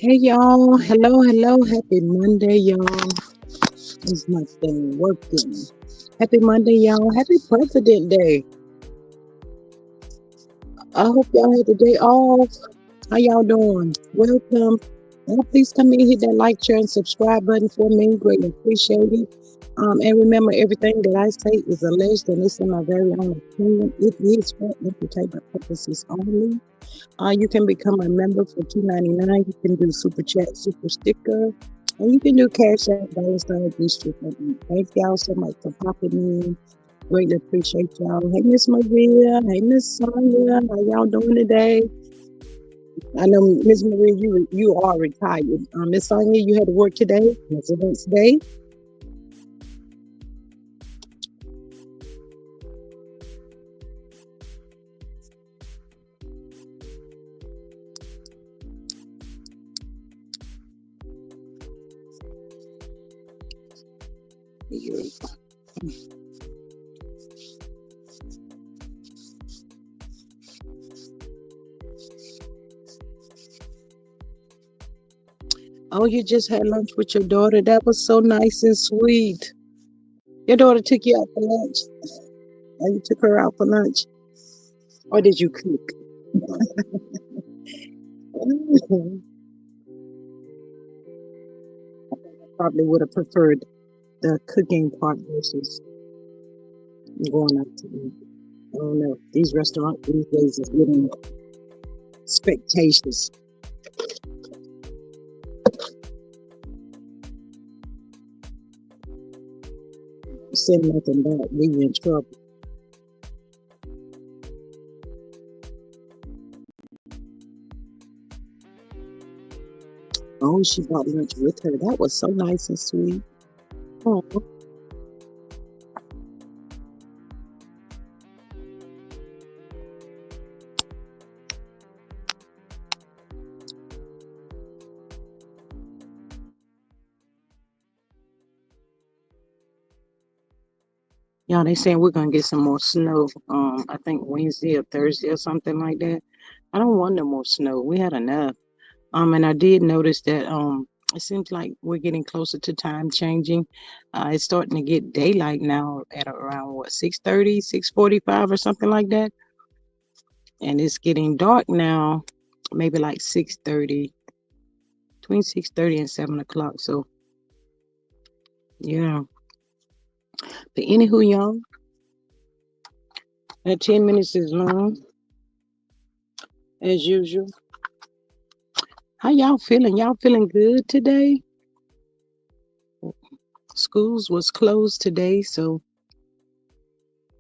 Hey y'all, hello, happy Monday, y'all. Is my thing working? Happy Monday, y'all. Happy President Day. I hope y'all had the day off. How y'all doing? Welcome. Please come in, hit that like, share, and subscribe button for me. Greatly appreciate it. And remember, everything that I say is alleged and it's in my very own opinion. It is for entertainment purposes only. You can become a member for $2.99. You can do super chat, super sticker, and you can do cash out $, district. Thank y'all so much for popping in. Greatly appreciate y'all. Hey Miss Maria, hey Miss Sonia, how y'all doing today? I know Miss Maria, you are retired. Miss Sonia, you had to work today, President's Day. Oh, you just had lunch with your daughter. That was so nice and sweet. Your daughter took you out for lunch. Or you took her out for lunch. Or did you cook? Probably would have preferred the cooking part versus going out to eat. I don't know. These restaurants these days is getting expectations. Say nothing back, we in trouble. Oh, she brought lunch with her. That was so nice and sweet. Oh, yeah, they saying we're gonna get some more snow. I think Wednesday or Thursday or something like that. I don't want no more snow. We had enough. And I did notice that it seems like we're getting closer to time changing. It's starting to get daylight now at around what 6:30, 6:45 or something like that. And it's getting dark now, maybe like 6:30, between 6:30 and 7 o'clock. So yeah. But anywho, y'all, that 10 minutes is long as usual. How y'all feeling? Y'all feeling good today? Schools was closed today, so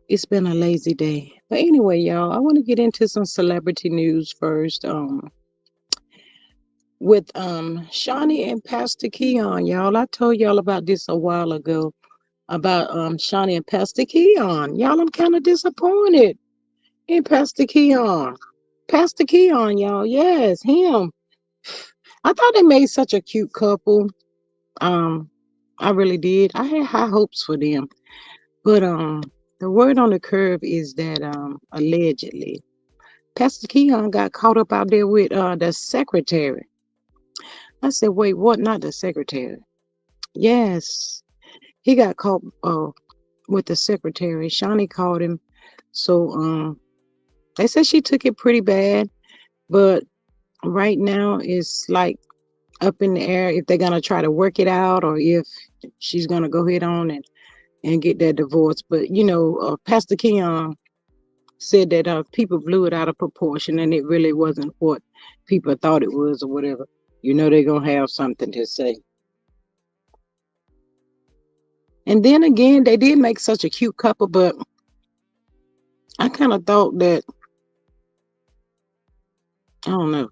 it's been a lazy day. But anyway, y'all, I want to get into some celebrity news first. With SHAUNIE and Pastor KEON, y'all. I told y'all about this a while ago about SHAUNIE and Pastor KEON. Y'all, I'm kind of disappointed in Pastor KEON. Pastor KEON, y'all. Yes, him. I thought they made such a cute couple. Um, I really did. I had high hopes for them. But the word on the curve is that allegedly Pastor KEON got caught up out there with the secretary. I said, wait, what? Not the secretary. Yes. He got caught with the secretary. Shawnee called him. So they said she took it pretty bad, but right now it's like up in the air if they're gonna try to work it out or if she's gonna go ahead on and get that divorce. But Pastor Keon said that people blew it out of proportion and it really wasn't what people thought it was or whatever. They're gonna have something to say. And then again, they did make such a cute couple, but I kind of thought that I don't know.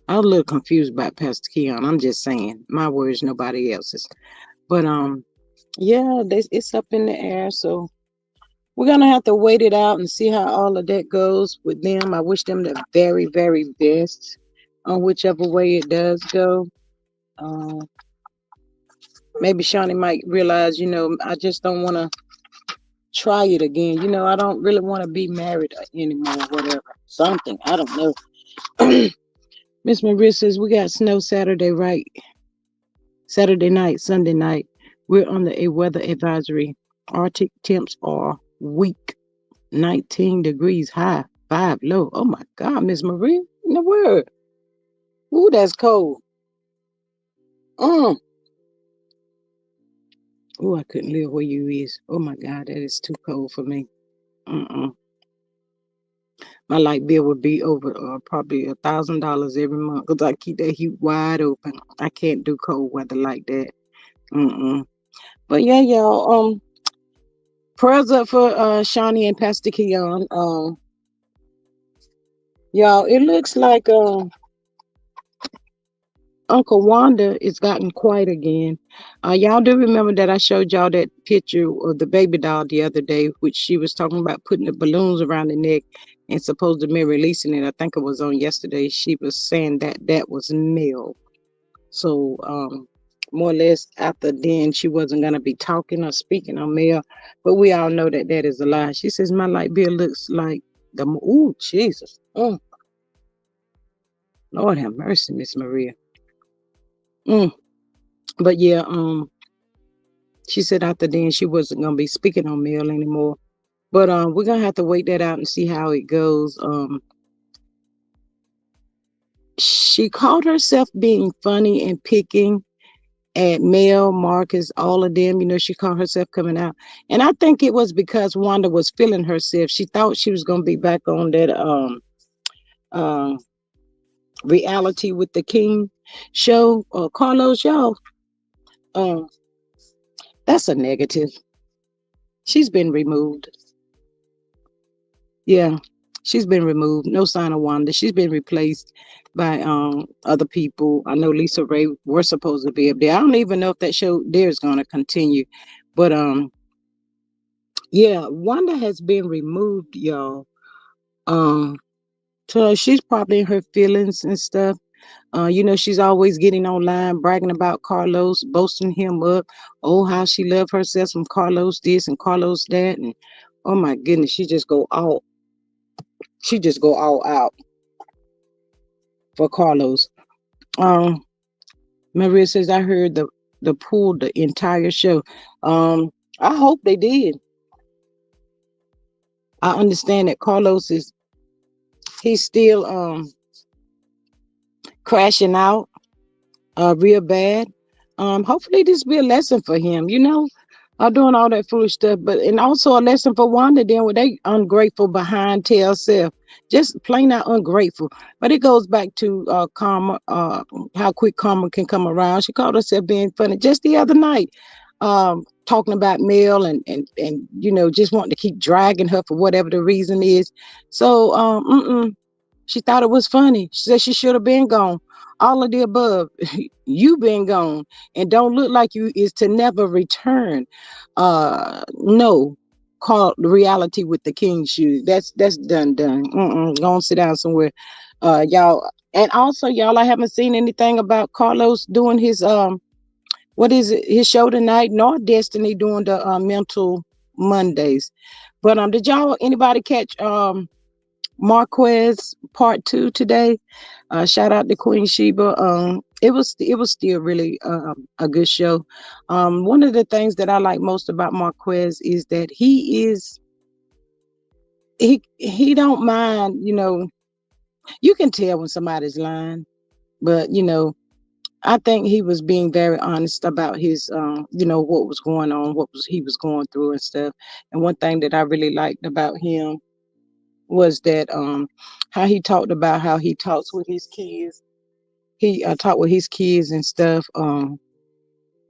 I was a little confused about Pastor Keon. I'm just saying, my words, nobody else's. But yeah, it's up in the air. So we're gonna have to wait it out and see how all of that goes with them. I wish them the very, very best on whichever way it does go. Uh, Maybe Shawnee might realize, I just don't want to try it again. I don't really want to be married anymore, whatever. Something. I don't know. Miss Maria says we got snow Saturday, right? Saturday night, Sunday night. We're under a weather advisory. Arctic temps are weak. 19 degrees high, 5 low. Oh my God, Miss Maria. In the word. Ooh, that's cold. Mm. Ooh, I couldn't live where you is. Oh my God, that is too cold for me. Mm-mm. My light bill would be over probably $1,000 every month because I keep that heat wide open. I can't do cold weather like that. Mm-mm. But yeah, y'all. Prayers up for Shawnee and Pastor Keon. Y'all, it looks like Uncle Wanda is gotten quiet again. Y'all do remember that I showed y'all that picture of the baby doll the other day, which she was talking about putting the balloons around the neck and supposed to be releasing it. I think it was on yesterday. She was saying that that was male. So, more or less after then, she wasn't going to be talking or speaking on male. But we all know that that is a lie. She says, my light bill looks like the, ooh, Jesus. Lord have mercy, Miss Maria. Mm. But yeah, she said after then she wasn't gonna be speaking on mail anymore. But we're gonna have to wait that out and see how it goes. She called herself being funny and picking at Mel, Marcus, all of them. You know, she called herself coming out, and I think it was because Wanda was feeling herself. She thought she was gonna be back on that uh reality with the King show. Carlos, y'all. Um, that's a negative. She's been removed. Yeah, she's been removed. No sign of Wanda. She's been replaced by other people. I know Lisa Ray were supposed to be up there. I don't even know if that show there is going to continue. But yeah, Wanda has been removed, y'all. Um, so she's probably in her feelings and stuff. You know, she's always getting online bragging about Carlos, boasting him up. Oh, how she loved herself from Carlos this and Carlos that, and oh my goodness, she just go all out for Carlos. Um, Maria says I heard the pool the entire show. Um, I hope they did. I understand that Carlos is he's still crashing out real bad. Hopefully this be a lesson for him, you know, doing all that foolish stuff, but and also a lesson for Wanda then when they ungrateful behind tail self. Just plain out ungrateful. But it goes back to karma, how quick karma can come around. She called herself being funny just the other night, talking about Mel and you know, just wanting to keep dragging her for whatever the reason is. So she thought it was funny. She said she should have been gone. All of the above. You been gone and don't look like you is to never return. No. Call reality with the king shoes. That's done. Go on sit down somewhere. Y'all and also y'all I haven't seen anything about Carlos doing his what is it, his show tonight, nor Destiny doing the mental Mondays. But did y'all anybody catch Marquez part 2 today? Shout out to Queen Sheba. It was still really a good show. One of the things that I like most about Marquez is that he don't mind. You know, you can tell when somebody's lying, but you know, I think he was being very honest about his, you know, what was going on, what was he was going through and stuff. And one thing that I really liked about him was that how he talked about how he talks with his kids. He talked with his kids and stuff.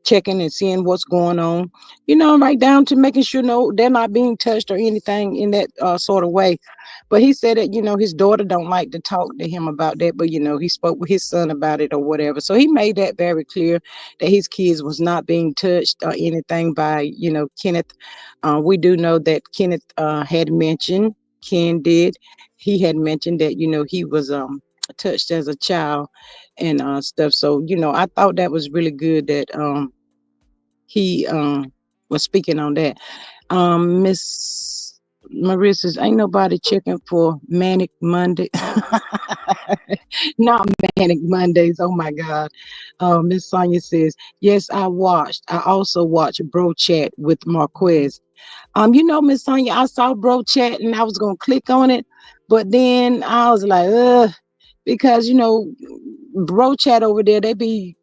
Checking and seeing what's going on, you know, right down to making sure no they're not being touched or anything in that sort of way. But he said that, you know, his daughter don't like to talk to him about that, but you know, he spoke with his son about it or whatever. So he made that very clear that his kids was not being touched or anything by, you know, Kenneth. We do know that Kenneth had mentioned, Ken did, he had mentioned that, you know, he was touched as a child and stuff. So, you know, I thought that was really good that he was speaking on that. Miss Maria says, ain't nobody checking for Manic Monday. Not Manic Mondays. Oh my God. Miss Sonia says, yes, I watched. I also watched Bro Chat with Marquez. Miss Sonia, I saw Bro Chat and I was gonna click on it, but then I was like, ugh, because bro chat over there, they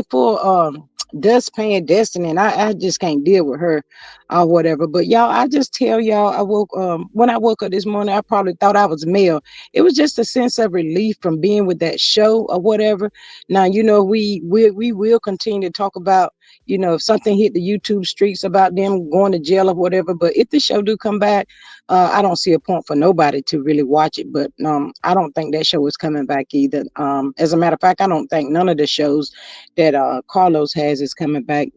full dust paying Destiny, and I just can't deal with her or whatever. But y'all, I just tell y'all, I woke when I woke up this morning, I probably thought I was male. It was just a sense of relief from being with that show or whatever. Now we will continue to talk about, if something hit the YouTube streets about them going to jail or whatever. But if the show do come back, I don't see a point for nobody to really watch it. But I don't think that show is coming back either. As a matter of fact, I don't think none of the shows that Carlos has is coming back.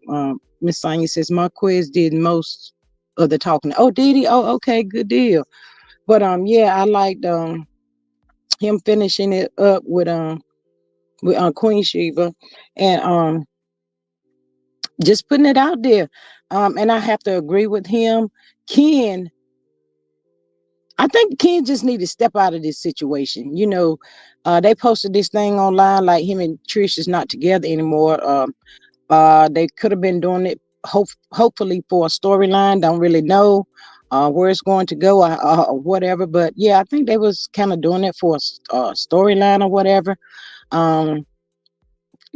Miss Sonia says Marquez did most of the talking. Oh, did he? Oh, okay, good deal. But yeah, I liked him finishing it up with Queen Sheba, and just putting it out there. And I have to agree with him. Ken, I think Ken just need to step out of this situation. They posted this thing online like him and Trish is not together anymore. They could have been doing it hopefully for a storyline. Don't really know where it's going to go or whatever. But yeah, I think they was kind of doing it for a storyline or whatever. Um,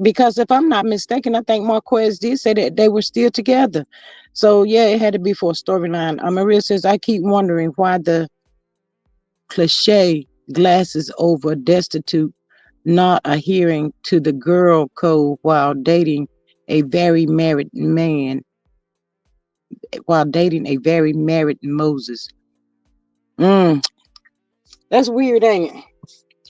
because if I'm not mistaken, I think Marquez did say that they were still together. So yeah, it had to be for a storyline. Maria says, I keep wondering why the cliche glasses over destitute, not adhering to the girl code a very married man, while dating a very married Moses. Mm, that's weird, ain't it?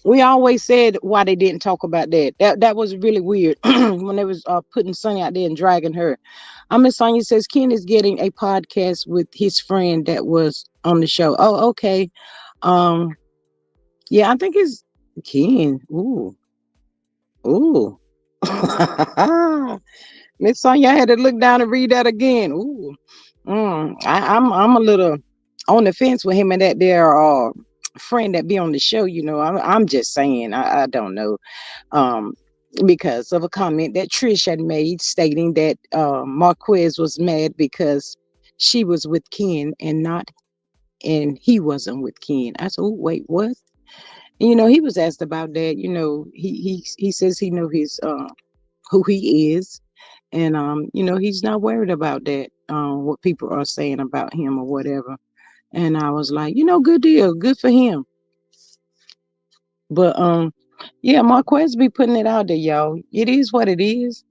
We always said why they didn't talk about that. That was really weird when they was putting Sonny out there and dragging her. Miss Sonia says Ken is getting a podcast with his friend that was on the show. Oh, okay. Um, yeah, I think it's Ken. Ooh, ooh. Miss Sonia, I had to look down and read that again. Ooh, I'm a little on the fence with him and that there friend that be on the show. I'm just saying. I don't know. Um, because of a comment that Trish had made stating that Marquez was mad because she was with Ken and he wasn't with Ken. I said, oh, wait, what? And, he was asked about that. He says he know his who he is, and he's not worried about that. What people are saying about him or whatever. And I was like, good deal, good for him. But yeah, Marquez be putting it out there, y'all. It is what it is.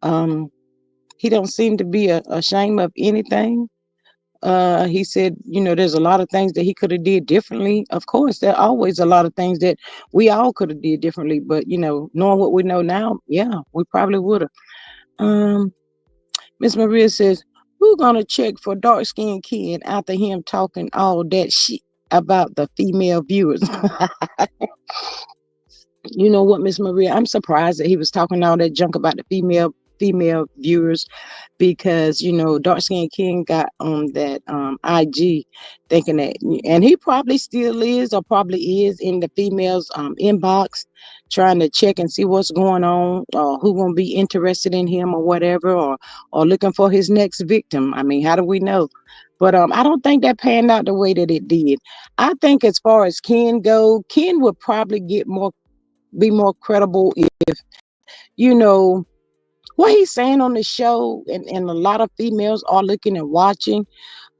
Um, he don't seem to be ashamed of anything. He said, there's a lot of things that he could have did differently. Of course, there are always a lot of things that we all could have did differently. But knowing what we know now, yeah, we probably would have. Miss Maria says, who gonna check for dark skinned Ken after him talking all that shit about the female viewers? You know what, Miss Maria? I'm surprised that he was talking all that junk about the female viewers, because dark skinned King got on that IG thinking that, and he probably still is or probably is in the females inbox trying to check and see what's going on, or who gonna be interested in him or whatever, or looking for his next victim. I mean, how do we know? But I don't think that panned out the way that it did. I think as far as Ken go, Ken would probably be more credible if you know what he's saying on the show, and a lot of females are looking and watching.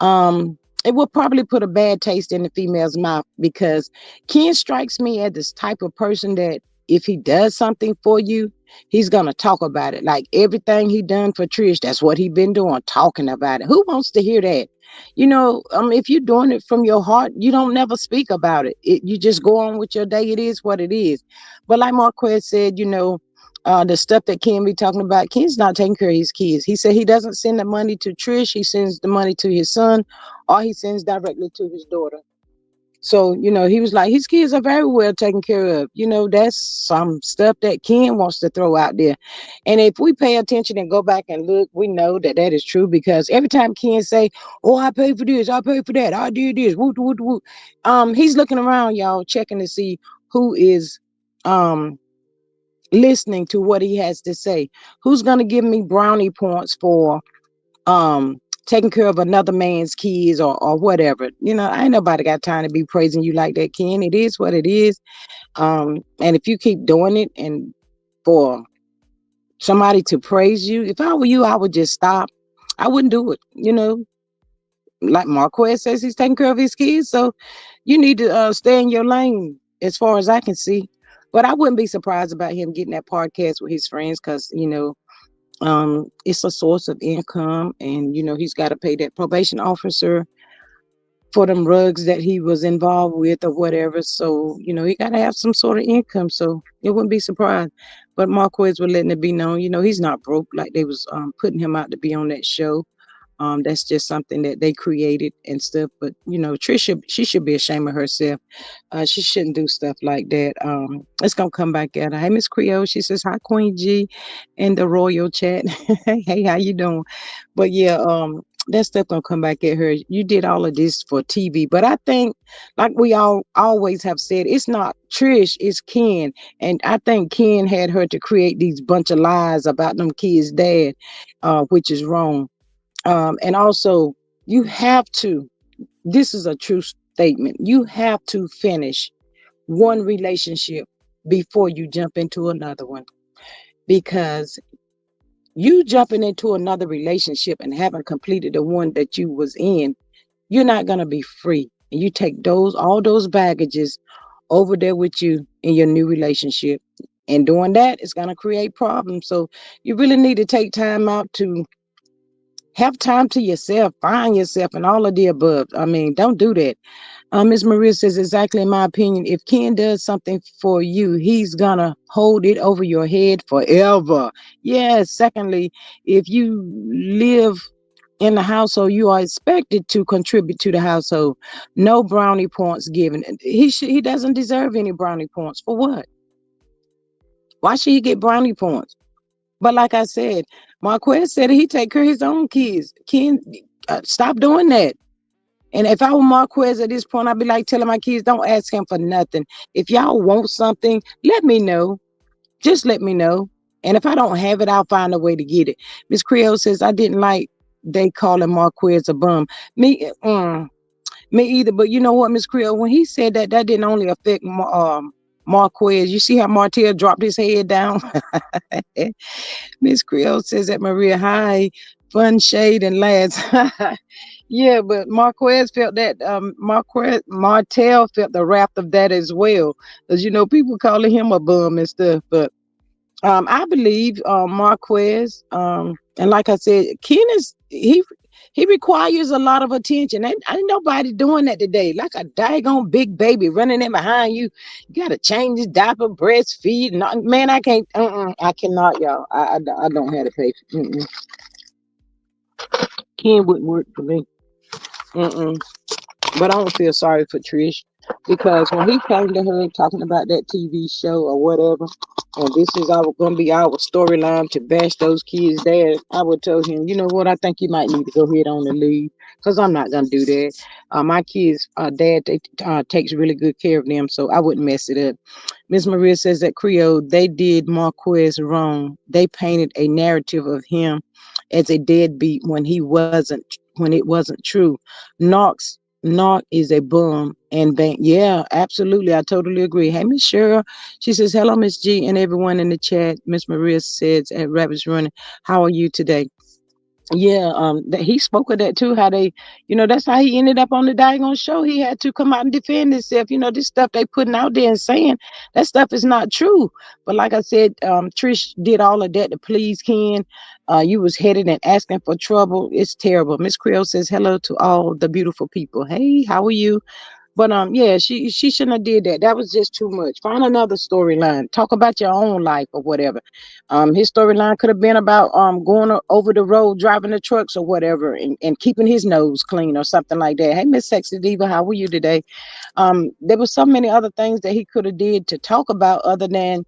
It would probably put a bad taste in the female's mouth, because Ken strikes me as this type of person that if he does something for you, he's gonna talk about it. Like everything he done for Trish, that's what he been doing, talking about it. Who wants to hear that? If you're doing it from your heart, you don't never speak about it. You just go on with your day. It is what it is. But like Marquez said, the stuff that Ken be talking about, Ken's not taking care of his kids. He said he doesn't send the money to Trish. He sends the money to his son, or he sends directly to his daughter. So, he was like, his kids are very well taken care of. That's some stuff that Ken wants to throw out there. And if we pay attention and go back and look, we know that that is true because every time Ken say, oh, I paid for this, I paid for that, I did this, woot, woot, woot. He's looking around, y'all, checking to see who is um listening to what he has to say. Who's going to give me brownie points for um taking care of another man's kids or whatever. Ain't nobody got time to be praising you like that, Ken. It is what it is. And if you keep doing it and for somebody to praise you, if I were you, I would just stop. I wouldn't do it. Like Marquez says, he's taking care of his kids, so you need to stay in your lane as far as I can see. But I wouldn't be surprised about him getting that podcast with his friends because it's a source of income, and he's got to pay that probation officer for them rugs that he was involved with or whatever. So he got to have some sort of income. So it wouldn't be surprised. But Marquez was letting it be known, he's not broke like they was putting him out to be on that show. That's just something that they created and stuff. But Trisha, she should be ashamed of herself. She shouldn't do stuff like that. It's gonna come back at her. Hey, Miss Creole. She says hi, Queen G, in the royal chat. Hey, how you doing? But yeah, that stuff gonna come back at her. You did all of this for TV, but I think, like we all always have said, it's not Trish, it's Ken, and I think Ken had her to create these bunch of lies about them kids' dad, which is wrong. And also, you have to, this is a true statement, you have to finish one relationship before you jump into another one. Because you jumping into another relationship and haven't completed the one that you was in, you're not going to be free. And you take all those baggages over there with you in your new relationship. And doing that is going to create problems. So you really need to take time out to have time to yourself, find yourself, and all of the above. I mean, don't do that. Ms. Maria says, exactly in my opinion, if Ken does something for you, he's gonna hold it over your head forever. Yes. Secondly, if you live in the household, you are expected to contribute to the household. No brownie points given. He doesn't deserve any brownie points. For what? Why should he get brownie points? But like I said, Marquez said he take care of his own kids. Ken, stop doing that. And if I were Marquez at this point, I'd be like telling my kids, don't ask him for nothing. If y'all want something, let me know. Just let me know. And if I don't have it, I'll find a way to get it. Miss Creole says, I didn't like they calling Marquez a bum. Me either. But you know what, Miss Creole, when he said that, that didn't only affect Marquez. You see how Martel dropped his head down? Miss Creole says that Maria, hi, fun shade and lads. Yeah, but Marquez felt that Martel felt the wrath of that as well. Because people calling him a bum and stuff. But I believe Marquez, and like I said, Ken he requires a lot of attention. Ain't nobody doing that today. Like a daggone big baby running in behind you. You gotta change his diaper, breastfeed. Not, man, I can't. I cannot, y'all. I don't have the patience. Ken wouldn't work for me. Mm-mm. But I don't feel sorry for Trish because when he came to her talking about that TV show or whatever, and this is going to be our storyline to bash those kids there, I would tell him, you know what, I think you might need to go ahead on and leave because I'm not going to do that. My kids' dad takes really good care of them, so I wouldn't mess it up. Miss Maria says that Creole, they did Marquez wrong. They painted a narrative of him as a deadbeat when it wasn't true. Knock is a bum and bank. Yeah, absolutely. I totally agree. Hey, Miss Cheryl. She says, hello, Miss G, and everyone in the chat. Miss Maria says at Rabbits Running, how are you today? Yeah, that he spoke of that too. How they, that's how he ended up on the daggone show. He had to come out and defend himself. This stuff they putting out there and saying that stuff is not true. But like I said, Trish did all of that to please Ken. You was headed and asking for trouble. It's terrible. Miss Creole says hello to all the beautiful people. Hey, how are you? But yeah, she shouldn't have did that. That was just too much. Find another storyline. Talk about your own life or whatever. His storyline could have been about going over the road, driving the trucks or whatever, and keeping his nose clean or something like that. Hey, Miss Sexy Diva, how are you today? There was so many other things that he could have did to talk about other than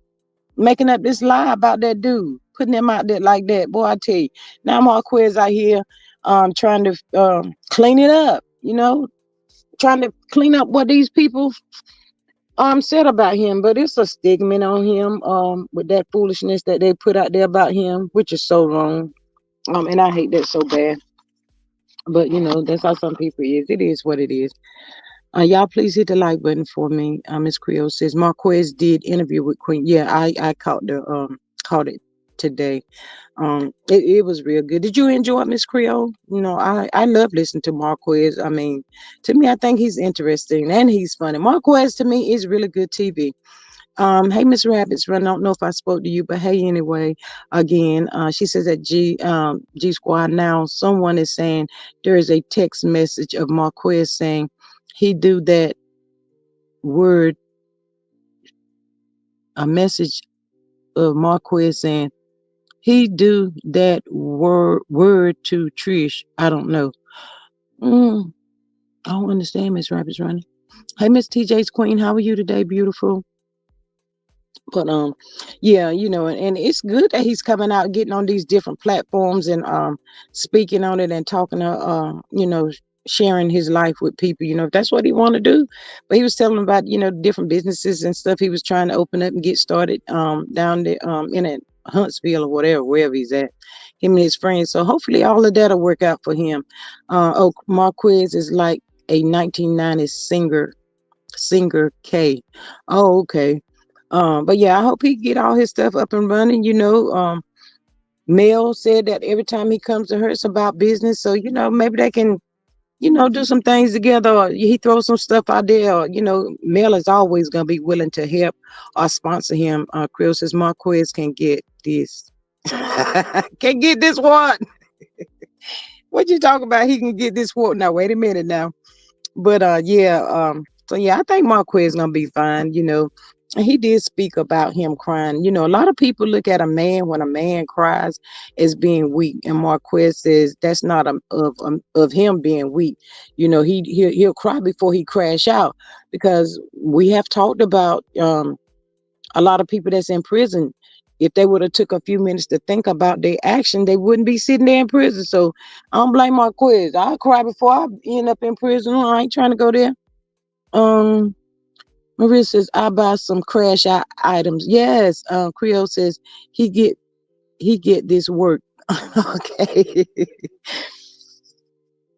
making up this lie about that dude, putting him out there like that. Boy, I tell you, now Marquez out here trying to clean it up, trying to clean up what these people said about him. But it's a stigma on him with that foolishness that they put out there about him, which is so wrong. And I hate that so bad. But that's how some people is. It is what it is. Y'all please hit the like button for me. Miss Creole says Marquez did interview with Queen. Yeah, I caught it today. It was real good. Did you enjoy it, Miss Creole? I love listening to Marquez. I mean, to me, I think he's interesting and he's funny. Marquez to me is really good TV. Hey, Miss Rabbits Run. I don't know if I spoke to you, but hey, anyway, again, she says that G Squad now. Someone is saying there is a text message of Marquez saying he do that word. A message of Marquez saying he do that word to Trish. I don't know. Mm, I don't understand, Miss Rabbits Running. Hey, Miss TJ's Queen, how are you today, beautiful? But yeah, and it's good that he's coming out, getting on these different platforms and speaking on it and talking to sharing his life with people. If that's what he want to do. But he was telling about different businesses and stuff he was trying to open up and get started down there in it Huntsville or whatever, wherever he's at. Him and his friends. So hopefully all of that'll work out for him. Oh, Marquez is like a 1990s singer K. Oh, okay. But yeah, I hope he get all his stuff up and running. Mel said that every time he comes to her, it's about business. So maybe they can do some things together. Or he throws some stuff out there. Or, Mel is always gonna be willing to help or sponsor him. Krill says Marquez can get this. Can get this what? What you talking about? He can get this what? Now wait a minute now. But yeah, so yeah, I think Marquez gonna be fine. And he did speak about him crying. A lot of people look at a man when a man cries as being weak, and Marquez says that's not of him being weak. He'll cry before he crash out because we have talked about a lot of people that's in prison. If they would have took a few minutes to think about their action, they wouldn't be sitting there in prison. So I don't blame Marquez. I'll cry before I end up in prison. I ain't trying to go there. Um, Maria says I buy some crash out items. Yes. Creole says he get he get this work. Okay.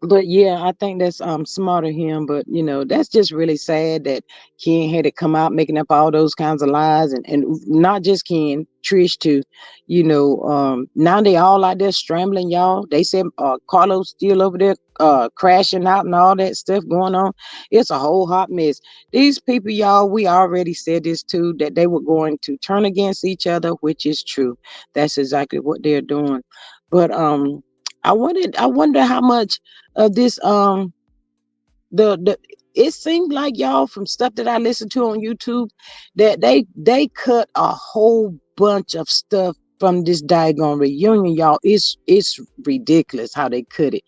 But yeah, I think that's smart of him. But that's just really sad that Ken had to come out making up all those kinds of lies, and not just Ken, Trish too. Now they all out there scrambling, y'all. They said Carlos still over there crashing out and all that stuff going on. It's a whole hot mess. These people, y'all, we already said this too, that they were going to turn against each other, which is true. That's exactly what they're doing. But I wonder how much of this the it seemed like y'all from stuff that I listened to on YouTube that they cut a whole bunch of stuff from this daggone reunion, y'all. It's ridiculous how they cut it.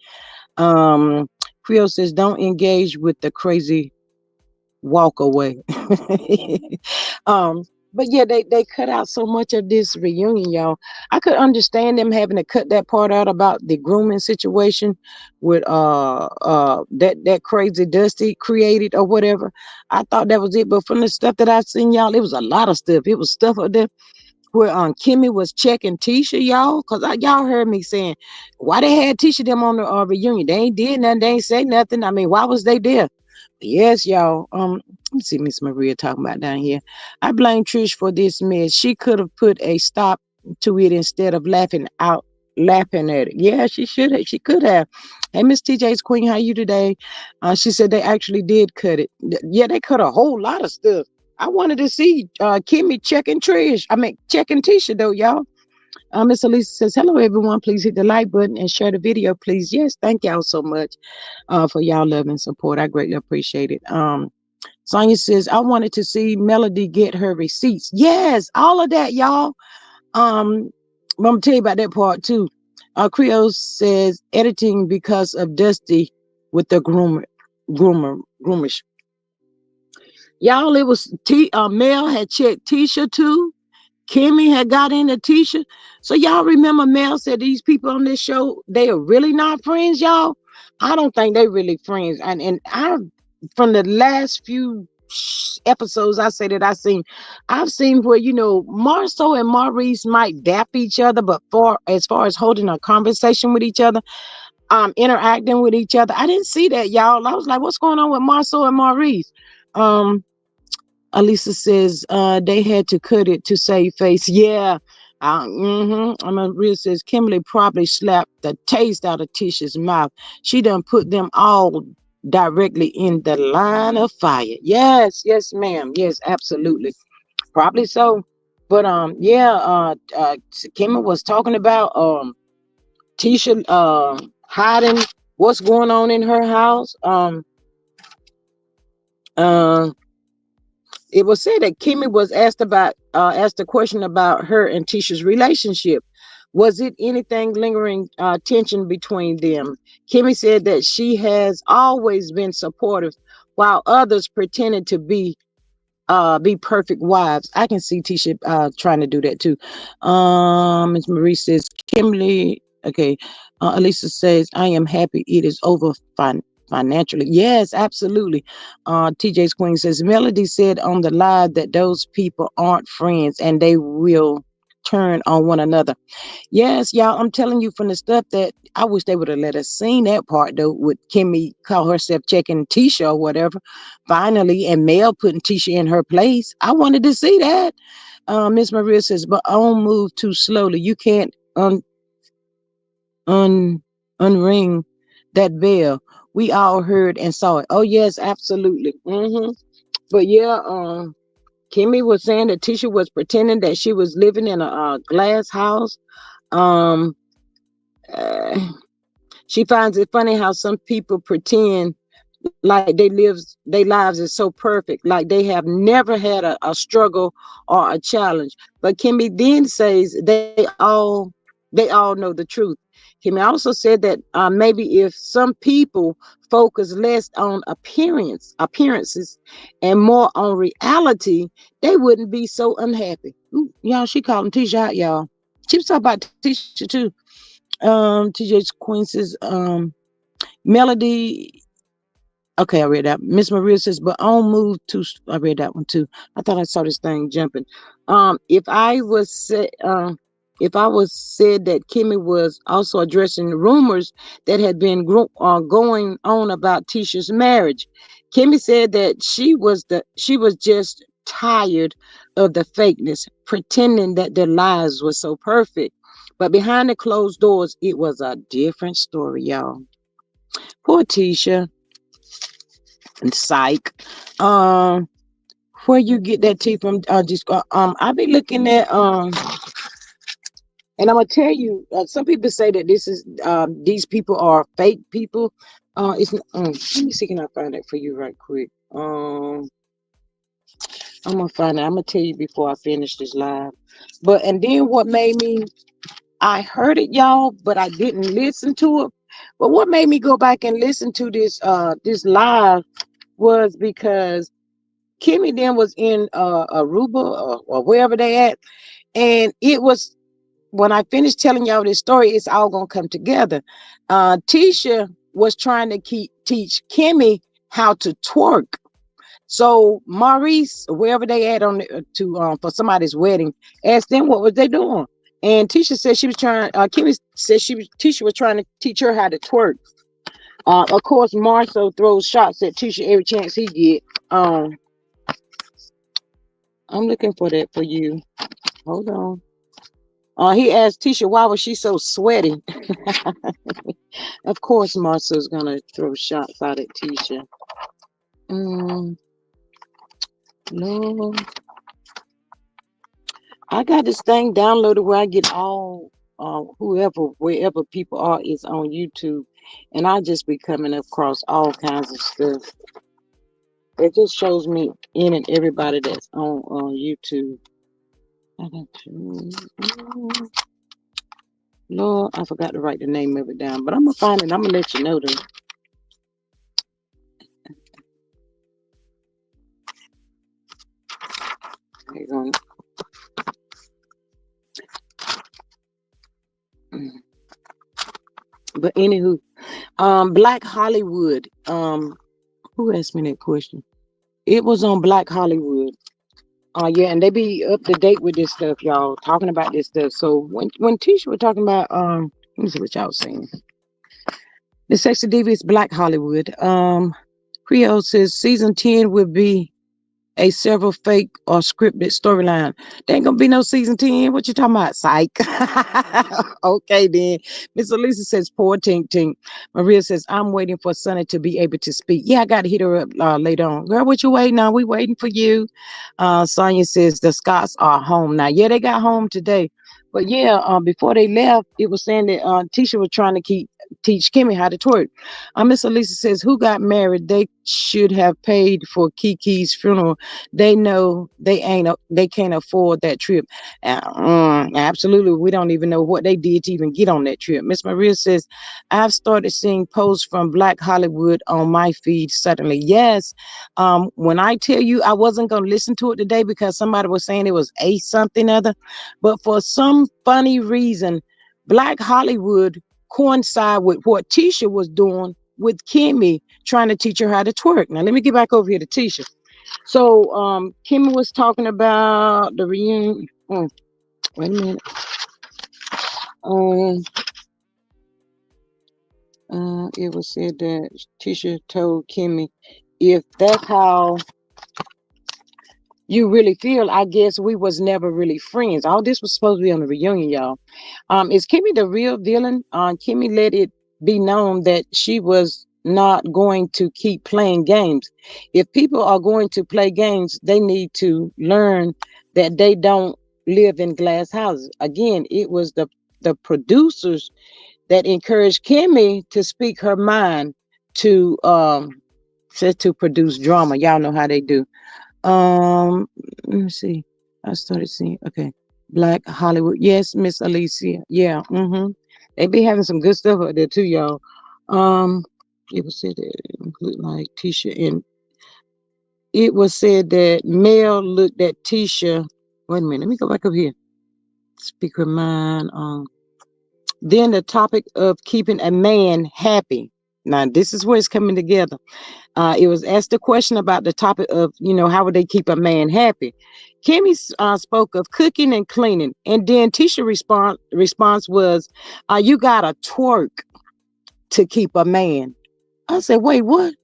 Creole says don't engage with the crazy walk away. um, but yeah, they cut out so much of this reunion, y'all. I could understand them having to cut that part out about the grooming situation with that crazy Dusty created or whatever. I thought that was it, but from the stuff that I seen, y'all, it was a lot of stuff. It was stuff up there where Kimmy was checking Tisha, y'all, because y'all heard me saying why they had Tisha them on the reunion. They ain't did nothing, they ain't say nothing. I mean, why was they there? Yes, y'all. Let me see Miss Maria talking about down here. I blame Trish for this mess. She could have put a stop to it instead of laughing at it. Yeah, she should have. She could have. Hey, Miss TJ's Queen, how you today? She said they actually did cut it. Yeah, they cut a whole lot of stuff. I wanted to see Kimmy checking Trish. I mean, checking Tisha though, y'all. Miss Elisa says, hello, everyone. Please hit the like button and share the video, please. Yes, thank y'all so much for y'all love and support. I greatly appreciate it. Sonia says, I wanted to see Melody get her receipts. Yes, all of that, y'all. I'm gonna tell you about that part too. Creole says editing because of Dusty with the groomers. Y'all, it was Mel had checked Tisha too. Kimmy had got into Tisha. So y'all remember Mel said these people on this show, they are really not friends, y'all. I don't think they really friends. And I from the last few episodes I say that I've seen where, Marceau and Maurice might dap each other, but as far as holding a conversation with each other, interacting with each other, I didn't see that, y'all. I was like, what's going on with Marceau and Maurice? Um, Alisa says they had to cut it to save face. Yeah. Maria says Kimberly probably slapped the taste out of Tisha's mouth. She done put them all directly in the line of fire. Yes, yes, ma'am. Yes, absolutely. Probably so. But yeah, Kimberly was talking about Tisha hiding what's going on in her house. Uh it was said that Kimmy was asked a question about her and Tisha's relationship. Was it anything lingering tension between them? Kimmy said that she has always been supportive, while others pretended to be perfect wives. I can see Tisha trying to do that too. Miss Marie says Kimberly. Okay. Elisa says I am happy it is over financially. Yes, absolutely. TJ's Queen says Melody said on the live that those people aren't friends and they will turn on one another. Yes, y'all, I'm telling you from the stuff that I wish they would have let us seen that part though, with Kimmy call herself checking Tisha or whatever. Finally, and Mel putting Tisha in her place. I wanted to see that. Miss Maria says, but don't move too slowly. You can't un unring that bell. We all heard and saw it. Oh yes, absolutely. But yeah, Kimmy was saying that Tisha was pretending that she was living in a glass house. Um, uh, She finds it funny how some people pretend like their lives is so perfect, like they have never had a struggle or a challenge. But Kimmy then says they all know the truth. Kimmy also said that maybe if some people focus less on appearances and more on reality, they wouldn't be so unhappy. Ooh, y'all, she called him Tisha out, y'all. She was talking about Tisha too. TJ Queen says, Melody. Okay, I read that. Miss Maria says, but on move to. I read that one too. I thought I saw this thing jumping. If if I was said that Kimmy was also addressing rumors that had been going on about Tisha's marriage, Kimmy said that she was just tired of the fakeness, pretending that their lives were so perfect. But behind the closed doors, it was a different story, y'all. Poor Tisha and psych. Um, where you get that tea from? Just I be looking at and I'm gonna tell you. Some people say that these people are fake people. It's let me see, can I find it for you right quick? I'm gonna find it. I'm gonna tell you before I finish this live. But and then what made me? I heard it, y'all, but I didn't listen to it. But what made me go back and listen to this live was because Kimmy then was in Aruba or wherever they at, and it was when I finished telling y'all this story, it's all gonna come together. Tisha was trying to teach Kimmy how to twerk. So Maurice, wherever they at on to for somebody's wedding, asked them what was they doing, and Tisha said she was trying. Kimmy said Tisha was trying to teach her how to twerk. Of course, Marcel throws shots at Tisha every chance he get. I'm looking for that for you. Hold on. He asked Tisha why was she so sweaty. Of course, Marcel's gonna throw shots out at Tisha. No. I got this thing downloaded where I get all whoever wherever people are is on YouTube, and I just be coming across all kinds of stuff. It just shows me in and everybody that's on YouTube. I got Lord, I forgot to write the name of it down, but I'm gonna find it. I'm gonna let you know though. Hang on. But anywho, Black Hollywood. Who asked me that question? It was on Black Hollywood. Yeah, and they be up to date with this stuff, y'all, talking about this stuff. So when Tisha was talking about let me see what y'all was saying. The Sexy Diva is Black Hollywood. Creole says season 10 will be a several fake or scripted storyline. There ain't gonna be no season 10. What you talking about? Psych. Okay, then. Miss Elisa says, poor Tink Tink. Maria says, I'm waiting for Sonny to be able to speak. Yeah, I got to hit her up later on. Girl, what you waiting on? We waiting for you. Sonia says, the Scots are home now. Yeah, they got home today. But yeah, before they left, it was saying that Tisha was trying to teach Kimmy how to twerk. Miss Elisa says, who got married? They should have paid for Kiki's funeral. They know they can't afford that trip. Absolutely, we don't even know what they did to even get on that trip. Miss Maria says, I've started seeing posts from Black Hollywood on my feed suddenly. Yes, when I tell you I wasn't gonna listen to it today because somebody was saying it was a something other, but for some funny reason, Black Hollywood coincide with what Tisha was doing with Kimmy trying to teach her how to twerk. Now let me get back over here to Tisha. So Kimmy was talking about the reunion. Wait a minute. Um it was said that Tisha told Kimmy, if that's how you really feel, I guess we was never really friends. All this was supposed to be on the reunion, y'all. Is Kimmy the real villain? Kimmy let it be known that she was not going to keep playing games. If people are going to play games, they need to learn that they don't live in glass houses. Again, it was the producers that encouraged Kimmy to speak her mind to said to produce drama. Y'all know how they do. Let me see. I started seeing. Okay, Black Hollywood. Yes, Miss Alicia. Yeah. They be having some good stuff out there too, y'all. Um, it was said that it include like Tisha, and it was said that Mel looked at Tisha. Wait a minute. Let me go back up here. Speaker mind. Then the topic of keeping a man happy. Now this is where it's coming together. It was asked a question about the topic of, how would they keep a man happy? Kimmy spoke of cooking and cleaning, and then Tisha response was, "You gotta twerk to keep a man." I said, "Wait, what?"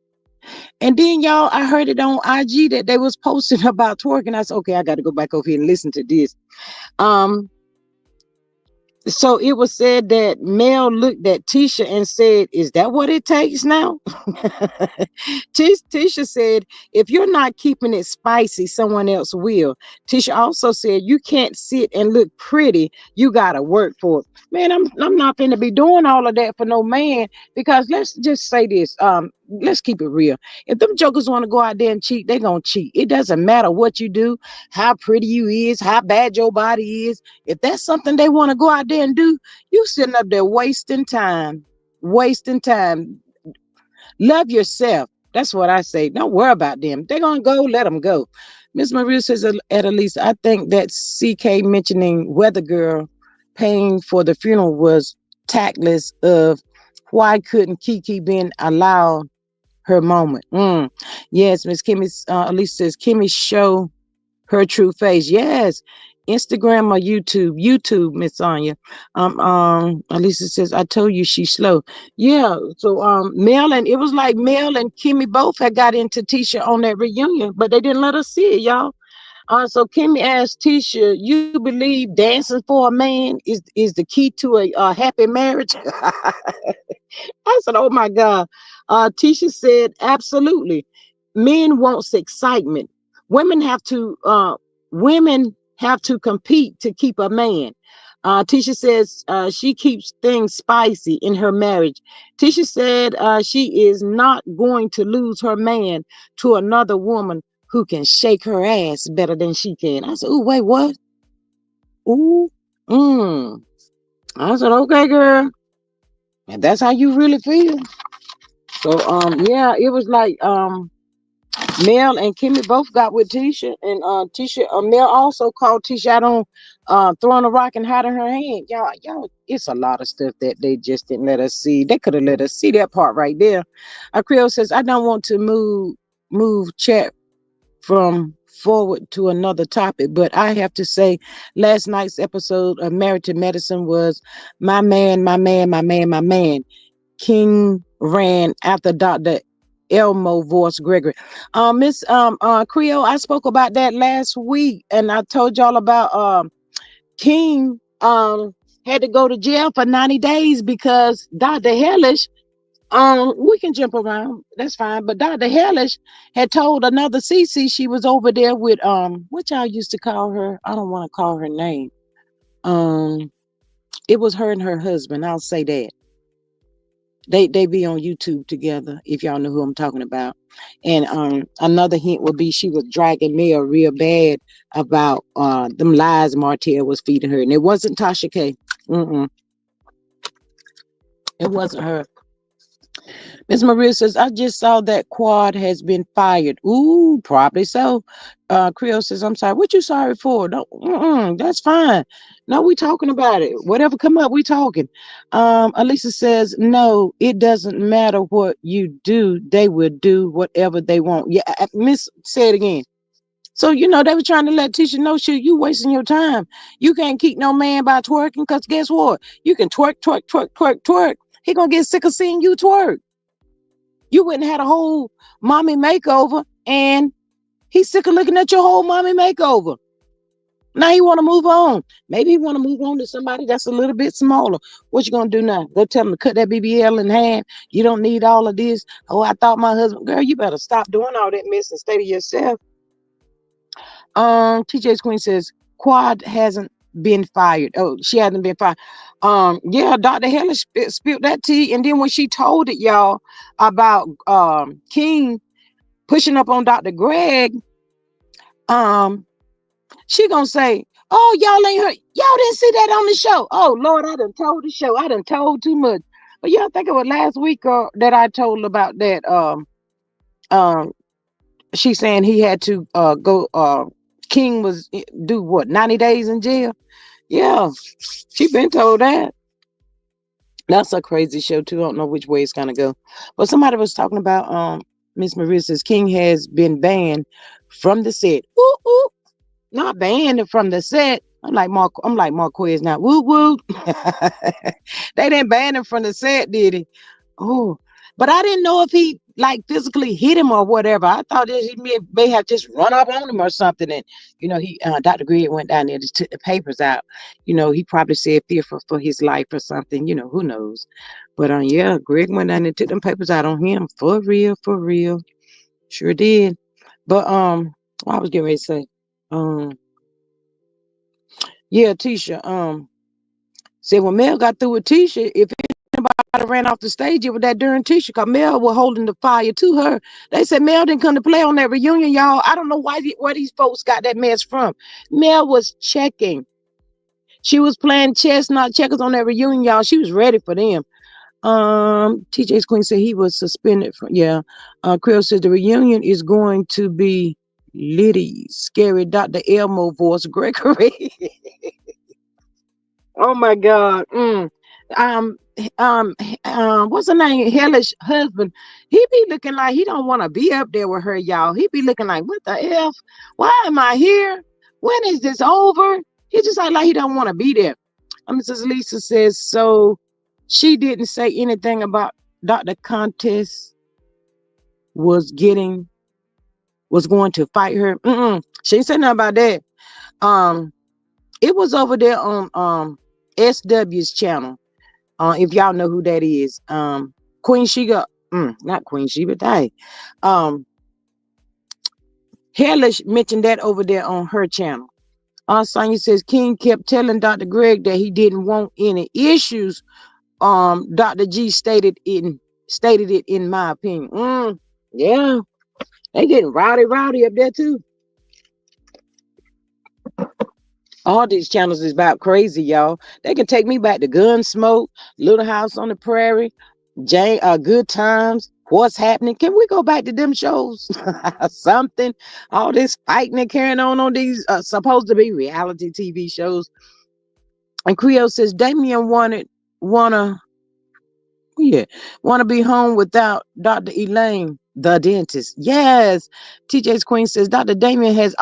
And then y'all, I heard it on IG that they was posting about twerking. I said, "Okay, I got to go back over here and listen to this." Um, So it was said that Mel looked at Tisha and said, is that what it takes now? Tisha said, if you're not keeping it spicy, someone else will. Tisha also said, you can't sit and look pretty. You got to work for it. Man, I'm not going to be doing all of that for no man, because let's just say this. Let's keep it real. If them jokers want to go out there and cheat, they're going to cheat. It doesn't matter what you do, how pretty you is, how bad your body is. If that's something they want to go out there and do, you sitting up there wasting time. Wasting time. Love yourself. That's what I say. Don't worry about them. They're going to go, let them go. Miss Maria says, at least I think that CK mentioning Weather Girl paying for the funeral was tactless of why couldn't Kiki been allowed her moment. Yes, Miss Kimmy, Elise says, Kimmy show her true face. Yes. Instagram or YouTube. YouTube, Miss Sonia. Alisa says, I told you she's slow. Yeah. So Mel, and it was like Mel and Kimmy both had got into Tisha on that reunion, but they didn't let us see it, y'all. So Kimmy asked Tisha, you believe dancing for a man is the key to a happy marriage? I said, oh my God. Tisha said, absolutely. Men wants excitement. Women have to women have to compete to keep a man. Tisha says she keeps things spicy in her marriage. Tisha said she is not going to lose her man to another woman who can shake her ass better than she can. I said, "Ooh, wait, what? Ooh, mm." I said, "Okay, girl, and that's how you really feel." So, yeah, it was like Mel and Kimmy both got with Tisha, and Tisha, Mel also called Tisha out on throwing a rock and hiding her hand. Y'all, it's a lot of stuff that they just didn't let us see. They could have let us see that part right there. Creole says, "I don't want to move chat from forward to another topic, but I have to say, last night's episode of Married to Medicine was my man, my man, my man, my man. King ran after Dr. Elmo Voice Gregory. Miss Creole, I spoke about that last week, and I told y'all about King had to go to jail for 90 days because Dr. Hellish, we can jump around, that's fine. But Dr. Hellish had told another CC she was over there with what y'all used to call her. I don't want to call her name. Um, it was her and her husband. I'll say that. They be on YouTube together, if y'all know who I'm talking about. And another hint would be she was dragging Mel real bad about them lies Martel was feeding her. And it wasn't Tasha K. Mm-mm, it wasn't her. Miss Maria says, I just saw that Quad has been fired. Ooh, probably so. Creole says, I'm sorry. What you sorry for? No, that's fine. No, we talking about it. Whatever come up, we talking. Elisa says, no, it doesn't matter what you do. They will do whatever they want. Yeah, Miss, say it again. So, they were trying to let Tisha know, shit, you wasting your time. You can't keep no man by twerking because guess what? You can twerk, twerk, twerk, twerk, twerk. He gonna get sick of seeing you twerk. You wouldn't have had a whole mommy makeover, and he's sick of looking at your whole mommy makeover. Now he want to move on. Maybe he want to move on to somebody that's a little bit smaller. What you gonna do now? Go tell him to cut that BBL in half. You don't need all of this. Oh, I thought my husband. Girl, you better stop doing all that mess and stay to yourself. TJ's Queen says Quad hasn't been fired. Oh, she hasn't been fired. Yeah, Dr. Helen spilled that tea, and then when she told it, y'all, about King pushing up on Dr. Greg, um, she gonna say, "Oh, y'all ain't heard, y'all didn't see that on the show." Oh Lord, I done told the show, I done told too much. But yeah, I think it was last week that I told about that. Um, she saying he had to go. King was do what 90 days in jail. Yeah, she been told that. That's a crazy show too. I don't know which way it's gonna go. But somebody was talking about Miss Maria says King has been banned from the set. Ooh, ooh. Not banned from the set. I'm like Marquez now. Woo woo. They didn't ban him from the set, did he? Oh, but I didn't know if he like physically hit him or whatever. I thought that he may have just run up on him or something. And he Dr. Gregg went down there, just took the papers out. He probably said fearful for his life or something. Who knows? But yeah, Greg went down and took them papers out on him for real, for real. Sure did. But what I was getting ready to say. Um, yeah, Tisha. Said when Mel got through with Tisha, if anybody ran off the stage, it was that during Tisha, because Mel was holding the fire to her. They said Mel didn't come to play on that reunion, y'all. I don't know where these folks got that mess from. Mel was checking. She was playing chess, not checkers on that reunion, y'all. She was ready for them. TJ's Queen said he was suspended from, yeah. Creel said the reunion is going to be Liddy, scary Dr. Elmo voice Gregory. Oh my God. Um, what's her name? Hellish husband. He be looking like he don't want to be up there with her, y'all. He be looking like, what the F? Why am I here? When is this over? He just like he don't want to be there. Mrs. Lisa says, so she didn't say anything about Dr. Contest was going to fight her. She didn't say nothing about that. It was over there on SW's channel. If y'all know who that is. Queen Sheba, not Queen Sheba, dang. Hellish mentioned that over there on her channel. Sonia says King kept telling Dr. Greg that he didn't want any issues. Dr. G stated it in my opinion. Yeah, they getting rowdy up there too. All these channels is about crazy, y'all. They can take me back to Gunsmoke, Little House on the Prairie, Jane, Good Times, What's Happening. Can we go back to them shows? Something. All this fighting and carrying on these supposed to be reality TV shows. And Creole says Damien wanna yeah wanna be home without Dr. Elaine, the dentist. Yes. TJ's Queen says Dr. Damien has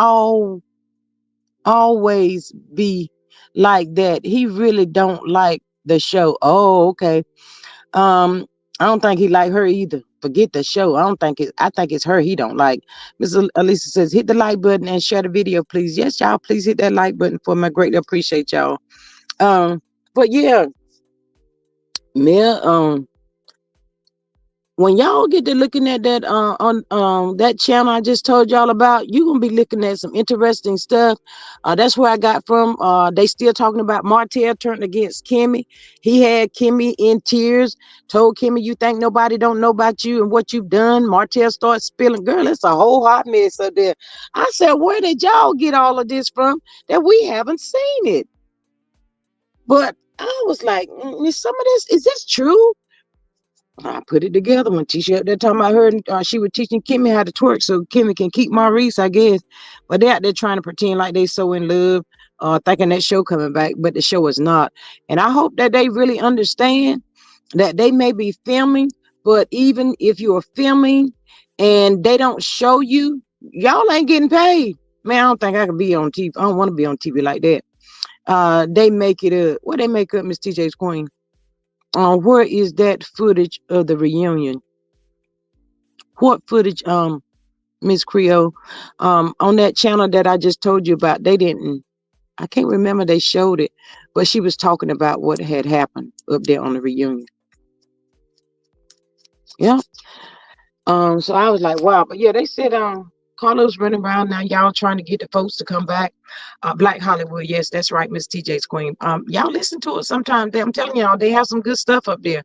always be like that. He really don't like the show. Oh, okay. I don't think he like her either. Forget the show. I think it's her he don't like. Miss Elisa says, hit the like button and share the video, please. Yes, y'all, please hit that like button for me. I greatly appreciate y'all. But yeah, Mel, when y'all get to looking at that on that channel I just told y'all about, you're gonna be looking at some interesting stuff. That's where I got from. They still talking about Martel turning against Kimmy. He had Kimmy in tears, told Kimmy, you think nobody don't know about you and what you've done. Martel starts spilling. Girl, it's a whole hot mess up there. I said, where did y'all get all of this from that we haven't seen it? But I was like, is some of this, is this true? I put it together when Tisha up there talking about her. She was teaching Kimmy how to twerk so Kimmy can keep Maurice, I guess. But they out there trying to pretend like they so in love, thinking that show coming back, but the show is not. And I hope that they really understand that they may be filming, but even if you're filming and they don't show you, y'all ain't getting paid. Man, I don't think I could be on TV. I don't want to be on TV like that. They make it up. What they make up, Miss TJ's Queen? Where is that footage of the reunion? What footage, Miss Creole? On that channel that I just told you about, they didn't. I can't remember they showed it, but she was talking about what had happened up there on the reunion. Yeah. So I was like, wow. But yeah, they said Carlos running around now, y'all trying to get the folks to come back. Black Hollywood, yes, that's right, Miss TJ's Queen. Y'all listen to it sometime. I'm telling y'all, they have some good stuff up there.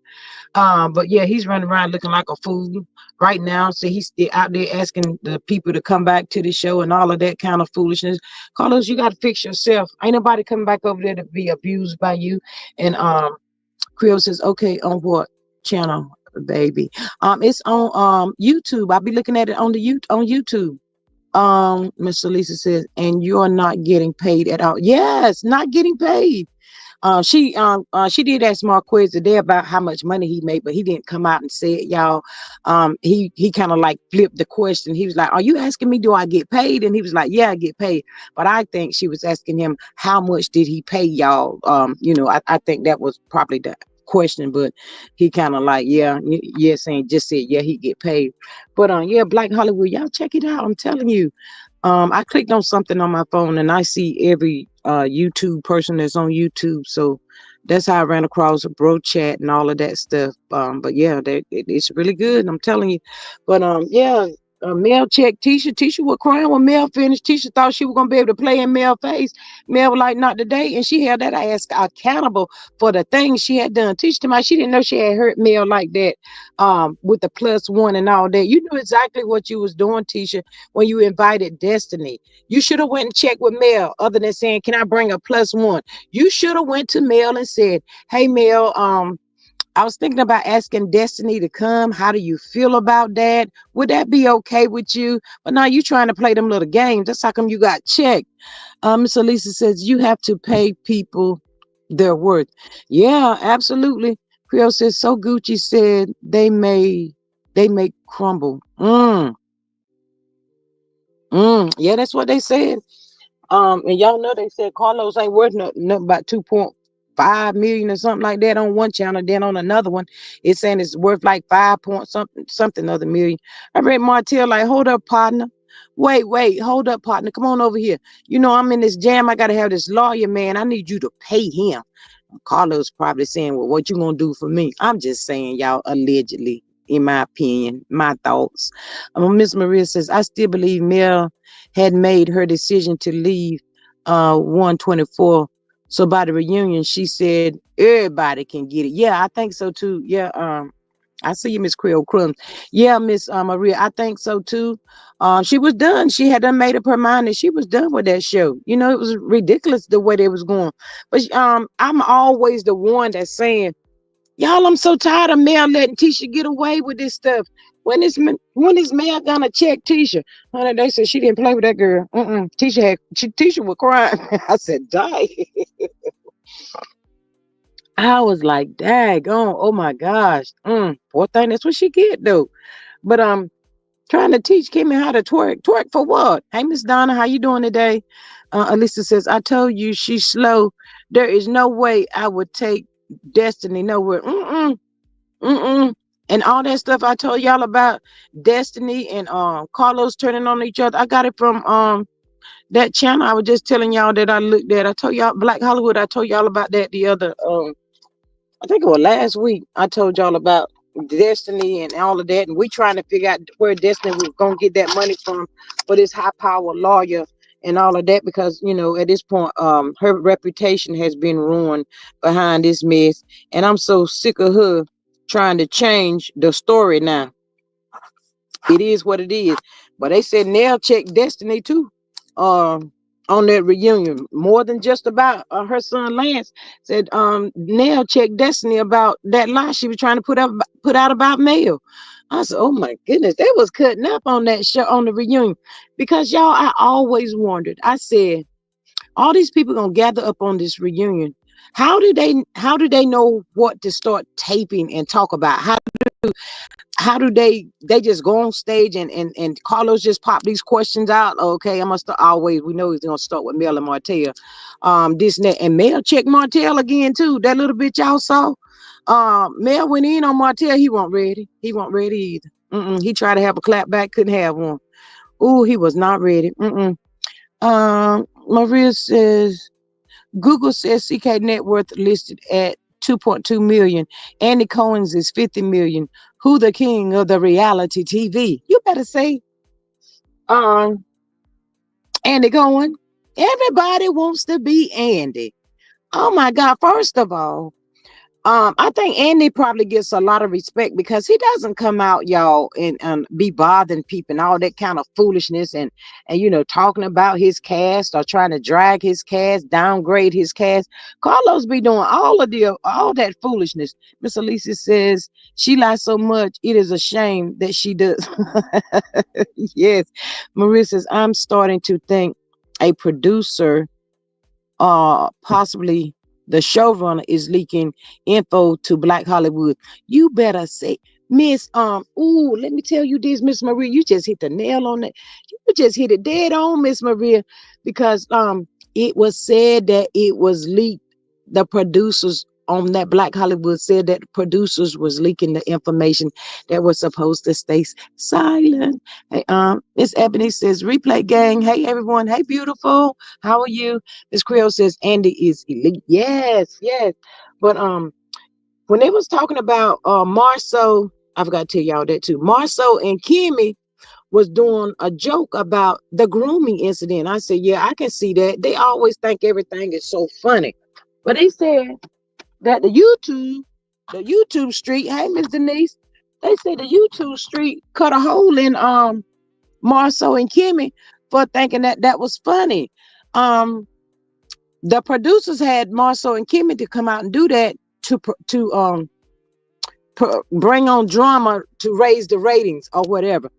But yeah, he's running around looking like a fool right now. So he's still out there asking the people to come back to the show and all of that kind of foolishness. Carlos, you got to fix yourself. Ain't nobody coming back over there to be abused by you. And Creole says, okay, on what channel, baby? It's on YouTube. I'll be looking at it on on YouTube. Mr. Lisa says, and you're not getting paid at all. Yes, not getting paid. She did ask Marquez today about how much money he made, but he didn't come out and say it, y'all. He kind of like flipped the question. He was like, "Are you asking me, do I get paid?" And he was like, "Yeah, I get paid." But I think she was asking him how much did he pay y'all. I think that was probably the question, but he kind of like, yeah, saying just said, yeah, he get paid. But yeah, Black Hollywood, y'all check it out. I'm telling you. I clicked on something on my phone and I see every YouTube person that's on YouTube. So that's how I ran across a bro chat and all of that stuff. But yeah, it's really good. I'm telling you. But yeah, Mel checked Tisha. Tisha was crying when Mel finished. Tisha thought she was gonna be able to play in Mel's face. Mel was like, not today, and she held that ass accountable for the things she had done. Tisha, to my, she didn't know she had hurt Mel like that. With the +1 and all that. You knew exactly what you was doing, Tisha, when you invited Destiny. You should have went and checked with Mel, other than saying, can I bring a +1? You should have went to Mel and said, hey Mel, I was thinking about asking Destiny to come. How do you feel about that? Would that be okay with you? But now you trying to play them little games. That's how come you got checked. Miss Elisa says you have to pay people their worth. Yeah, absolutely. Creole says so Gucci said they make crumble. Yeah, that's what they said. And y'all know they said Carlos ain't worth nothing about 2.5 million or something like that on one channel. Then on another one, it's saying it's worth like 5 point something other million. I read Martel like, hold up, partner. Wait, hold up, partner. Come on over here. You know, I'm in this jam. I gotta have this lawyer, man. I need you to pay him. Carlos probably saying, well, what you gonna do for me? I'm just saying, y'all, allegedly, in my opinion, my thoughts. Miss Maria says, I still believe Mel had made her decision to leave. 124. So by the reunion, she said everybody can get it. Yeah, I think so too. Yeah, I see you, Miss Creole Crumbs. Yeah, Miss Maria, I think so too. She was done. She had done made up her mind that she was done with that show. You know, it was ridiculous the way they was going. But I'm always the one that's saying, y'all, I'm so tired of Mel letting Tisha get away with this stuff. When is Mel gonna check Tisha? Honey, they said she didn't play with that girl. Tisha was crying. I said, die. I was like, dag, oh my gosh. Poor thing, that's what she get though. But trying to teach Kimmy how to twerk. Twerk for what? Hey, Miss Donna, how you doing today? Alisa says, I told you she's slow. There is no way I would take Destiny nowhere. Mm-mm. And all that stuff I told y'all about Destiny and Carlos turning on each other. I got it from that channel I was just telling y'all that I looked at. I told y'all Black Hollywood, I told y'all about that the other I think it was last week. I told y'all about Destiny and all of that, and we trying to figure out where Destiny was gonna get that money from for this high power lawyer and all of that, because at this point her reputation has been ruined behind this mess, and I'm so sick of her trying to change the story now. It is what it is. But they said Nell checked Destiny too. On that reunion, more than just about her son Lance. Said Nell checked Destiny about that lie she was trying to put out about Mel. I said, oh my goodness, they was cutting up on that show on the reunion. Because y'all, I always wondered. I said, all these people gonna gather up on this reunion. How do they know what to start taping and talk about? How do they just go on stage and Carlos just pop these questions out? Okay, I must always, we know he's gonna start with Mel and Martel. This and that, and Mel checked Martel again too. That little bitch y'all saw. Mel went in on Martel. He wasn't ready. He wasn't ready either. He tried to have a clap back, couldn't have one. Ooh, he was not ready. Maria says Google says CK net worth listed at 2.2 million. Andy Cohen's is 50 million. Who the king of the reality TV? You better say, um, Andy Cohen. Everybody wants to be Andy. Oh my God. First of all, I think Andy probably gets a lot of respect because he doesn't come out, y'all, and be bothering people and all that kind of foolishness and talking about his cast or trying to drag his cast, downgrade his cast. Carlos be doing all that foolishness. Miss Alicia says she lies so much, it is a shame that she does. Yes. Maria says, I'm starting to think a producer possibly the showrunner is leaking info to Black Hollywood. You better say, Miss let me tell you this, Miss Maria, you just hit the nail on it. You just hit it dead on, Miss Maria, because it was said that it was leaked. The producers on that Black Hollywood said that the producers was leaking the information that was supposed to stay silent. Hey, Miss Ebony says, replay gang. Hey everyone, hey beautiful. How are you? Miss Creole says Andy is elite. Yes, yes. But when they was talking about Marceau, I forgot to tell y'all that too. Marceau and Kimmy was doing a joke about the grooming incident. I said, yeah, I can see that. They always think everything is so funny. But they said that the YouTube street, hey Miss Denise, they said the YouTube street cut a hole in Marceau and Kimmy for thinking that that was funny. Um, the producers had Marceau and Kimmy to come out and do that to bring on drama to raise the ratings or whatever.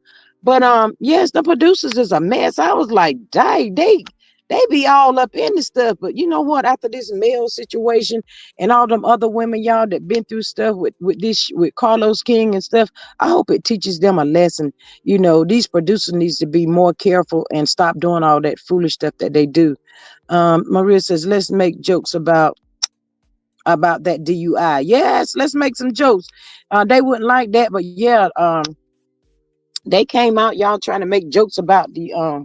But yes, the producers is a mess. I was like, dang, they be all up in this stuff. But you know what? After this male situation and all them other women, y'all, that been through stuff with Carlos King and stuff, I hope it teaches them a lesson. These producers needs to be more careful and stop doing all that foolish stuff that they do. Maria says, let's make jokes about that DUI. Yes, let's make some jokes. They wouldn't like that, but yeah, they came out, y'all, trying to make jokes about the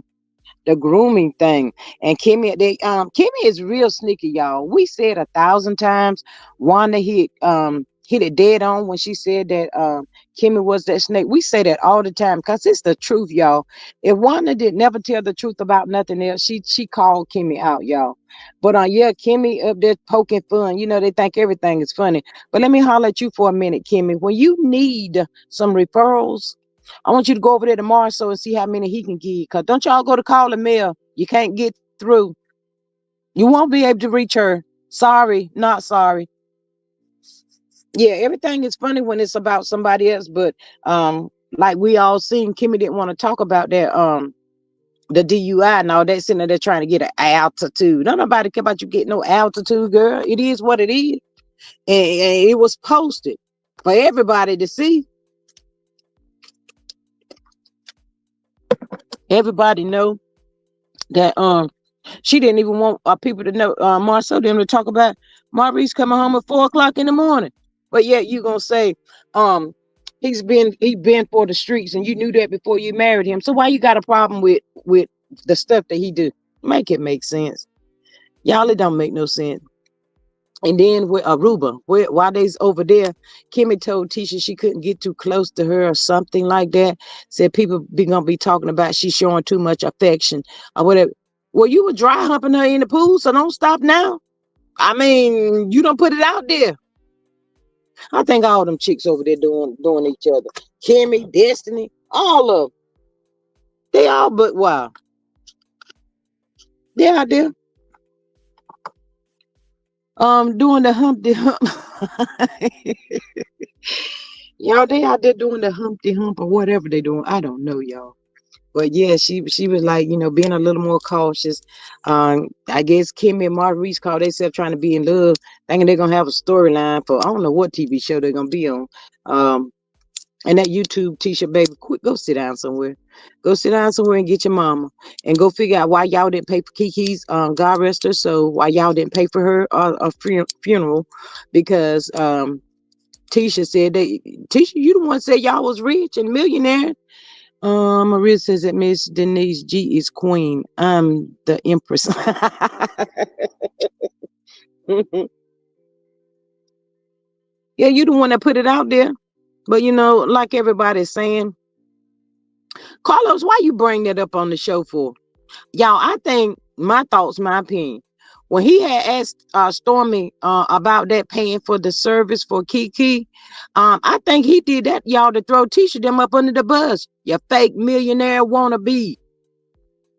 grooming thing. And Kimmy is real sneaky, y'all. We said 1,000 times Wanda hit hit it dead on when she said that Kimmy was that snake. We say that all the time because it's the truth, y'all. If Wanda did never tell the truth about nothing else, she called Kimmy out, y'all. But yeah, Kimmy up there poking fun. You know, they think everything is funny. But let me holler at you for a minute, Kimmy. When you need some referrals, I want you to go over there tomorrow so and see how many he can give. Cause don't y'all go to call the mail. You can't get through. You won't be able to reach her. Sorry, not sorry. Yeah, everything is funny when it's about somebody else, but like we all seen, Kimmy didn't want to talk about that the DUI and all that, sitting there trying to get an altitude. Don't nobody care about you getting no altitude, girl. It is what it is. And it was posted for everybody to see. Everybody know that she didn't even want people to know Marcel them to talk about Maurice coming home at 4 o'clock in the morning. But yet you gonna say um he been for the streets and you knew that before you married him. So why you got a problem with the stuff that he do? Make it make sense. Y'all, it don't make no sense. And then with Aruba, while they's over there, Kimmy told Tisha she couldn't get too close to her or something like that. Said people be gonna be talking about she showing too much affection or whatever. Well, you were dry humping her in the pool, so don't stop now. I mean, you don't put it out there. I think all them chicks over there doing each other. Kimmy, Destiny, all of them. They all but wow. They out there doing the Humpty Hump. Y'all, they out there doing the Humpty Hump or whatever they doing. I don't know, y'all. But yeah, she was like, being a little more cautious. I guess Kimmy and Maurice called themselves trying to be in love, thinking they're gonna have a storyline for I don't know what TV show they're gonna be on. Um, and that YouTube Tisha baby, quick, go sit down somewhere. Go sit down somewhere and get your mama, and go figure out why y'all didn't pay for Kiki's God rest her soul. Why y'all didn't pay for her funeral? Because Tisha said that Tisha, you the one said y'all was rich and millionaire. Maria says that Miss Denise G is queen. I'm the empress. Yeah, you the one that put it out there. But like everybody's saying, Carlos, why you bring that up on the show for? Y'all, I think my thoughts, my opinion. When he had asked Stormy about that paying for the service for Kiki, I think he did that, y'all, to throw Tisha them up under the bus. You fake millionaire wannabe.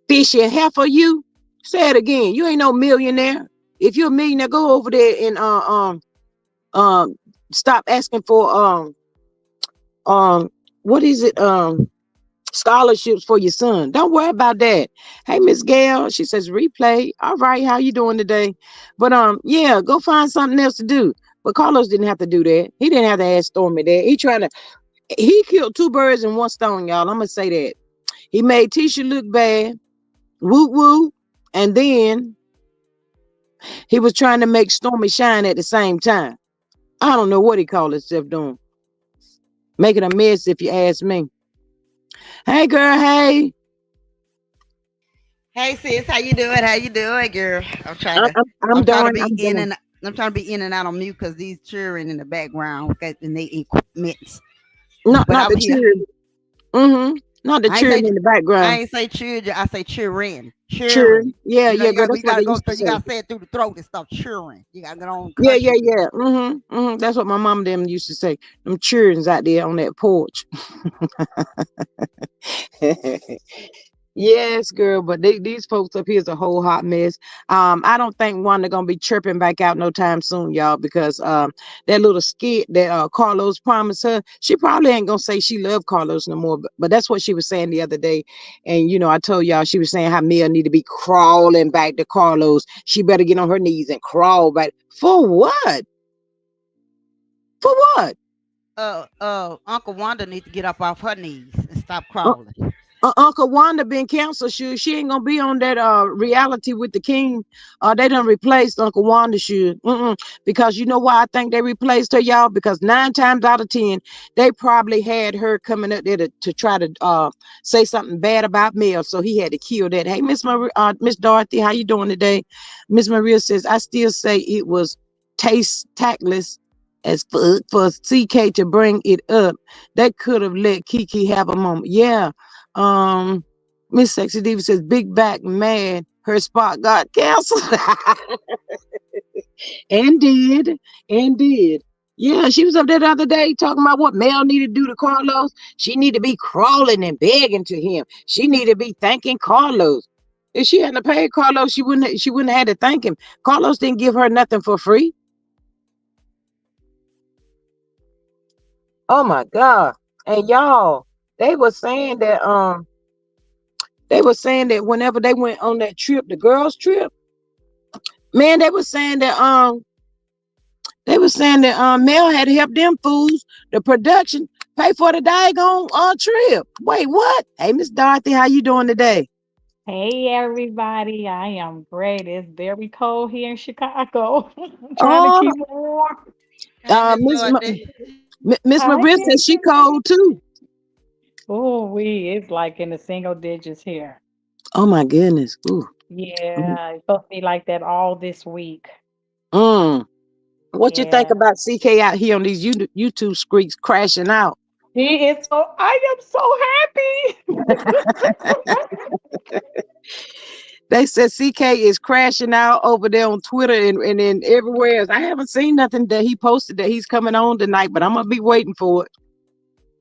Fishy half of you. Say it again. You ain't no millionaire. If you're a millionaire, go over there and um stop asking for what is it scholarships for your son. Don't worry about that. Hey, Miss Gail, she says replay. All right, how you doing today? But yeah, go find something else to do. But Carlos didn't have to do that. He didn't have to ask Stormy that. He killed two birds in one stone, y'all. I'm gonna say that. He made Tisha look bad. Woo woo. And then he was trying to make Stormy shine at the same time. I don't know what he called himself doing. Making a mess, if you ask me. Hey, girl. Hey. Hey sis, how you doing? How you doing, girl? I'm I'm trying to doing. be I'm in doing. and I'm trying to be in and out on mute because these children in the background got the their equipment. But Not I'm the here. cheering. Mm-hmm. Not the I ain't cheering say in the I background. ain't say children. I say children, Cheering. children. Yeah, You know, yeah, you girl. got That's you what gotta they go used to through. You say. gotta say it through the throat and stuff. Children. You gotta get on Yeah, yeah, country. yeah. That's what my mom and them used to say. Them cheerings out there on that porch. Yes, girl, but these folks up here is a whole hot mess. I don't think one they're gonna be tripping back out no time soon, y'all, because that little skit that Carlos promised her, she probably ain't gonna say she loved Carlos no more. But that's what she was saying the other day. And I told y'all she was saying how Mia need to be crawling back to Carlos. She better get on her knees and crawl back. For what? For what? Uncle Wanda needs to get up off her knees and stop Uh, crawling. Uncle Wanda been canceled. She ain't gonna be on that reality with the king. They done replaced Uncle Wanda should. Because you know why I think they replaced her, y'all? Because 9 times out of 10, they probably had her coming up there to try to say something bad about Mel. So he had to kill that. Hey, Miss Dorothy, how you doing today? Miss Maria says I still say it was taste tactless. As for CK to bring it up, they could have let Kiki have a moment. Yeah. Um, Miss Sexy Diva says, big back mad. Her spot got canceled. and did. And did. Yeah, she was up there the other day talking about what Mel needed to do to Carlos. She need to be crawling and begging to him. She need to be thanking Carlos. If she hadn't paid Carlos, she wouldn't have had to thank him. Carlos didn't give her nothing for free. Oh my God. And y'all, they were saying that whenever they went on that trip, the girls trip, man, they were saying that Mel had helped them fools, the production, pay for the daggone trip. Wait, what? Hey, Miss Dorothy, how you doing today? Hey everybody, I am great. It's very cold here in Chicago. I'm trying to Oh, keep warm. Hey, Miss Miss Dorothy. Miss Hi, Maria Miss says she Marie. cold too. Oh, it's like in the single digits here. Oh my goodness. Ooh. Mm. Yeah, it's supposed to be like that all this week. Mm. What you think Yeah. about CK out here on these YouTube streets crashing out? I am so happy. They said CK is crashing out over there on Twitter and then everywhere else. I haven't seen nothing that he posted that he's coming on tonight, but I'm gonna be waiting for it.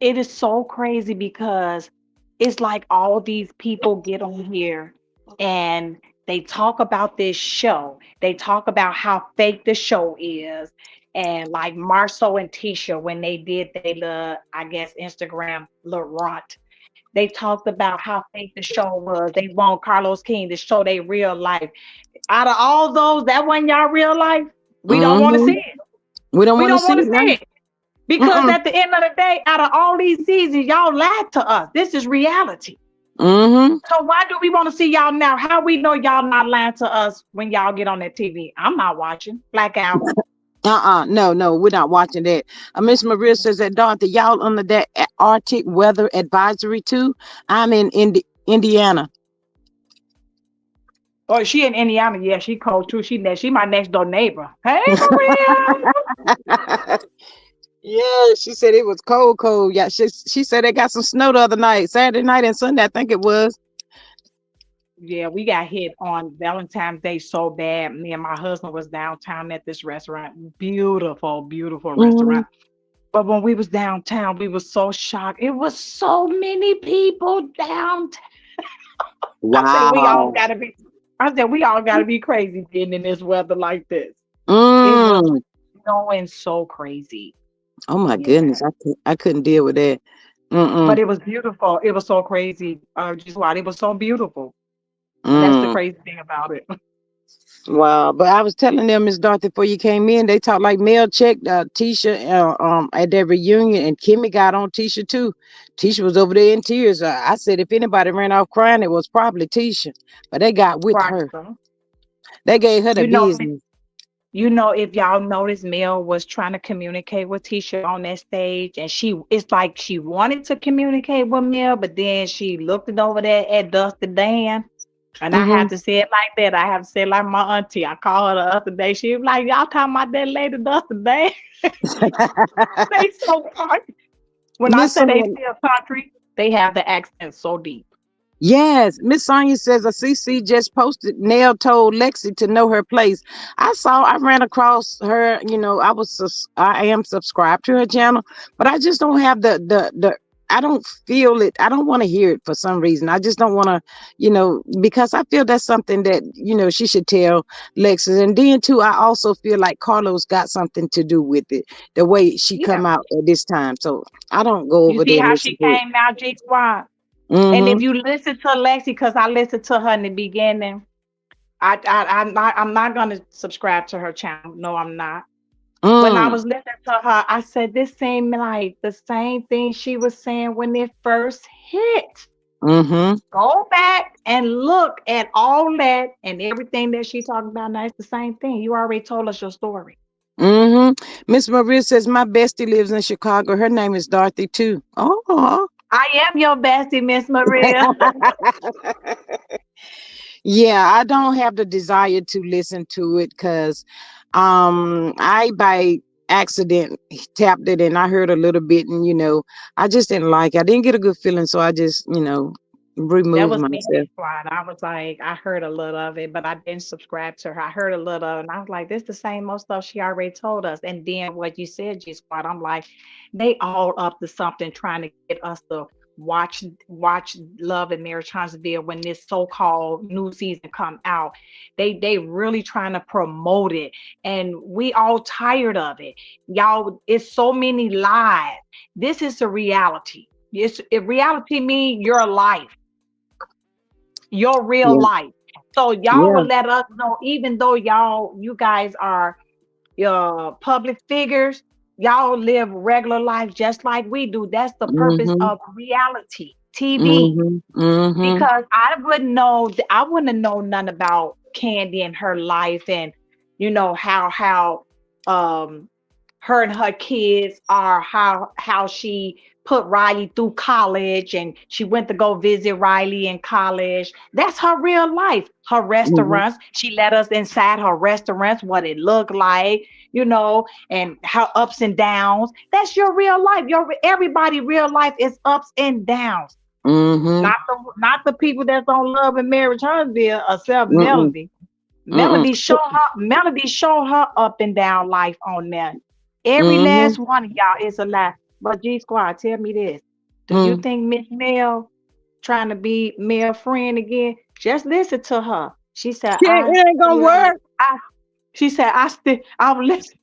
It is so crazy because it's like all these people get on here and they talk about this show. They talk about how fake the show is. And like Marceau and Tisha, when they did they I guess Instagram Laurent, they talked about how fake the show was. They want Carlos King to show their real life. Out of all those, that wasn't y'all real life. We don't want to Hmm. see it. We don't We want to don't see want to it now. see it. Because Mm-mm. at the end of the day, out of all these seasons, y'all lied to us. This is reality. Mm-hmm. So why do we want to see y'all now? How we know y'all not lying to us when y'all get on that TV? I'm not watching. Blackout. No, no, we're not watching that. Miss Maria says that Dorothy, y'all under that Arctic weather advisory too. I'm in Indiana. Oh, she in Indiana. Yeah, she cold too. She my next door neighbor. Hey, Maria. Yeah, she said it was cold, cold. Yeah, she said they got some snow the other night, Saturday night and Sunday, I think it was. Yeah, we got hit on Valentine's Day so bad. Me and my husband was downtown at this restaurant. Beautiful, beautiful Hmm. restaurant. But when we was downtown, we was so shocked. It was so many people downtown. I said, we all Wow. gotta be. I said, we all gotta be crazy being in this weather like this. It was Mm. snowing so crazy. Oh my Yeah, goodness, I couldn't deal with that. but Mm-mm. it was beautiful. It was so crazy. Just what it was so beautiful, and that's the Mm. crazy thing about it. Wow. But I was telling them, Miss Dorothy, before you came in, they talked like Mel checked Tisha at their reunion, and Kimmy got on Tisha too. Tisha was over there in tears. I said if anybody ran off crying, it was probably Tisha, but they got with Right. her. So, They gave her the you know, business. if y'all noticed, Mel was trying to communicate with Tisha on that stage, and it's like she wanted to communicate with Mel, but then she looked it over there at Dusty Dan. And I Mm-hmm. have to say it like that. I have to say it like my auntie. I called her the other day. She was like, y'all talking about that lady Dusty Dan? They so country. When I Miss say they Sonia, feel country, they have the accent so deep. yes, Miss Sonia says a CC just posted. Nell told Lexi to know her place. I ran across her. I am subscribed to her channel, but I just don't have the. I don't feel it. I don't want to hear it for some reason. I just don't want to, because I feel that's something that she should tell Lexi. And then too, I also feel like Carlos got something to do with it. The way she Yeah. come out at this time, so I don't go You over see there and how listen she to it. came out, G Squad? And Mm-hmm. if you listen to Lexi, because I listened to her in the beginning, I'm not gonna subscribe to her channel. No, I'm not. When I Mm. was listening to her, I said this seemed like the same thing she was saying when it first hit. Mm-hmm. Go back and look at all that and everything that she talked about. Now it's the same thing. You already told us your story. Mm-hmm. Miss Maria says my bestie lives in Chicago. Her name is Dorothy too. Oh. I am your bestie, Miss Maria. Yeah, I don't have the desire to listen to it because I buy. accident tapped it, and I heard a little bit, and I just didn't like it. I didn't get a good feeling, so I just That removed was me, myself. G Squad. I was like, I heard a little of it, but I didn't subscribe to her. I heard a little of it, and I was like, this the same most stuff she already told us. And then what you said, G Squad, I'm like, they all up to something trying to get us to watch Love and Marriage Huntsville when this so-called new season come out. They really trying to promote it, and we all tired of it. Y'all, it's so many lies. This is the reality. Reality mean your life, your real Yeah, life. So y'all yeah. will let us know, even though you guys are public figures, y'all live regular life just like we do. That's the purpose Mhm, of reality TV. mhm, mhm, Because I wouldn't have known nothing about Candy and her life, and how um her and her kids are, how she put Riley through college, and she went to go visit Riley in college. That's her real life. Her mhm, restaurants, she let us inside her restaurants, what it looked like, and her ups and downs. That's your real life. Your everybody real life is ups and downs. mhm, Not the people that's on Love and Marriage Huntsville, except mm-mm, Melody. mm-mm, Melody show her up and down life on there. Every mhm, last one of y'all is a lie. But G Squad, tell me this. Do you mm. think Miss Mel trying to be Mel friend again? Just listen to her. She said, Shit, it ain't gonna work. I she said, I will listen.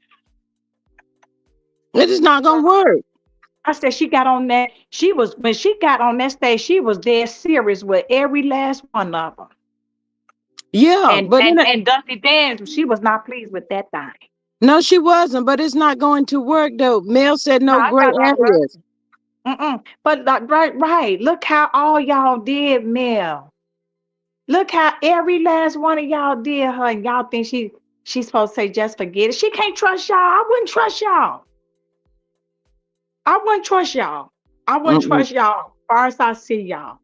It is not gonna work. I said she got on that. When she got on that stage, she was dead serious with every last one of them. Yeah, And but and and Dusty Dance, she was not pleased with that thing. no, she wasn't. But it's not going to work though. Mel said No, no it's gray not gonna work. areas. Mm-mm. But right. Look how all y'all did Mel. Look how every last one of y'all did her, and y'all think she's supposed to say just forget it. She can't trust y'all. I wouldn't trust y'all. I wouldn't trust y'all. I wouldn't Mm-mm. trust y'all. Far as I see y'all.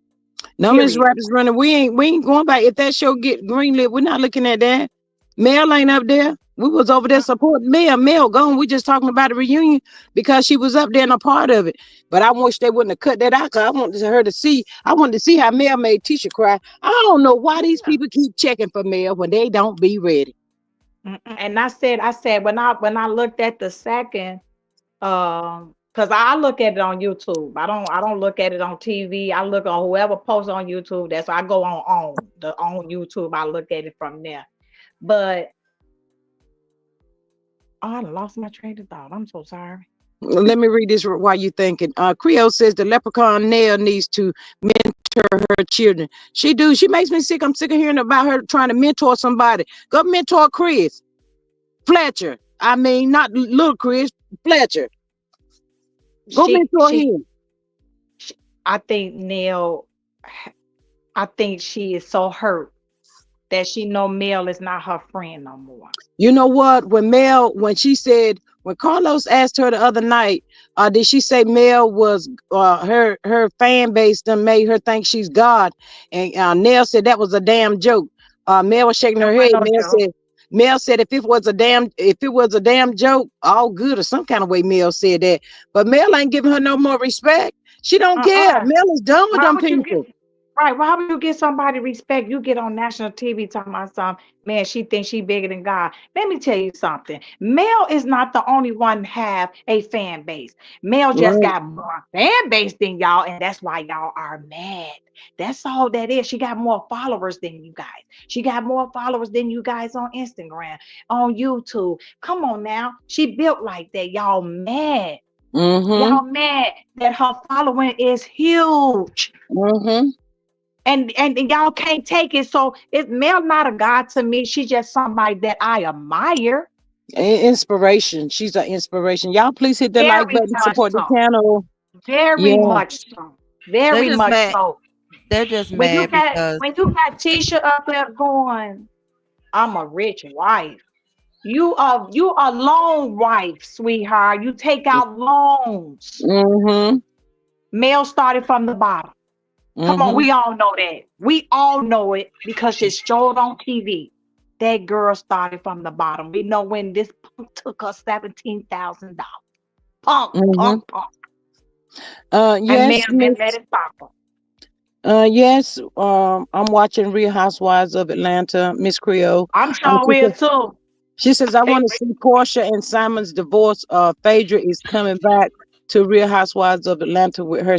No, Miss Period. Rappers Runner, we ain't going back. If that show get greenlit, we're not looking at that. Mel ain't up there. We was over there supporting Mel. Mel gone. We just talking about the reunion because she was up there and a part of it. But I wish they wouldn't have cut that out, because I wanted her to see. I wanted to see how Mel made Tisha cry. I don't know why these Yeah. people keep checking for Mel when they don't be ready. Mm-mm. And I said when I looked at the second, because I look at it on YouTube. I don't look at it on TV. I look on whoever posts on YouTube. That's why I go on YouTube. I look at it from there. But oh, I done lost my train of thought. I'm so sorry. Let me read this while you thinking. Creole says the leprechaun Nell needs to mentor her children. She do. She makes me sick. I'm sick of hearing about her trying to mentor somebody. Go mentor Chris Fletcher. I mean, not little Chris Fletcher. Go She mentor she, him. she I think Neil. I think she is so hurt that she know Mel is not her friend no more. You know what? When Carlos asked her the other night, did she say Mel was her fan base done made her think she's God? And Nell said that was a damn joke. Mel was shaking That her wasn't head. no joke. Mel said if it was a damn joke, all good or some kind of way. Mel said that, but Mel ain't giving her no more respect. She don't care. Uh-uh. Mel is done with Why them would you get people. right? Why would you get somebody respect? You get on national TV talking about some man. She thinks she bigger than God. Let me tell you something. Mel is not the only one have a fan base. Mel just Right. got more fan base than y'all, and that's why y'all are mad. That's all that is. She got more followers than you guys. She got more followers than you guys on Instagram, on YouTube. Come on now. She built like that. Y'all mad. Mm-hmm. Y'all mad that her following is huge. Mm-hmm. And y'all can't take it. So it's Mel not a god to me. She's just somebody that I admire Inspiration. She's an inspiration. Y'all please hit the like very button, much support the so. channel. Very Yeah. much so. They're Very just much mad. so. They're just When you mad got because when you got Tisha up there going, I'm a rich wife. You a loan wife, sweetheart. You take out loans. Mm-hmm. Mel started from the bottom. Come on, Mm-hmm. we all know that. We all know it because it's showed on TV. That girl started from the bottom. We know when this punk took her $17,000. Punk, Mm-hmm. punk, punk. And Mel Yes, didn't let Miss. it stop her. Yes. I'm watching Real Housewives of Atlanta. Miss Creole. I'm sure She will said, too. she says, I want to Favorite. see Portia and Simon's divorce. Phaedra is coming back to Real Housewives of Atlanta with her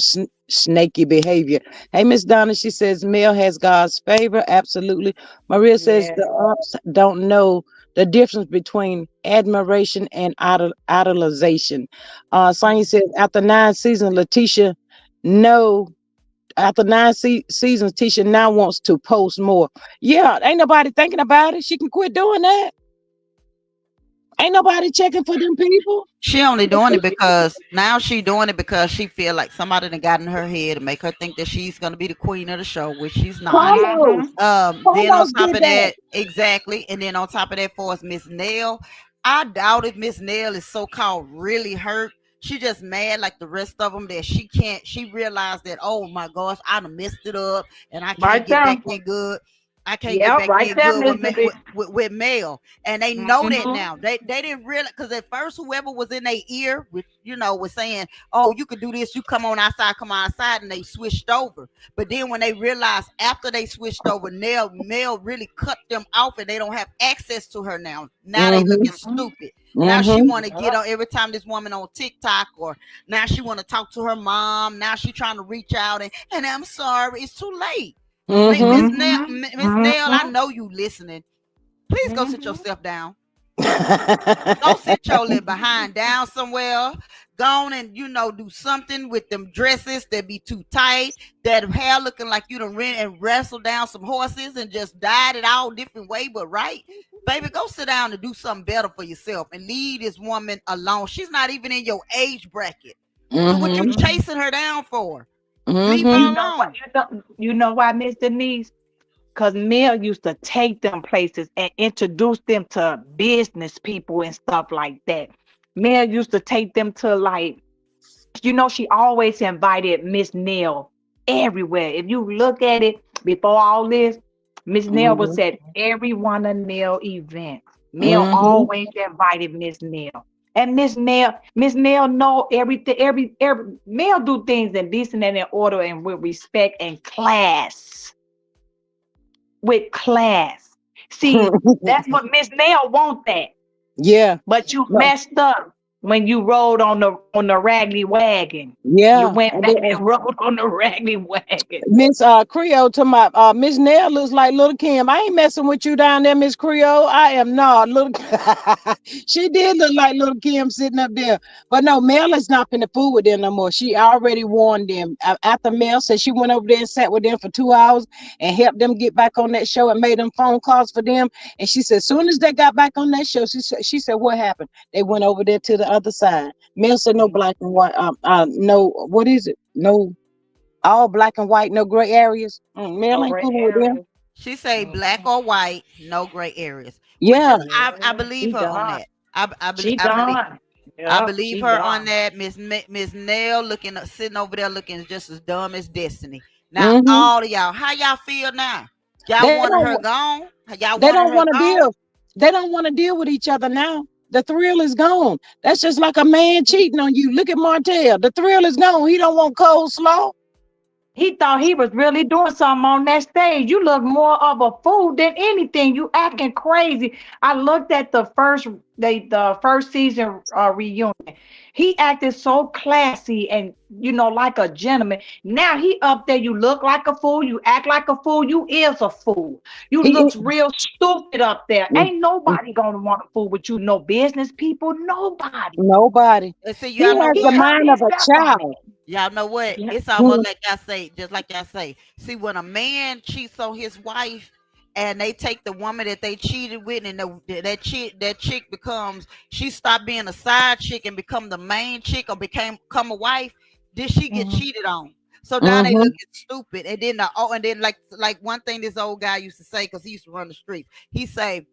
snaky behavior. Hey, Miss Donna, she says, Mel has God's favor. Absolutely. Maria says, Yeah. the ups don't know the difference between admiration and idolization. Sonya says, after 9 seasons, Letitia, no. After 9 seasons, Tisha now wants to post more. Yeah, ain't nobody thinking about it. She can quit doing that. Ain't nobody checking for them people. She only doing it because now she doing it because she feel like somebody done got in her head to make her think that she's gonna be the queen of the show, which she's not. Mm-hmm. Carlos. Then on Carlos top did of that. that, exactly, and then on top of that, for us, Miss Nail, I doubt if Miss Nail is so called really hurt. She just mad like the rest of them that she can't. She realized that, oh my gosh, I done messed it up and I can't Right get back there. in good. I can't get Yeah, back right in there, good with Mr. B. with Mel, and they know that Mm-hmm. now. They didn't realize because at first whoever was in their ear, which was saying, "Oh, you could do this. You come on outside," and they switched over. But then when they realized after they switched over, Mel really cut them off, and they don't have access to her now. Now they Mm-hmm. looking Mm-hmm. stupid. Now she Mm-hmm. want to get on every time this woman on TikTok, or now she want to talk to her mom. Now she trying to reach out and I'm sorry, it's too late. Mm-hmm. Miss Nail, I know you listening. Please go sit Mm-hmm. yourself down. Go sit your little behind down somewhere. Go on and do something with them dresses that be too tight. That hair looking like you done ran and wrestled down some horses and just dyed it all different way, but right. Baby, go sit down and do something better for yourself and leave this woman alone. She's not even in your age bracket. So what you Mm-hmm. Mm-hmm. chasing her down for? Leave her You Mm-hmm. know what? alone. You know why, Miss Denise? Because Mel used to take them places and introduce them to business people and stuff like that. Mel used to take them to she always invited Miss Nell everywhere. If you look at it before all this, Miss Nell was at every one of Nell events. Mel Mm-hmm. always invited Miss Nell. And Miss Nell know everything, every Mel do things in decent and in order and with respect and class. With class. See, that's what Miss Nell want that. Yeah. But you No. messed up when you rode on the raggedy wagon. You Yeah. went back and rode on the raggedy wagon. Miss Creole to my Miss Nell looks like little Kim. I ain't messing with you down there, Miss Creole. I am not little. She did look like little Kim sitting up there, but no, Mel is not finna fool with them no more. She already warned them. After Mel said she went over there and sat with them for 2 hours and helped them get back on that show and made them phone calls for them. And she said, as soon as they got back on that show, she said, what happened? They went over there to the other side. Mel said, no black and white. No, what is it? No, all black and white, no gray areas. Mel No ain't gray fooling with them. area. She say black Mhm. or white, no gray areas, which Yeah. is I Yeah, believe she her on done. that. I believe She I believe done. I Yep, believe she her on done. that. Miss Nell looking sitting over there looking just as dumb as Destiny. Now Hmm. all of y'all, how y'all feel now? Y'all They wanted don't. her gone? Y'all They wanted don't her want to gone? deal. They don't want to deal with each other now. The thrill is gone. That's just like a man cheating on you. Look at Martel. The thrill is gone. He don't want coleslaw. He thought he was really doing something on that stage. You look more of a fool than anything. You acting crazy. I looked at the first season reunion. He acted so classy and like a gentleman. Now he up there. You look like a fool. You act like a fool. You is a fool. You He, looks real stupid up there. Ain't nobody gonna want to fool with you. No business people. Nobody. nobody. And see, He y'all know has He the what? took mind of a himself on it. child. Y'all know what? Yeah. It's almost Mhm. like I say, just like I say. See, when a man cheats on his wife, and they take the woman that they cheated with, and that chick becomes she stopped being a side chick and become the main chick or become a wife. Did she get Mhm. cheated on? So now they Mhm. looking stupid, and then and then like one thing this old guy used to say because he used to run the streets. He say,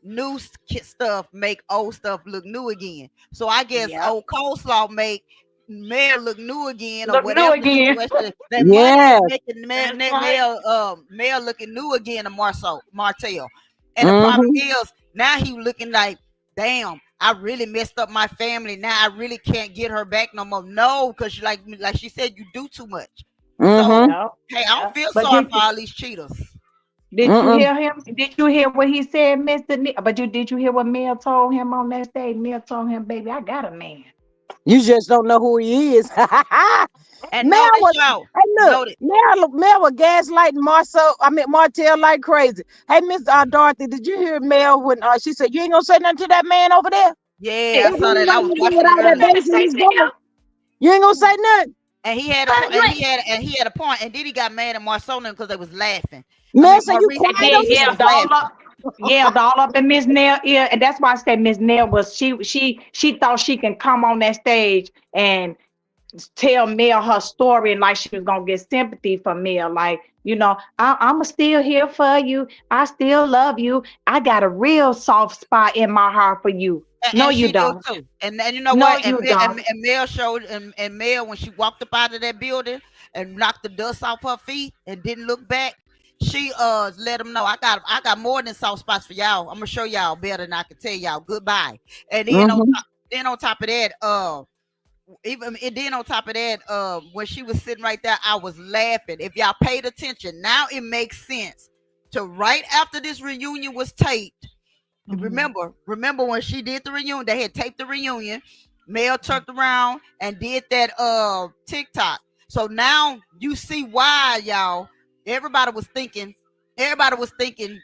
"New stuff make old stuff look new again." So I guess Yep. old coleslaw make Mel look new again, or Look new whatever the again. situation. That money is Yes. making That's right. Mel looking new again to Marcel Martel. And the problem is now he looking like, damn, I really messed up my family. Now I really can't get her back no more. No, because like she said, you do too much. So Yep. hey, I don't Yep. feel But sorry for all these cheaters. did you hear him? Did you hear what he said, Mr. But did you hear what Mel told him on that stage? Mel told him, baby, I got a man. You just don't know who he is. And Mel notice was, y'all, hey, look, notice. Mel was gaslighting Martel like crazy. Hey, Miss Dorothy, did you hear Mel when she said, you ain't gonna say nothing to that man over there? Yeah, That I man saw that. I right was there with watching it all that earlier. bass in his voice. You ain't gonna say nothing. And he had a But point, and wait, he had a point, and then he got mad at Marcona because they was laughing. I Mel mean, said, you Maurice and quiet then on Maurice this. was laughing. All up in Miss Nair ear, and that's why I said Miss Nair was she thought she can come on that stage and tell Mel her story and like she was gonna get sympathy from Mel. Like, I'm still here for you. I still love you. I got a real soft spot in my heart for you. No, And you she do don't. too. And you know No, what? you don't. And Mel showed and Mel when she walked up out of that building and knocked the dust off her feet and didn't look back. She let them know I got more than soft spots for y'all. I'm gonna show y'all better than I can tell y'all goodbye. And then on top of that, then on top of that, when she was sitting right there, I was laughing. If y'all paid attention, now it makes sense. To right after this reunion was taped, Mhm. remember when she did the reunion, they had taped the reunion. Mel turned around and did that TikTok. So now you see why, y'all. Everybody was thinking, everybody was thinking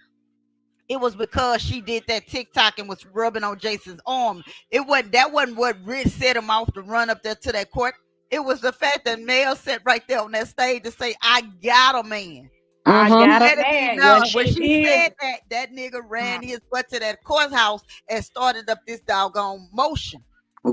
it was because she did that TikTok and was rubbing on Jason's arm. That wasn't what really set him off to run up there to that court. It was the fact that Mel sat right there on that stage to say, I got a man. I Mm-hmm. got a Let it be man. Well, known. When she she did. said that nigga ran his butt to that courthouse and started up this doggone motion.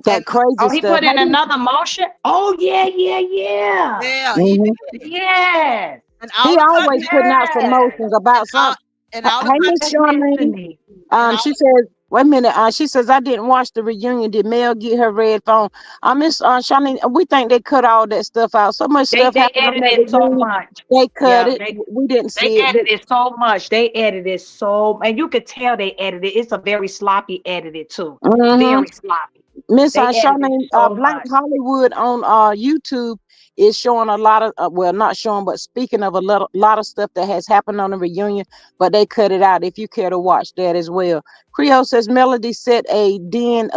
That And crazy Oh, he stuff. put in another motion? Oh, yeah, yeah, yeah. yeah, he Mhm. did it. Yes. And He all the always country putting out some Yes. motions and about all something. and all the Hey, Miss Yes, country Charmaine. Destiny. and all She says, wait a minute. She says, I didn't watch the reunion. Did Mel get her red phone? Miss Charmaine, we think they cut all that stuff out. So much They stuff they happened on that edited so reunion. much. They cut Yeah, it. We didn't they see it. edited so much. They edited so, and you could tell they edited. It's a very sloppy edited too. Mm-hmm. Very sloppy. Miss They edited Charmaine, so Black much. Hollywood on YouTube is showing a lot of, well, not showing, but speaking of a lot of stuff that has happened on the reunion, but they cut it out if you care to watch that as well. Creole says Melody set in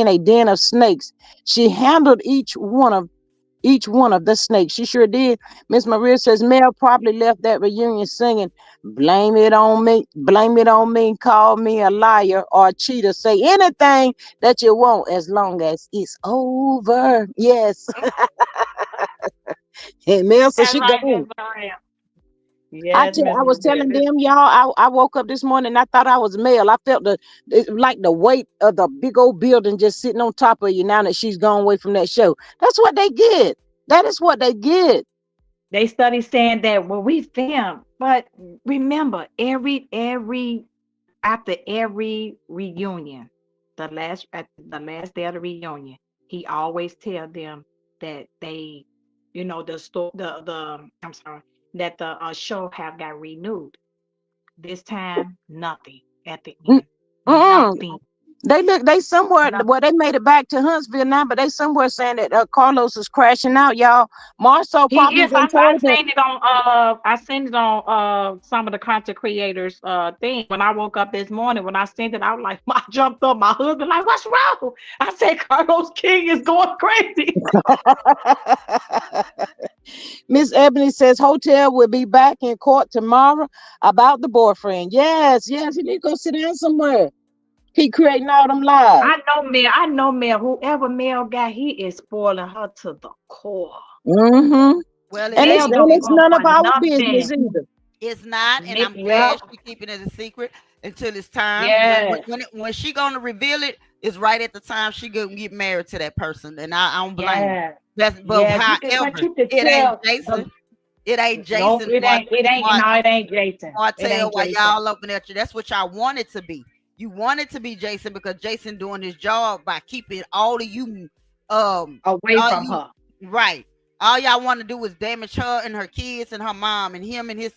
a den of snakes. She handled each one of the snakes. She sure did. Miss Maria says Mel probably left that reunion singing, blame it on me, call me a liar or a cheater. Say anything that you want as long as it's over. Yes. And Mel says That's she right, gone. Miss Maria. Yes, Miss I was Maria. telling them, y'all, I woke up this morning and I thought I was Mel. I felt like the weight of the big old building just sitting on top of you now that she's gone away from that show. That's what they get. That is what they get. They study saying that well, we film, but remember, every after every reunion, at the last day of the reunion, he always tell them that they, the store, the I'm sorry, that the show have got renewed. This time, nothing at the end. Mm-mm. Nothing. They somewhere, Nothing. well, they made it back to Huntsville now, but they somewhere saying that Carlos is crashing out, y'all. Marcel He probably is. done I told him. seen it on I seen it on some of the content creators thing. When I woke up this morning, when I seen it, I was like, I jumped up. My husband like, what's wrong? I said, Carlos King is going crazy. Miss Ebony says Hotel will be back in court tomorrow about the boyfriend. Yes, yes, you need to go sit down somewhere. Keep creating all them lies. I know Mel. Whoever Mel got, he is spoiling her to the core. Mm-hmm. well, it And Mel ain't. don't it's give up none of for our business nothing. either. It's not, and I'm glad Yep. she's keeping it a secret until it's time. Yes. When she gonna reveal it, is right at the time she gonna get married to that person, and I don't blame her. Yes. That's but Yes. But however, you could it ain't tell the Jason. It ain't nope, Jason it ain't no, it ain't Jason. It Martel ain't while Jason. y'all open at you. That's what y'all want it to be. You want it to be Jason because Jason doing his job by keeping all of you Away all from you her. right. All y'all want to do is damage her and her kids and her mom, and him and his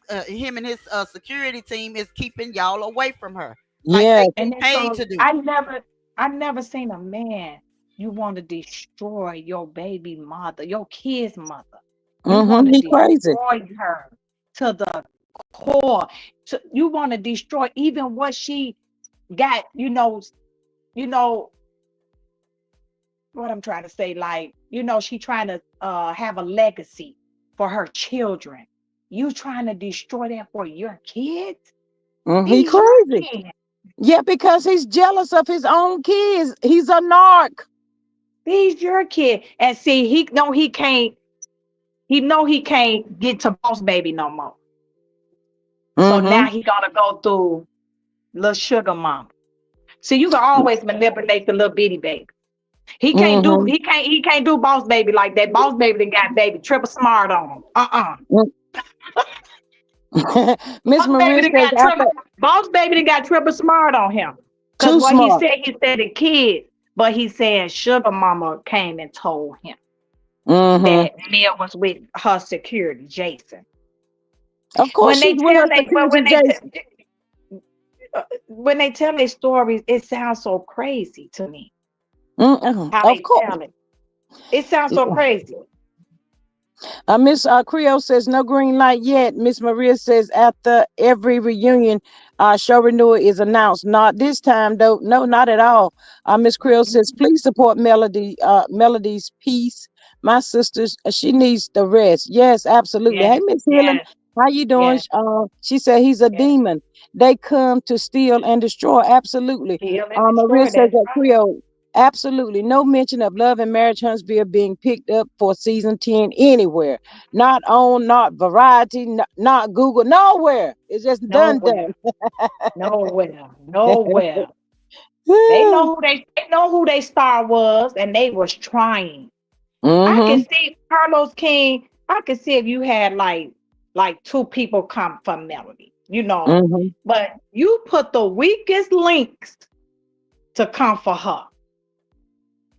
security team is keeping y'all away from her, like they Yes. get And it's paid so to do. I never seen a man you want to destroy your baby mother, your kid's mother. You want to He crazy. destroy her to the core. You want to destroy even what she got, you know what I'm trying to say, like, she trying to have a legacy for her children. You trying to destroy that for your kids? He These your crazy. kids. Yeah, because he's jealous of his own kids. He's a narc. These your kids. And see, he know he can't get to boss baby no more. So now Mm-hmm. he gotta go through little sugar mama. See, you can always manipulate the little bitty baby. He can't do Mm-hmm. he can't do boss baby like that. Boss baby that got baby triple smart on him. Miss Boss baby Maria that says got after triple boss baby that got triple smart on him. Cause too what smart. he said the kid, but he said sugar mama came and told him Mm-hmm. that Mel was with her security, Jason. Of course When she's they with tell her they well, security, Jason. when they tell their stories, it sounds so crazy to me. How Of they course. tell it. It sounds so crazy. Miss Creole says no green light yet. Miss Maria says after every reunion, show renewal is announced. Not this time though. No, not at all. Miss Creole says Mhm. please support Melody. Melody's piece. My sisters, she needs the rest. Yes, absolutely. Hey, Yes, Miss Healing, yes, how you doing? yes, She said he's a yes. demon. They come to steal and destroy. Absolutely. Kill and Maria destroy. says That's that right. Creole. Absolutely. No mention of Love and Marriage Huntsville being picked up for season 10 anywhere. Not on, not Variety, not Google, nowhere. It's just done, Nowhere, done. nowhere, nowhere. They know who they star was, and they was trying. I can Mm-hmm. see Carlos King. I can see if you had like two people come from Melody, Mm-hmm. but you put the weakest links to come for her.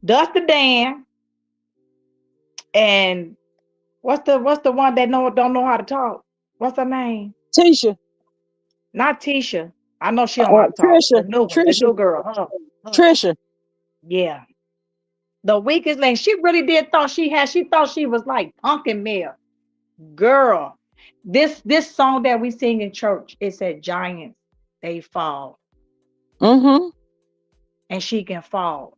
Dusty Dan and what's the one that don't know how to talk? What's her name? Tisha, Not Tisha. I know she don't know how to talk. Trisha, The new one, the Trisha, new girl. Her. Trisha. Yeah. The weakest link. She really did thought she had. She thought she was like Pumpkin Mill. Girl, this song that we sing in church, it said giants, they fall. Mm-hmm. And she can fall.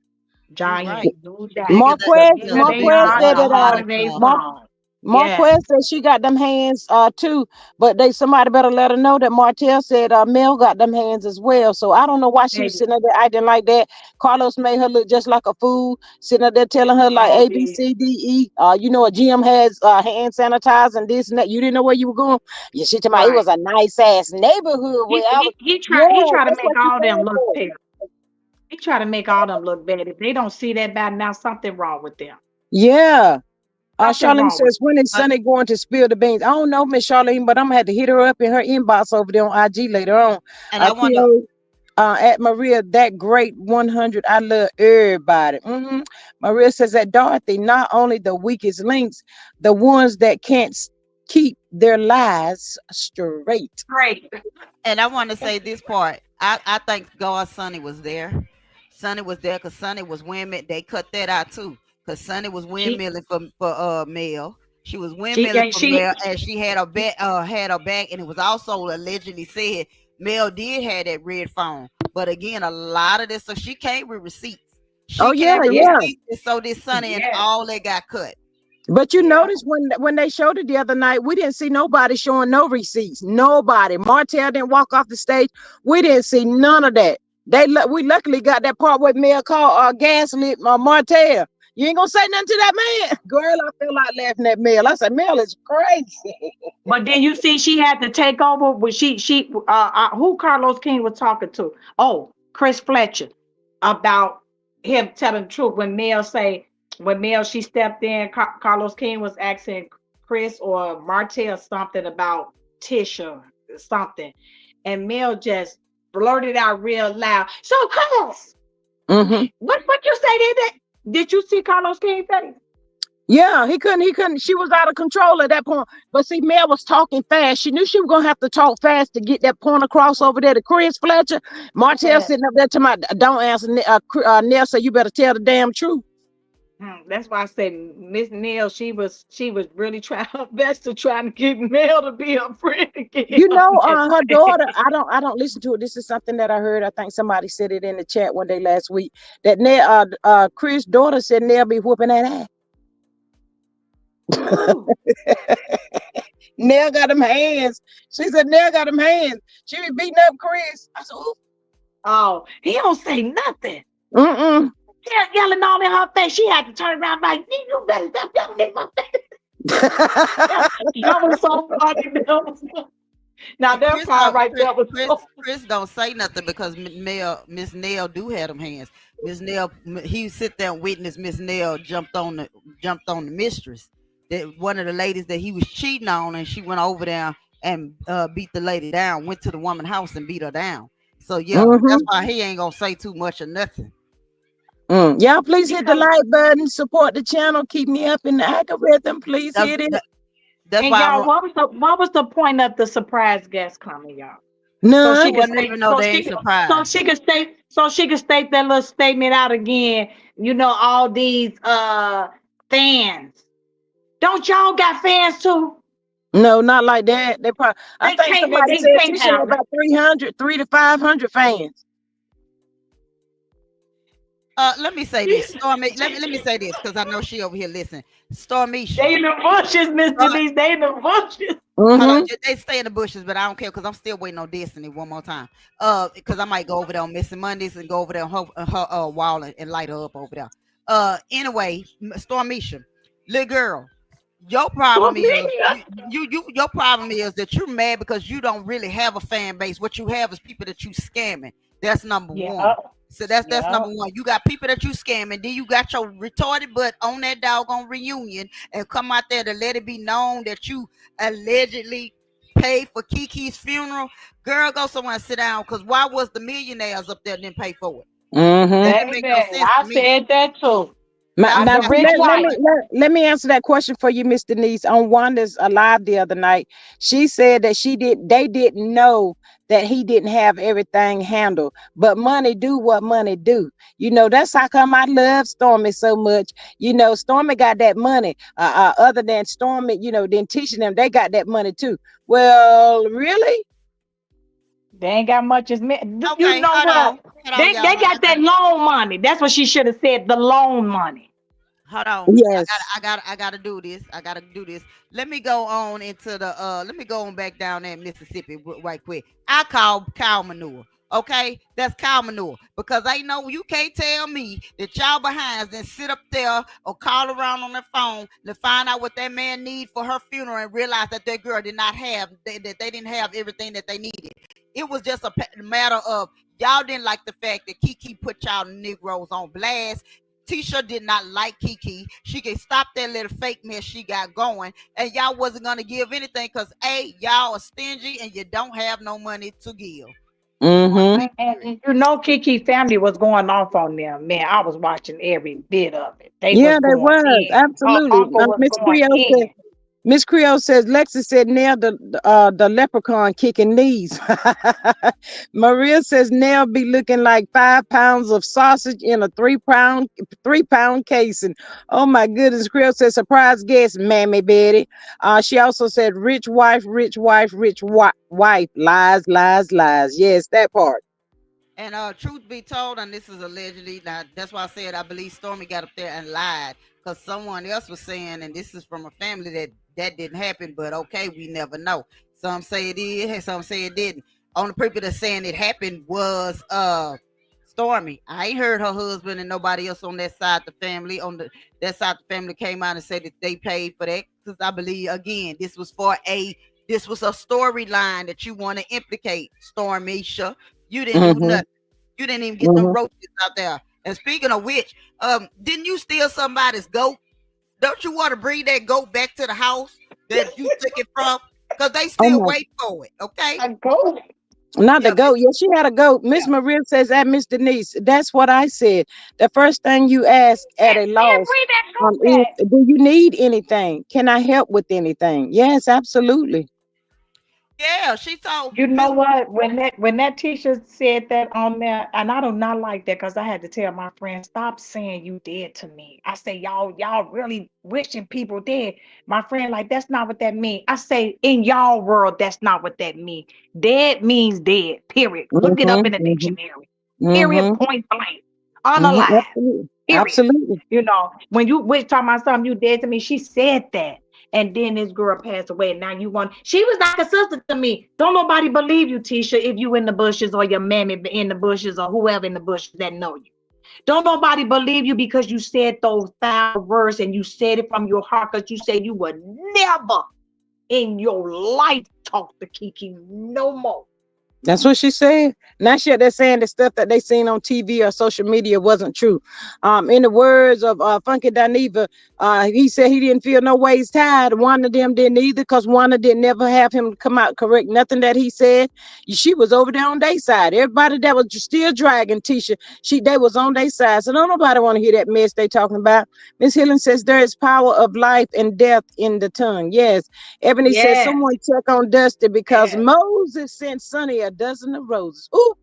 You Giants right. do Bigger that. than But Marquez, bigger they Marquez are, bigger said the the that harder harder they fall. fall. Yes. Marquez said she got them hands too, but somebody better let her know that Martel said Mel got them hands as well. So I don't know why she was Baby. sitting there acting like that. Carlos made her look just like a fool, sitting up there telling her like Oh, A B did. C D E. A gym has hand sanitizer and this and that. You didn't know where you were going. Yeah, she told me it Right. was a nice ass neighborhood where He I was. he he Yeah, try he try to that's make what she all them said look for. terrible. He try to make all them look bad. If they don't see that bad now, something wrong with them. Yeah. Something Charlene wrong with says, when is But Sunday going to spill the beans? I don't know, Miss Charlene, but I'm gonna have to hit her up in her inbox over there on IG later on. and I want to Creole, at Maria, that great 100. I love everybody. Maria says that Dorothy, not only the weakest links, the ones that can't keep their lies straight. great. and I want to say this part. I thank God Sonny was there. Sonny was there because Sonny was women. They cut that out too because Sonny was She windmilling for Mel. She was she windmilling and for she Mel, and she had her back, and it was also allegedly said Mel did have that red phone. But again, a lot of this, so she came with receipts. Oh She yeah, came with yeah. receipts, and so did Sonny, and yeah, all that got cut. But you yeah. notice when they showed it the other night, we didn't see nobody showing no receipts. Nobody. Martel didn't walk off the stage. We didn't see none of that. We luckily got that part where Mel called Gaslit Martel. You ain't gonna say nothing to that man, girl. I feel like laughing at Mel. I said Mel is crazy. But then you see, she had to take over. But who Carlos King was talking to? Oh, Chris Fletcher, about him telling the truth. When Mel she stepped in, Carlos King was asking Chris or Martel something about Tisha something, and Mel just blurted out real loud. So Carlos, Mm-hmm. what you say? Did you see Carlos King face? Yeah, he couldn't. He couldn't. She was out of control at that point. But see, Mel was talking fast. She knew she was gonna have to talk fast to get that point across over there to Chris Fletcher. Martel Yeah. sitting up there to my don't answer. Nell said you better tell the damn truth. That's why I said Miss Neal, she was really trying her best to try to get Mel to be her friend again. You I'm know, just her saying. daughter. I don't listen to it. This is something that I heard. I think somebody said it in the chat one day last week. That Chris' daughter said Nell be whooping that Ooh. ass. Nell got them hands. She said Nell got them hands. She be beating up Chris. I said, ooh. Oh, he don't say nothing. Mm-mm. Yelling all in her face. She had to turn around like, you better stop yelling in my face. That was so funny. Now But that Chris part don't right Chris there was Chris, so Chris don't say nothing because Miss Nell do have them hands. Miss Nell he sit there and witness Miss Nell jumped on the mistress. That one of the ladies that he was cheating on, and she went over there and beat the lady down. Went to the woman's house and beat her down. So yeah, that's Mm-hmm. why he ain't gonna say too much or nothing. Y'all please hit the because like button, support the channel, keep me up in the algorithm. Please That's hit it. that, that's and why y'all, what was the point of the surprise guest coming, y'all? So I she None. could wouldn't state even know so they she ain't could so surprised. she could state so she could state that little statement out again. All these fans. Don't y'all got fans too? No, not like that. They probably. I They think can't somebody they said she can't should have have it. about 300, 300 to 500 fans. Let me say this, Stormy. Let me say this because I know she over here listening. Stormisha, They in the bushes, Miss Denise. They in the bushes. hold on, Mm-hmm. they stay in the bushes, but I don't care because I'm still waiting on Destiny one more time. Because I might go over there on Missing Mondays and go over there on her wall and light her up over there. Anyway, Stormisha, little girl, your problem is your problem is that you're mad because you don't really have a fan base. What you have is people that you scamming. That's number Yeah, one. So that's yeah. number one. You got people that you scamming. Then you got your retarded butt on that doggone reunion and come out there to let it be known that you allegedly paid for Kiki's funeral. Girl, go somewhere and sit down. Cause why was the millionaires up there and didn't pay for it? That Mm-hmm. didn't make Baby, no sense I to me. said that too. How The Now, that's rich let me wife. right. let me answer that question for you, Miss Denise. On Wanda's live the other night, she said that they didn't know that he didn't have everything handled. But money do what money do. That's how come I love Stormy so much. Stormy got that money. Other than Stormy, then teaching them, they got that money too. Well, really? They ain't got much as me. You Okay, know what? hold on, They y'all. got that loan money. That's what she should have said. The loan money. Hold on. Yes. I gotta do this. I gotta do this. Let me go on into the let me go on back down there in Mississippi right quick. I call cow manure. Okay, that's cow manure because I know you can't tell me that y'all behinds then sit up there or call around on their phone to find out what that man need for her funeral and realize that that girl did not have that they didn't have everything that they needed. It was just a matter of y'all didn't like the fact that Kiki put y'all Negroes on blast. Tisha did not like Kiki. She can stop that little fake mess she got going, and y'all wasn't gonna give anything because y'all are stingy and you don't have no money to give. Point Mm-hmm. blank period. And Kiki family was going off on them. Man, I was watching every bit of it. They Yeah, was they going was in. Her absolutely. uncle was Miss going Creole said. in. Miss Creole says Lexi said nail the leprechaun kicking knees. Maria says Nell be looking like 5 pounds of sausage in a 3 pound casing. Oh my goodness. Creole says surprise guest, Mammy Betty. She also said rich wife, rich wife, rich wife. Lies, lies, lies. Yes, that part. And truth be told, and this is allegedly, now that's why I said I believe Stormy got up there and lied because someone else was saying, and this is from a family that didn't happen, but okay, we never know. Some say it did, some say it didn't. Only people that's saying it happened was Stormy. I ain't heard her husband and nobody else on that side of the family that side of the family came out and said that they paid for that because I believe again this was a storyline that you want to implicate Stormy. You didn't do Mm-hmm. nothing. You didn't even get them Mm-hmm. roaches out there. And speaking of which, didn't you steal somebody's goat? Don't you want to bring that goat back to the house that you took it from? Because they Oh still my wait for it. Okay. A ghost. Not the Yeah, goat. Yeah, she had a goat. Miss Yeah. Maria says that, Miss Denise. That's what I said. The first thing you ask at a And loss bring that is, goat do you need anything? Can I help with anything? Yes, absolutely. yeah. She told You Miss. know what? When that teacher said that on there, and I do not like that because I had to tell my friend, stop saying you dead to me. I say y'all really wishing people dead. My friend, like that's not what that means. I say in y'all world, that's not what that means. Dead means dead. Period. Look it up in the Mm-hmm. dictionary. Period. Mm-hmm. Point blank. Mm-hmm. Unalive. Absolutely. Period. Absolutely. When you was talking about something, you dead to me. She said that. And then this girl passed away. And now you want, she was like a sister to me. Don't nobody believe you, Tisha, if you in the bushes or your mammy in the bushes or whoever in the bushes that know you. Don't nobody believe you because you said those foul words and you said it from your heart because you said you would never in your life talk to Kiki no more. That's what she said. Now she they're saying the stuff that they seen on TV or social media wasn't true. In the words of Funky Dineva, he said he didn't feel no ways tired. One of them didn't either, because one of them never have him come out correct nothing that he said. She was over there on their side. Everybody that was still dragging Tisha, they was on their side. So don't nobody want to hear that mess they talking about. Miss Hillen says there is power of life and death in the tongue. Yes. Ebony says Yes, someone check on Dusty because yes. Moses sent Sonny a dozen of roses. Ooh,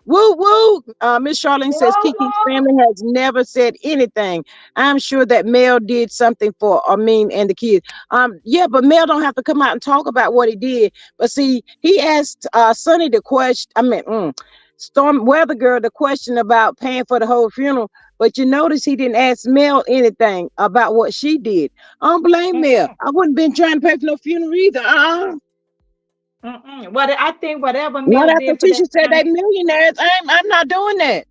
woo, woo. Miss Charlene says Whoa, Kiki's whoa. family has never said anything. I'm sure that Mel did something for Amin and the kids. Yeah, but Mel don't have to come out and talk about what he did. But see, he asked Sonny the question. Storm Weather Girl the question about paying for the whole funeral. But you notice he didn't ask Mel anything about what she did. I don't blame Mel. Mm-mm, I wouldn't been trying to pay for no funeral either. mm-mm. What I think whatever Not Mel after did for that Tisha said they family, millionaires. I'm not doing that.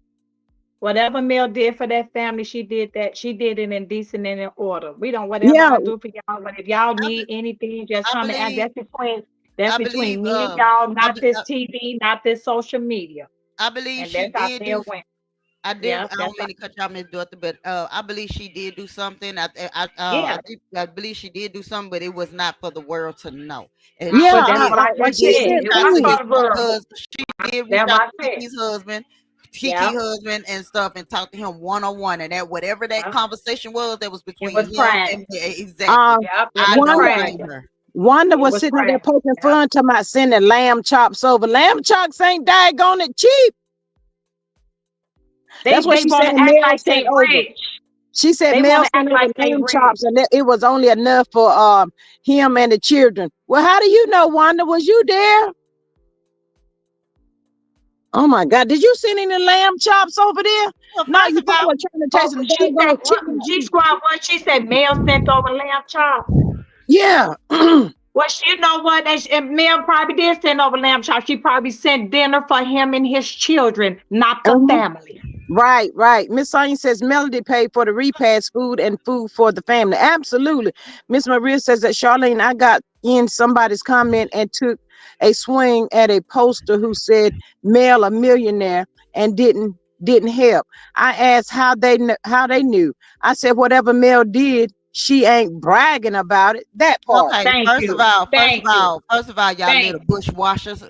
whatever Mel did for that family, she did that. She did it in decent and in order. We don't whatever Yeah, I do for y'all, but if y'all I, be- need anything, just I come and ask. believe. That's I believe. between me and y'all, I, not be- this TV, not this social media. I believe And she that's how did do. Mel went. I did. Yeah, I that's don't how, mean to cut y'all, Miss Dorothy, but I believe she did do something. yeah. I believe she did do something, but it was not for the world to know. And yeah. But she that's did. what I And She just she did said. said, reach It out was to ooh, for his the world. husband. She did reach That's out what to I said. Kiki Yeah, husband and stuff, and talk to him one on one. And that whatever that yeah. conversation was, that was It between was him and private. me. uh, Exactly. Yep, it I was don't Wanda, blame private. her. Wanda It was was sitting out there private. poking Yep. fun, talking about sending lamb chops over. Lamb chops ain't daggone it cheap. They That's what they she said. want to act Mel like sent they over. rich. She said They Mel want to sent act over like they lamb rich. chops, and that it was only enough for him and the children. Well, how do you know, Wanda? Was you there? Oh my God! Did you send any lamb chops over there? Well, No, first you of all, probably trying to take Oh, some she said daggone what? chicken G feet. Squad what? She said Mel sent over lamb chop. Yeah. Well, you know what? And Mel probably did send over lamb chop. She probably sent dinner for him and his children, not the Uh-huh. family. Right, right. Miss Sonia says Melody paid for the repast food and food for the family. Absolutely. Miss Maria says that Charlene, I got in somebody's comment and took a swing at a poster who said Mel a millionaire and didn't help. I asked how they knew. I said whatever Mel did, she ain't bragging about it. That part. okay, Thank you. Thank you. first of all, y'all Thank little bushwashers,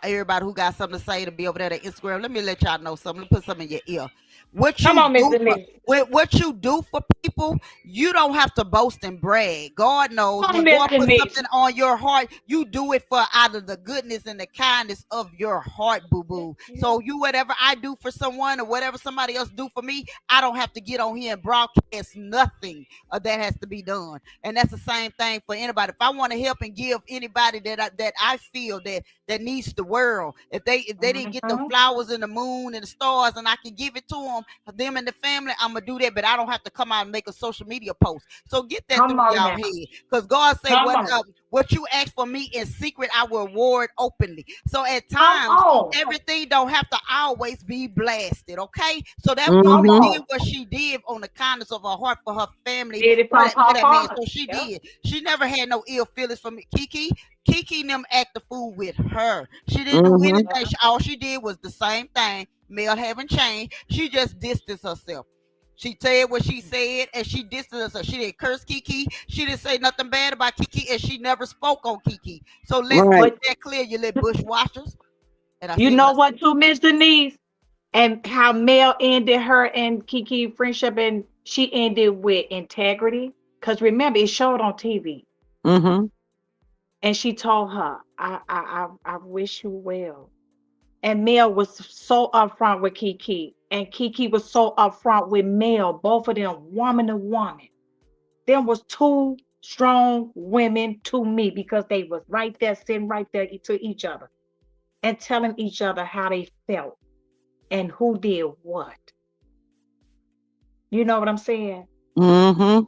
everybody who got something to say to be over there to Instagram. Let me let y'all know something. Let me put something in your ear. What Come you on, Miss do for Denise. what you do for people, you don't have to boast and brag. God knows Come on, when Miss God puts Denise. something on your heart, you do it for out of the goodness and the kindness of your heart, boo boo. So you whatever I do for someone or whatever somebody else do for me, I don't have to get on here and broadcast nothing that has to be done. And that's the same thing for anybody. If I want to help and give anybody that I feel that needs the world, if they didn't get the Mhm. flowers and the moon and the stars, and I can give it to them and the family, I'm gonna do that. But I don't have to come out and make a social media post. So get that Come through on y'all now. head, because God say Come on. what you ask for me in secret, I will reward openly. So at Come times on. everything don't have to always be blasted, okay? So that Come woman Mm-hmm. did on. what she did on the kindness of her heart for her family, Did it from for her that man. heart. So she Yep. did. She never had no ill feelings from Kiki. Kiki and them act the fool with her. She didn't do Mm-hmm. anything. All she did was the same thing. Mel haven't changed. She just distanced herself. She said what she said, and she distanced herself. She didn't curse Kiki. She didn't say nothing bad about Kiki, and she never spoke on Kiki. So let's Right. get But that clear, you little bushwashers. And I You see what know I see. what, too, Miss Denise? And how Mel ended her and Kiki friendship, and she ended with integrity. Because remember, it showed on TV. Mm-hmm. And she told her, I wish you well. And Mel was so upfront with Kiki. And Kiki was so upfront with Mel, both of them, woman to woman. There was two strong women to me because they was right there, sitting right there to each other and telling each other how they felt and who did what. You know what I'm saying? Mm-hmm.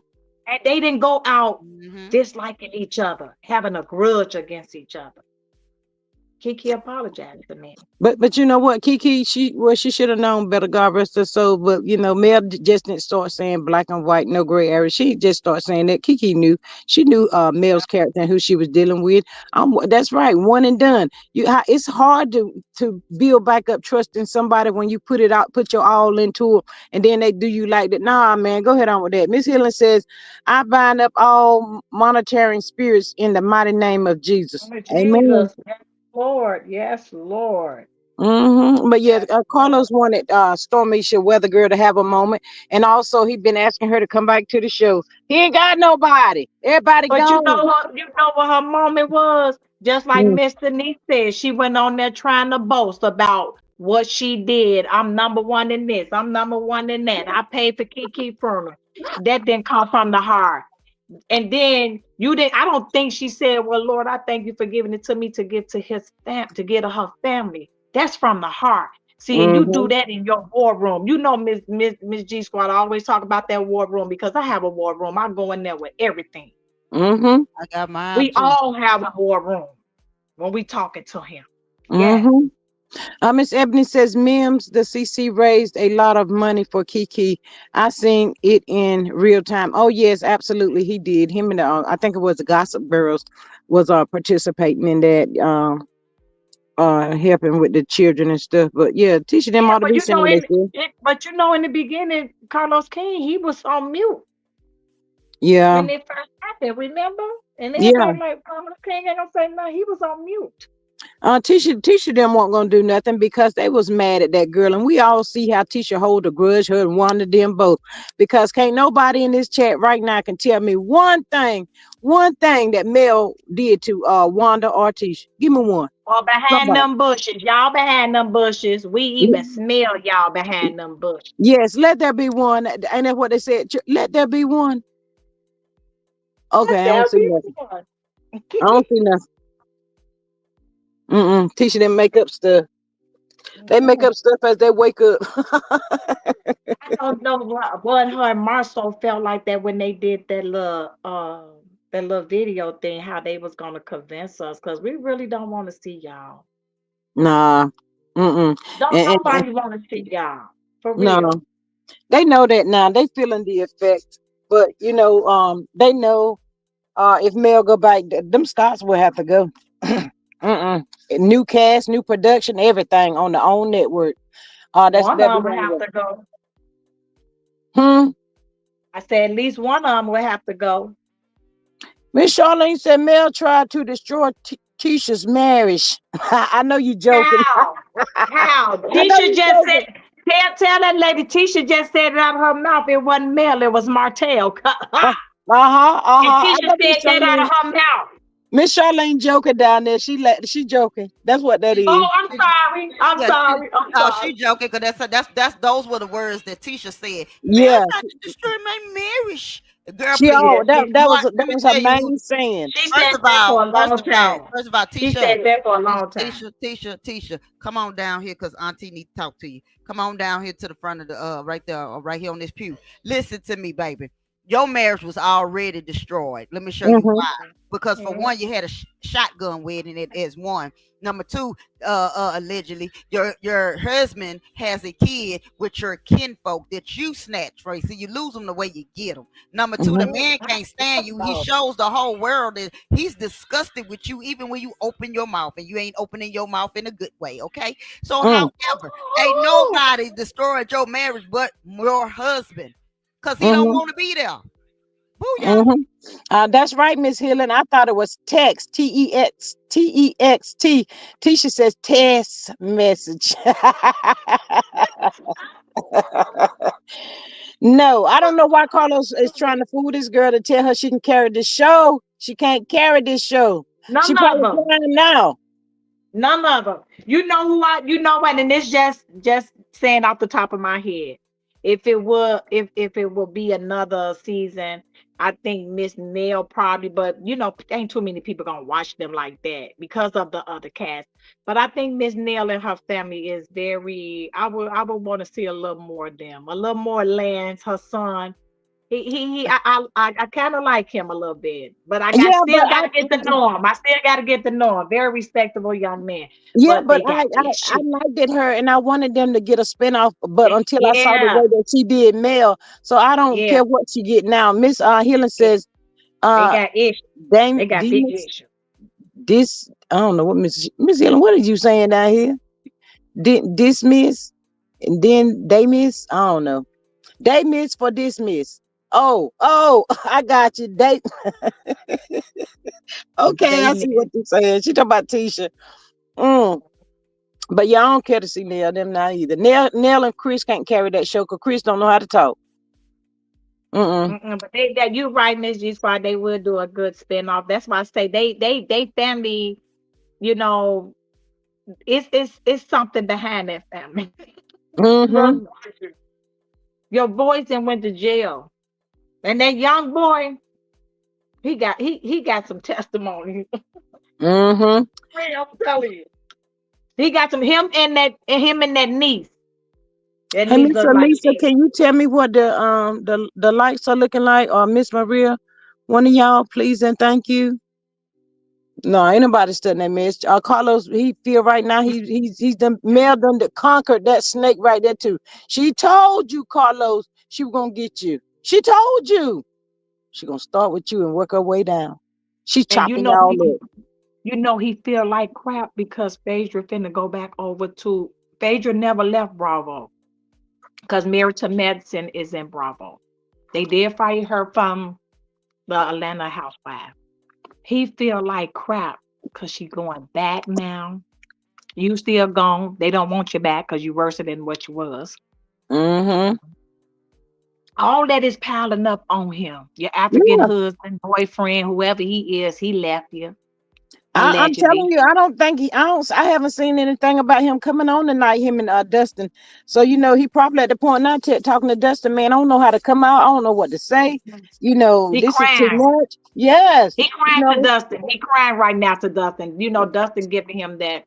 And they didn't go out Mm-hmm. disliking each other, having a grudge against each other. Kiki apologized to me. But you know what, Kiki, she should have known better, God rest her soul. But Mel just didn't start saying black and white, no gray area. She just started saying that. Kiki knew. She knew Mel's character and who she was dealing with. That's right, one and done. It's hard to build back up trust in somebody when you put your all into it, and then they do you like that. Nah, man, go ahead on with that. Miss Helen says, "I bind up all monitoring spirits in the mighty name of Jesus." Oh, Amen. Jesus. Yes, Lord. Yes, Lord. But yeah, Yes, Lord. Carlos wanted Stormisha Weather Girl to have a moment, and also he been asking her to come back to the show. He ain't got nobody. Everybody But gone. you know what her moment was? Just like Mm, Miss Denise said, she went on there trying to boast about what she did. I'm number one in this. I'm number one in that. I paid for Kiki Furman. That didn't come from the heart. And then you didn't. I don't think she said, "Well, Lord, I thank you for giving it to me to give to to give to her family." That's from the heart. See, and you do mm-hmm, that in your war room. You know, Miss G Squad. I always talk about that war room because I have a war room. I go in there with everything. mm-hmm, I got mine We too. all have a war room when we talking to him. Yes. mm-hmm. Miss Ebony says Mims, the CC raised a lot of money for Kiki. I seen it in real time. Oh yes, absolutely, he did. Him and I think it was the Gossip Girls was participating in that. Helping with the children and stuff. But yeah, teaching them Yeah, all to but be you know, saying that stuff. but you know, in the beginning, Carlos King, he was on mute Yeah, when it first happened. Remember? And yeah. everybody like Carlos King ain't gonna say nothing. He was on mute. Tisha them weren't gonna do nothing because they was mad at that girl, and we all see how Tisha hold a grudge, her and Wanda them both. Because can't nobody in this chat right now can tell me one thing that Mel did to Wanda or Tisha. Give me one. Or behind Somebody. them bushes, y'all behind them bushes. We even smell y'all behind them bushes. Yes, let there be one. Ain't that what they said? Let there be one. Let Okay, I don't there see be nothing. one. I don't see nothing. Tisha them make up stuff. They make Mm-mm. up stuff as they wake up. I don't know what her and Marceau felt like that when they did that little video thing, how they was gonna convince us, because we really don't want to see y'all. Nah. Mm-mm. Don't And nobody want to see y'all. For no, real. they know that now. They feeling the effect. But they know if Mel go back, them stocks will have to go. Mm-mm. New cast, new production, everything on the own network. One That of be them the will only have way. to go. Hmm. I said at least one of them will have to go. Miss Charlene said Mel tried to destroy Tisha's marriage. I know you joking. How? How? I know Tisha you just joking. said, tell that lady, Tisha just said it out of her mouth. It wasn't Mel, it was Martel. Uh-huh, And uh-huh. I Tisha know said that out of her mouth. Miss Charlene joking down there. She joking. That's what that is. Oh, I'm sorry. I'm Yeah, sorry. I'm no, sorry. she joking because that's those were the words that Tisha said. Mel Yeah. tried to destroy my marriage. Girl, She please. Yeah, all that she, that was Mark, that let me was her tell you who. main saying. she said that for a long time. First of all, She Tisha, said that for a long time. Tisha, come on down here because Auntie need to talk to you. Come on down here to the front of the right there, right here on this pew. Listen to me, baby. Your marriage was already destroyed. Let me show you Mm-hmm. why. Because for Mhm. one, you had a shotgun wedding. It is one. Number two, allegedly, your husband has a kid with your kinfolk that you snatch from. So you lose them the way you get them. Number two, the Mm-hmm. Oh, man my can't stand you. He God. shows the whole world that he's disgusted with you, even when you open your mouth, and you ain't opening your mouth in a good way. Okay. So, Mm. however, ain't nobody destroyed your marriage but your husband, cause he don't Mm-hmm. want to be there. Booyah. Mm-hmm. That's right, Miss Hillen. I thought it was text. Text. Tisha says test message. No, I don't know why Carlos is trying to fool this girl to tell her she can carry this show. She can't carry this show. She None of probably them. crying now. None of them. You know who I? You know what? And it's just saying off the top of my head. If it will be another season, I think Miss Nail probably. But ain't too many people gonna watch them like that because of the other cast. But I think Miss Nail and her family is very. I would want to see a little more of them. A little more Lance, her son. I kind of like him a little bit, but I got Yeah, but still got to get to know him. I still got to get to know him. Very respectable young man, yeah, but but they got I issues. liked it her and I wanted them to get a spinoff, but until I saw the Yeah, way that she did Mel, so I don't yeah, care what she get now. Miss Healing yeah. says, They uh, got issues. Dame They got big Demas, issues. this I don't know what Miss Healing. What are you saying down here? Dismiss, and then they miss. I don't know. They miss for dismiss. Oh, I got you. They okay. They I see what miss. you're saying. She talking about Tisha. Mm. But yeah, I don't care to see Nell them now either. Nell and Chris can't carry that show because Chris don't know how to talk. Mm-mm. But they that you right, Miss G Spot. They would do a good spinoff. That's why I say they family. You know, it's something behind that family. Mm-hmm. Look, your boys then went to jail, and that young boy. He got some testimony. Mm-hmm. Man, I'm telling you. He got some him and that niece. That Hey, niece Miss look like Elisa, me. can you tell me what the lights are looking like? Or Miss Maria, one of y'all, please and thank you. No, ain't nobody studying that mess. Carlos, he feel right now he's the male done that conquered that snake right there too. She told you, Carlos, she was gonna get you. She told you. She gonna start with you and work her way down. She And chopping y'all up. he feel like crap because Phaedra finna go back over to Phaedra never left Bravo because Married to Medicine is in Bravo. They did fire her from the Atlanta Housewife. He feel like crap because she going back now. You still gone. They don't want you back because you worse than what you was. Mm-hmm. All that is piling up on him. Your African Yeah. husband, boyfriend, whoever he is, he left you I'm telling allegedly. you, I don't think I haven't seen anything about him coming on tonight, him and Dustin. So he probably at the point now talking to Dustin, man, I don't know how to come out, I don't know what to say. He This is too crying. much. Yes. He You crying to know, Dustin. He crying right now to Dustin. Dustin giving him that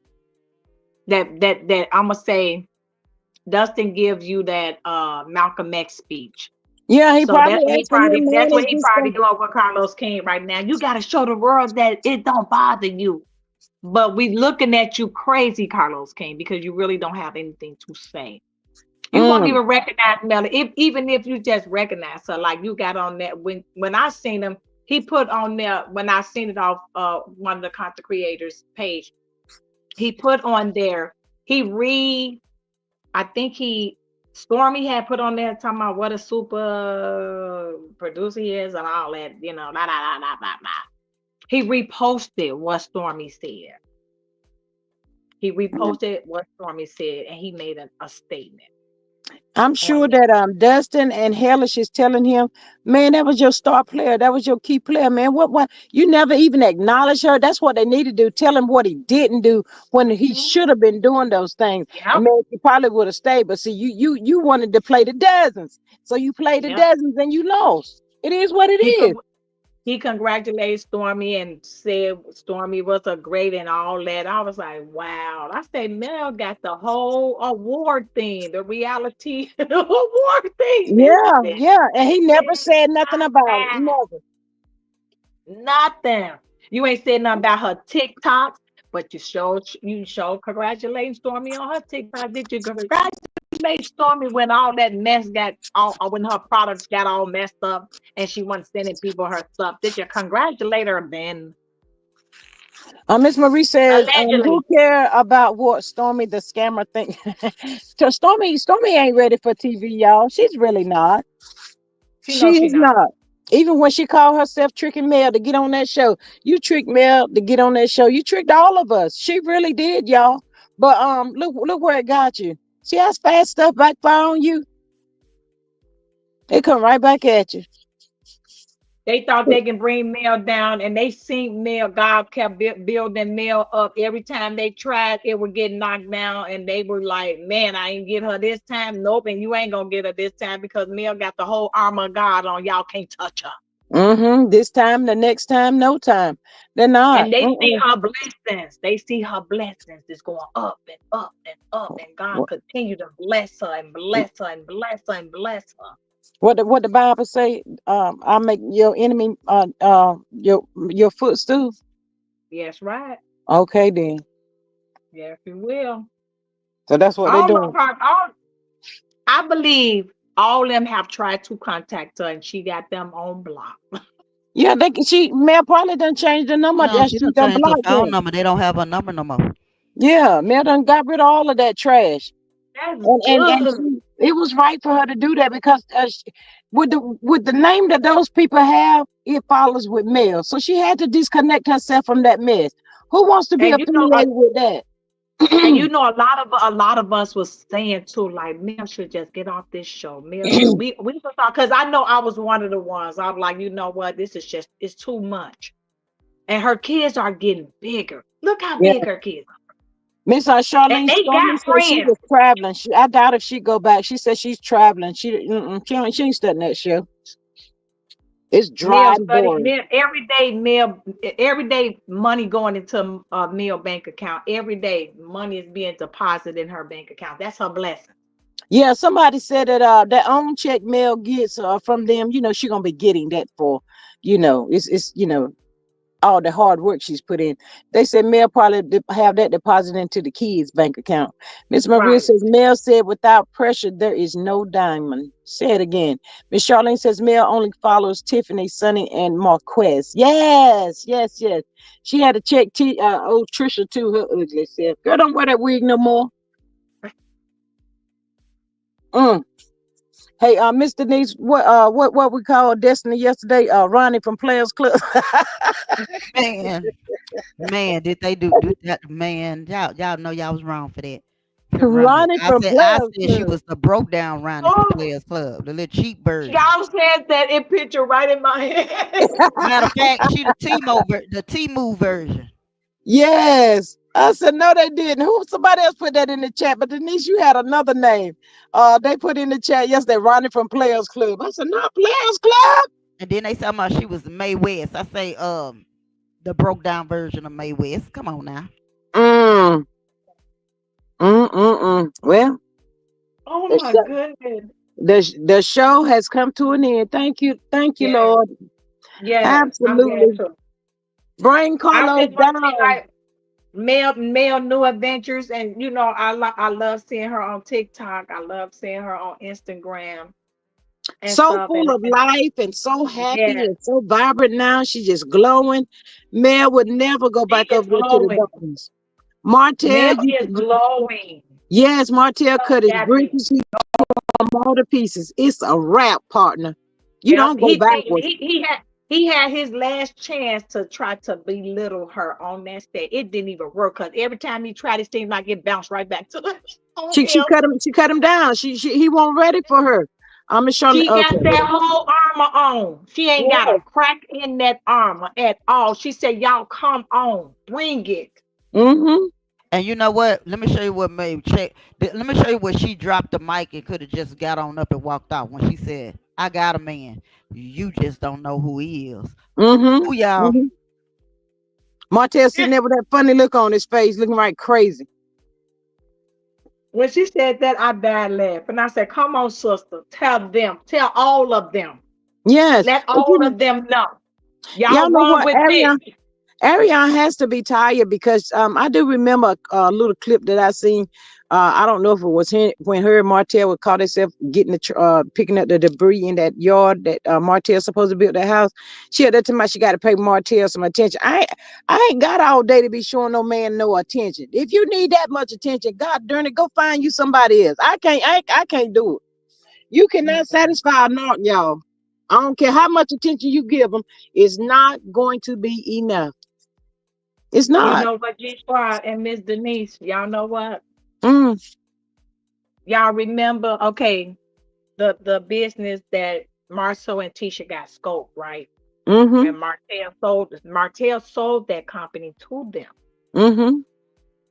I'ma say Dustin gives you that Malcolm X speech. yeah, he So probably asking him, man, that's what is he this probably thing? doing with Carlos King right now. You gotta show the world that it don't bother you. But we looking at you crazy, Carlos King, because you really don't have anything to say. You won't Mm, even recognize Melly, even if you just recognize her. Like you got on that when I seen him, he put on there when I seen it off one of the content creators page. He put on there. He re I think he Stormy had put on there talking about what a super producer he is and all that. Blah, blah, blah, blah, blah, blah. He reposted what Stormy said. He reposted what Stormy said, and he made a statement I'm on sure there. that Dustin and Hellish is telling him, man, that was your star player. That was your key player, man. What you never even acknowledge her. That's what they need to do. Tell him what he didn't do when he Mhm. should have been doing those things. And Yep, man, he probably would have stayed. But see, you wanted to play the dozens. So you played the yep. dozens and you lost. It is what it He is. con- he congratulated Stormy and said Stormy was a great and all that. I was like, wow. I said, Mel got the whole award thing, the reality award thing Yeah, missing. yeah. And he never said nothing about it. Nothing. Never. Nothing. You ain't said nothing about her TikToks, but you show congratulating Stormy on her TikTok. Did you congratulate Stormy when all that mess got all when her products got all messed up and she wasn't sending people her stuff? Did you congratulate her then? Miss Marie says, who Allegedly. care about what Stormy the scammer think? So Stormy ain't ready for TV, y'all. She's really not. She She knows she is not. not. Even when she called herself tricking Mel to get on that show, you tricked Mel to get on that show. You tricked all of us. She really did, y'all. But look where it got you. See how fast stuff backfire on you? It come right back at you. They thought they can bring Mel down, and they seen Mel. God kept building Mel up. Every time they tried, it would get knocked down, and they were like, "Man, I ain't get her this time. Nope, and you ain't gonna get her this time because Mel got the whole armor of God on. Y'all can't touch her." This time, the next time, no time. They're not. And they see her blessings. They see her blessings is going up and up and up, and God continue to bless her and bless her and bless her and bless her. What the Bible say? I make your enemy your footstool. Yes, right. Okay, then. Yes, you will. So that's what they're All of doing. her, all I believe all of them have tried to contact her and she got them on block. Yeah, she Mel probably done changed the number No, that she she done done changed her blocked phone him. number. They don't have her number no more. Yeah, Mel done got rid of all of that trash. That's And good. she, it was right for her to do that because with the name that those people have, it follows with Mel. So she had to disconnect herself from that mess. Who wants to be And you know, affiliated with that? and you know, a lot of us was saying too, like Mel should just get off this show. Mel should we just thought because I know I was one of the ones. I'm like, you know what, this is just it's too much. And her kids are getting bigger. Look how Yeah. big her kids are. Miss And Charlene they Stormy got said she friends. was traveling. I doubt if she go back. She said she's traveling. She ain't studying that show. It's dry Mail and study, boring. mail every day money going into a mail bank account. Every day money is being deposited in her bank account. That's her blessing. Yeah, somebody said that that own check Mel gets from them, she gonna be getting that for, it's all the hard work she's put in. They said Mel probably have that deposited into the kids' bank account. Miss Maria Right. says Mel said without pressure there is no diamond. Say it again. Miss Charlene says Mel only follows Tiffany, Sonny, and Marquez. Yes, yes, yes. She had to check old Trisha too. Her ugly self. Girl, don't wear that wig no more. Mm. Hey, Miss Denise, what we called Destiny yesterday? Ronnie from Players Club. Man, man, did they do that? Man, y'all know y'all was wrong for that. Should run it. Ronnie I from said I Players said she Club. was the broke down Ronnie from Oh, Players Club, the little cheap version. y'all said that in picture right in my head. Matter of fact, she the T-Move version. Yes. I said no, they didn't. Who Somebody else put that in the chat, but Denise, you had another name. They put in the chat yesterday, Ronnie from Players Club. I said, no, Players Club. And then they talking about she was Mae West. I say, the broke down version of Mae West. Come on now. Mm, Well, Oh the, my sh- goodness. the show has come to an end. Thank you, Yes, Lord. yes. I'm glad Absolutely. too. Bring I Carlos just want to see down. like Mel new adventures, and you know I love seeing her on TikTok. I love seeing her on Instagram and So stuff. full of And life and so happy yes, and so vibrant now. She's just glowing. Mel would never go she back is over there to the glowing. darkness. Martel, Mel is glowing. yes, Martel So cut his happy. bridges. He all the pieces. It's a wrap, partner. You Yep. don't go backwards. He had his last chance to try to belittle her on that stage. It didn't even work because every time he tried, it seemed like it bounced right back to the, on She him. cut him. She cut him down. He wasn't ready for her. I'm Charlotte. She Okay. got that whole armor on. She ain't got a Yes. crack in that armor at all. She said, "Y'all come on, bring it." Mm-hmm. And you know what? Let me show you what made check. Let me show you where she dropped the mic and could have just got on up and walked out when she said, "I got a man. You just don't know who he is." Mm-hmm. Who y'all? Mm-hmm. Martel sitting there with that funny look on his face, looking right crazy. When she said that, I died laughing. I said, "Come on, sister, tell them, tell all of them, Yes. let But all of them know y'all y'all know wrong what, with this." Ariana? Ariana has to be tired because I do remember a little clip that I seen. I don't know if it was when her and Martel would call themselves getting picking up the debris in that yard that Martel supposed to build that house. She had that time she got to pay Martel some attention. I ain't got all day to be showing no man no attention. If you need that much attention, God darn it, go find you somebody else. I can't do it. You cannot satisfy a knock, y'all. I don't care how much attention you give them, it's not going to be enough. It's You not. know what, G Squad and Miss Denise, y'all know what? Mm, Y'all remember, okay, the business that Marceau and Tisha got scoped, right? mm-hmm. And Martel sold that company to them. Mm-hmm.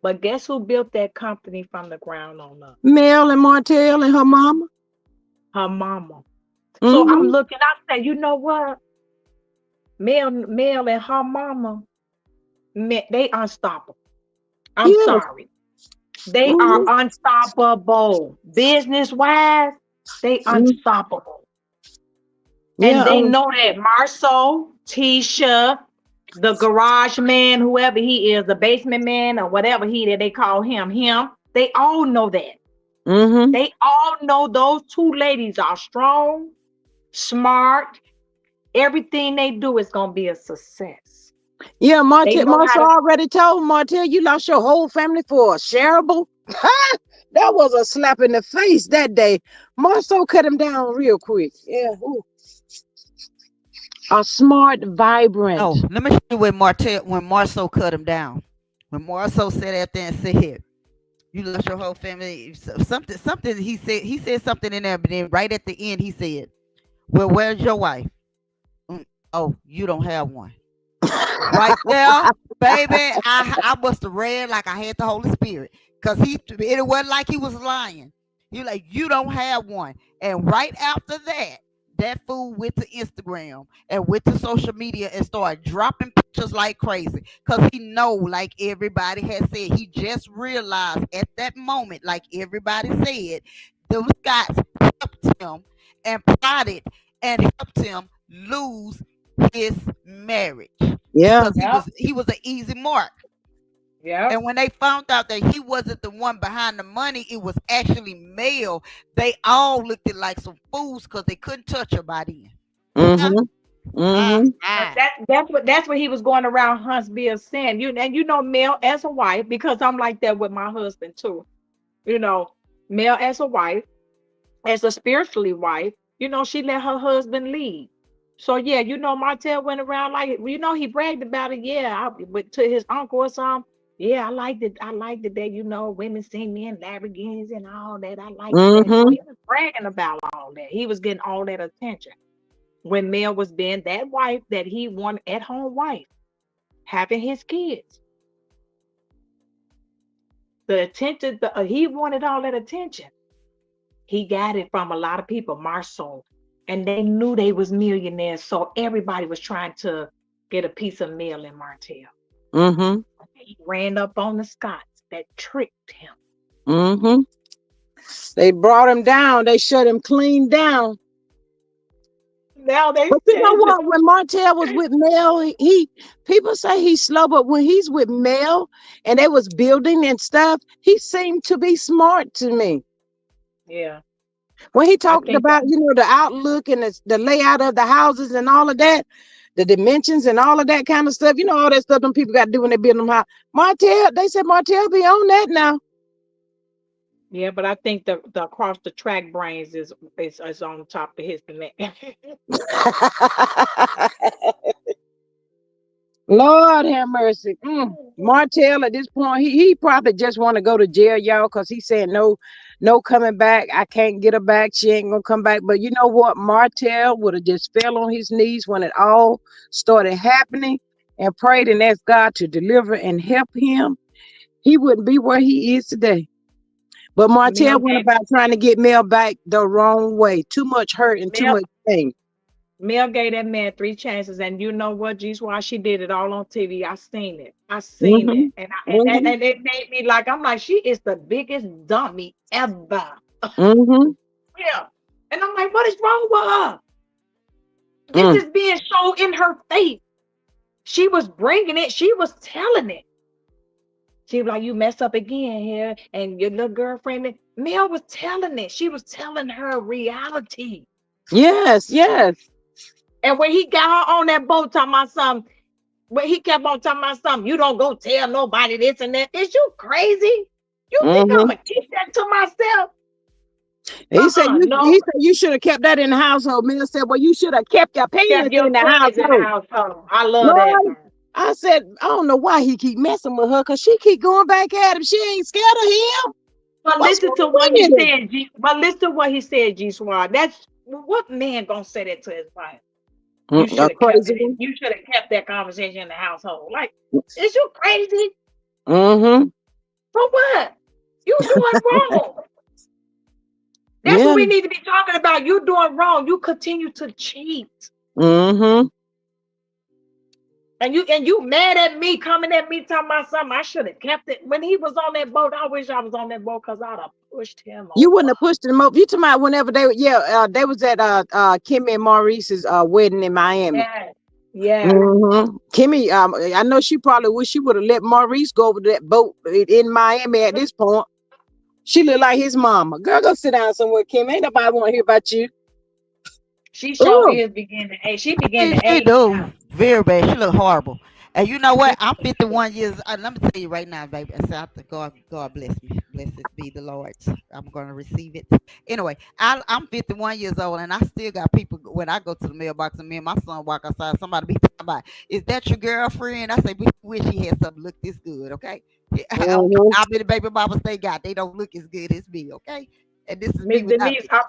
But guess who built that company from the ground on up? Mel and Martell and her mama. Her mama. So I'm Mm-hmm. looking, I say, you know what? Mel and her mama, they unstoppable. I'm Yes. sorry. They are Mm-hmm. unstoppable. Business wise, they Mm-hmm. unstoppable. And Yeah. they know that Marceau, Tisha, the garage man, whoever he is, the basement man or whatever they call him, they all know that. Mm-hmm. They all know those two ladies are strong, smart. Everything they do is gonna be a success. Yeah, They Martell, know how Marcel to. already told Martell you lost your whole family for a shareable. That was a slap in the face that day. Marcel cut him down real quick. Yeah. Ooh. A smart, vibrant. No, let me show you when Marceau cut him down. When Marceau sat out there and said, "You lost your whole family." Something he said something in there, but then right at the end he said, "Well, where's your wife?" Mm, oh, you don't have one. Right there, baby. I must have read like I had the Holy Spirit, cause it wasn't like he was lying. He like, you don't have one, and right after that, that fool went to Instagram and went to social media and started dropping pictures like crazy, cause he know, like everybody has said, he just realized at that moment, like everybody said, those guys helped him and plotted and helped him lose his marriage Yeah. because he Yep, was he was an easy mark. yep. And when they found out that he wasn't the one behind the money, it was actually Mel. They all looked at like some fools because they couldn't touch her by then. Ah, Mm-hmm. ah, Mm-hmm. ah. That's what he was going around Huntsville saying. Mel as a wife, because I'm like that with my husband too. You know, Mel as a wife, as a spiritually wife, she let her husband lead. So yeah, Martell went around like he bragged about it. Yeah, to his uncle or something. Yeah, I liked it. I liked it that women see me in Lamborghinis and all that. I liked it that. So Mm-hmm. he was bragging about all that. He was getting all that attention when Mel was being that wife that he wanted, at home wife, having his kids. The attention, he wanted all that attention. He got it from a lot of people, Marceau, and they knew they was millionaires, so everybody was trying to get a piece of Mel and Martell. Mm-hmm. He ran up on the Scots that tricked him. Mm-hmm. They brought him down. They shut him clean down. Now they But you know said, what? When Martell was with Mel, he people say he's slow, but when he's with Mel and they was building and stuff, he seemed to be smart to me. yeah, When he I talked think that, about, the outlook and the layout of the houses and all of that, the dimensions and all of that kind of stuff, all that stuff them people got to do when they build them house. Martell, they said Martell be on that now. yeah, but I think the across the track brains is on top of his neck. Lord have mercy. Martell at this point, he probably just want to go to jail, y'all, because he said no, no coming back. I can't get her back. She ain't gonna come back. But you know what? Martell would have just fell on his knees when it all started happening and prayed and asked God to deliver and help him. He wouldn't be where he is today. But Mel Martell went gave about trying to get Mel back the wrong way. Too much hurt and too Mel much pain. Mel gave that man three chances, and you know what, G's why she did it all on TV. I seen it. I seen Mm-hmm. it, Mm-hmm. and it made me like I'm like she is the biggest dummy ever. Mm-hmm. Yeah, and I'm like, what is wrong with her? This Mm. is being shown in her face. She was bringing it. She was telling it. She was like, you mess up again here, and your little girlfriend. Mel was telling it. She was telling her reality. Yes, yes. And when he got her on that boat talking about something, but he kept on talking about something. You don't go tell nobody this and that. Is you crazy? You think I'm Mm-hmm. gonna keep that to myself? He No. said you should have kept that in the household. Mel said, well, you should have kept your Kept penis your in the panties in the household. household. I love that, Lord, man. I said, I don't know why he keep messing with her, cause she keep going back at him. She ain't scared of him. But What's listen to wrong what he with him? said, But listen to what he said, G Swag. That's what man gonna say that to his wife. You should A have kept crazy it. one. You should have kept that conversation in the household. Like, is you crazy? Mm-hmm. For what? You doing wrong. That's Yeah. what we need to be talking about. You doing wrong. You continue to cheat. Mm-hmm. And you mad at me, coming at me, talking about something. I should have kept it. When he was on that boat, I wish I was on that boat because I'd have pushed him You over. wouldn't have pushed him up. You talking about whenever they was at Kimmy and Maurice's wedding in Miami. Yeah. Yeah. Kimmy, I know she probably wish she would have let Maurice go over that boat in Miami at this point. She look like his mama. Girl, go sit down somewhere, Kim. Ain't nobody want to hear about you. She sure Oh, is beginning to age. She began to She age now. do very bad. She look horrible. And you know what? I'm 51 years. Let me tell you right now, baby. I said, God bless me. Blessed be the Lord. I'm gonna receive it. Anyway, I'm 51 years old, and I still got people when I go to the mailbox, and me and my son walk outside. Somebody be talking about, "Is that your girlfriend?" I say, "We wish she had something look this good." Okay, I don't care mm-hmm. how many baby mamas they got. They don't look as good as me. Okay, and this is me Miss without Denise, pictures.